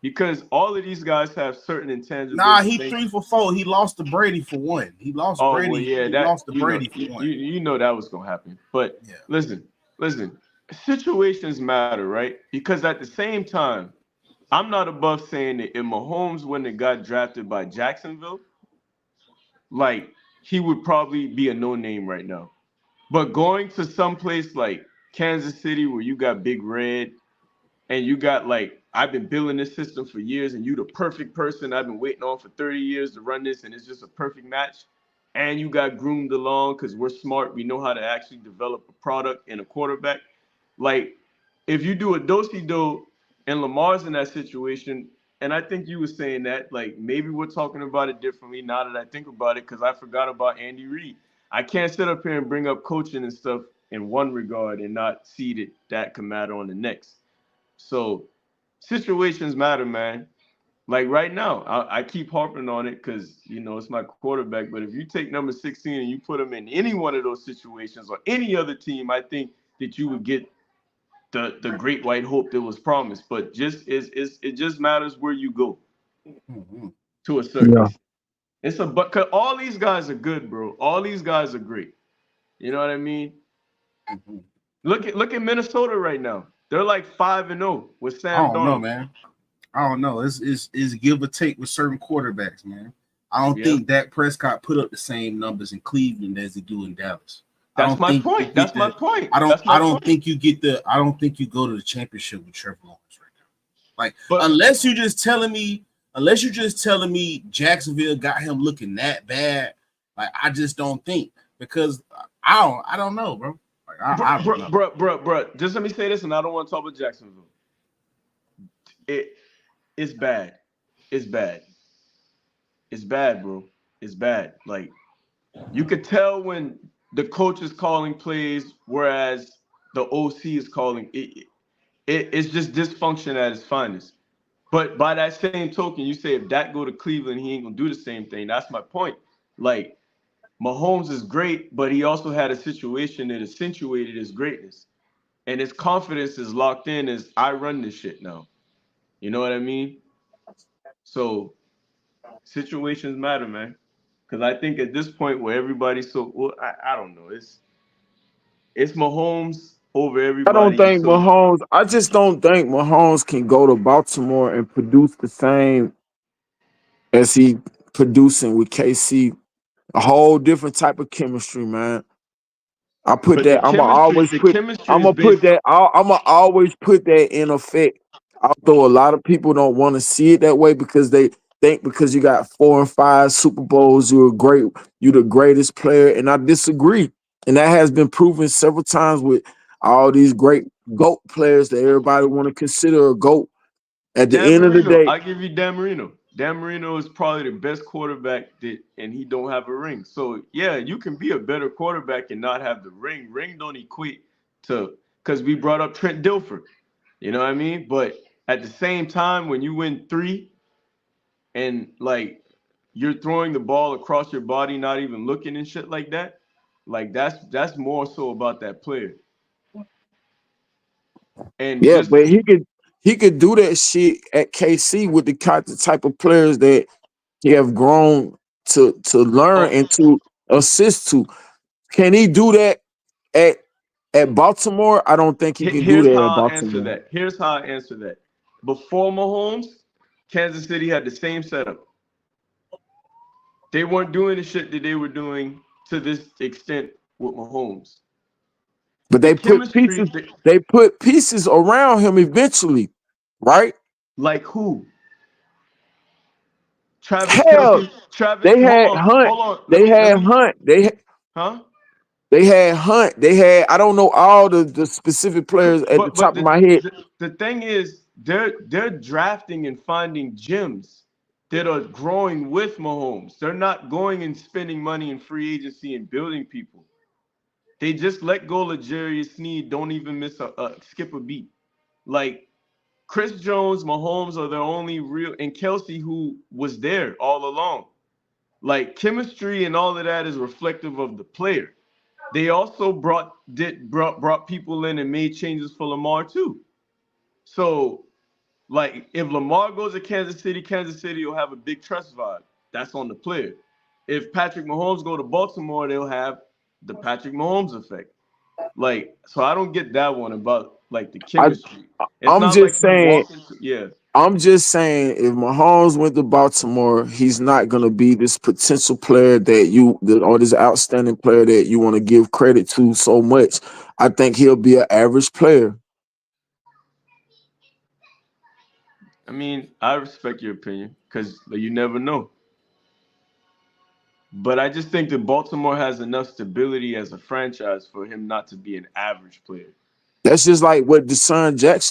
because all of these guys have certain Nah, intangibles and he things. 3 for 4. He lost to Brady for one. He lost Oh well, Brady. yeah, He that lost to Brady for one. you know that was gonna happen. But Yeah. listen, listen, situations matter, right? Because at the same time, I'm not above saying that if Mahomes wouldn't have got drafted by Jacksonville, like he would probably be a no name right now. But going to some place like Kansas City where you got Big Red and you got like I've been building this system for years and you the perfect person I've been waiting on for 30 years to run this and it's just a perfect match and you got groomed along because we're smart, we know how to actually develop a product and a quarterback. Like if you do a do and Lamar's in that situation, and I think you were saying that like maybe we're talking about it differently now that I think about it because I forgot about Andy Reid. I can't sit up here and bring up coaching and stuff in one regard and not see that can matter on the next. So situations matter, man. Like right now, I keep harping on it because it's my quarterback. But if you take number 16 and you put him in any one of those situations or any other team, I think that you would get the great white hope that was promised. But is it just matters where you go Mm-hmm. to a certain Yeah. extent. But cause all these guys are good, bro. All these guys are great. You know what I mean? Mm-hmm. Look at Minnesota right now. They're like 5-0 with I Sam don't know, Darnold. man. I don't know. It's give or take with certain quarterbacks, man. I don't Yeah. think Dak Prescott put up the same numbers in Cleveland as he do in Dallas. I That's don't my think you point. get That's my the. point. I don't. That's my I don't point. think you get the. I don't think you go to the championship with Trevor Lawrence right now. Like But unless you're just telling me Unless you're just telling me Jacksonville got him looking that bad, like I just don't think because I don't know, bro. Like I don't know. Bro. Just let me say this, and I don't want to talk about Jacksonville. It it's bad. It's bad. It's bad, bro. It's bad. Like you could tell when the coach is calling plays, whereas the OC is calling it's just dysfunction at its finest. But by that same token, you say if Dak go to Cleveland, he ain't gonna do the same thing. That's my point. Like Mahomes is great, but he also had a situation that accentuated his greatness. And his confidence is locked in as I run this shit now. You know what I mean? So situations matter, man. Because I think at this point where everybody's so well, I don't know. It's Mahomes over I don't everybody. think So Mahomes. I just don't think Mahomes can go to Baltimore and produce the same as he producing with KC. A whole different type of chemistry, man. I put but that. I'm gonna always the put. chemistry I'm is gonna put based that. I'm gonna always put that in effect. Although a lot of people don't want to see it that way because they think because you got 4 and 5 Super Bowls, you're great. You're the greatest player, and I disagree. And that has been proven several times with all these great GOAT players that everybody want to consider a GOAT. At the Dan end of the Marino. day, I give you Dan Marino. Dan Marino is probably the best quarterback and he don't have a ring. So yeah, you can be a better quarterback and not have the ring. Ring don't equate to because we brought up Trent Dilfer. You know what I mean? But at the same time, when you win three and like you're throwing the ball across your body, not even looking and shit like that, like that's more so about that player. And yeah, just but he could do that shit at KC with the type of players that he have grown to learn oh, and to assist to. Can he do that at Baltimore? I don't think he can do Here's that how at I answer Baltimore. that. Here's how I answer that. Before Mahomes, Kansas City had the same setup. They weren't doing the shit that they were doing to this extent with Mahomes. But The chemistry, they put pieces around him eventually, right? like who? Travis Hell, Kelsey. Travis, they hold had on, Hunt. hold on. They Let had me, Hunt. huh? They had Hunt. They had I don't know all the specific players at the But top of my head. the thing is, they're drafting and finding gems that are growing with Mahomes. They're not going and spending money in free agency and building people. They just let go L'Jarius Sneed, don't even miss a skip a beat. Like Chris Jones, Mahomes are the only real, and Kelsey who was there all along. Like chemistry and all of that is reflective of the player. They also brought people in and made changes for Lamar too. So like if Lamar goes to Kansas City will have a big trust vibe. That's on the player. If Patrick Mahomes go to Baltimore, they'll have the Patrick Mahomes effect. Like, so I don't get that one about like the I chemistry. It's I'm not like just you saying. walk into yeah. I'm just saying, if Mahomes went to Baltimore, he's not gonna be this potential player or this outstanding player that you want to give credit to so much. I think he'll be an average player. I mean, I respect your opinion because you never know. But I just think that Baltimore has enough stability as a franchise for him not to be an average player. That's just like what Deshaun Jackson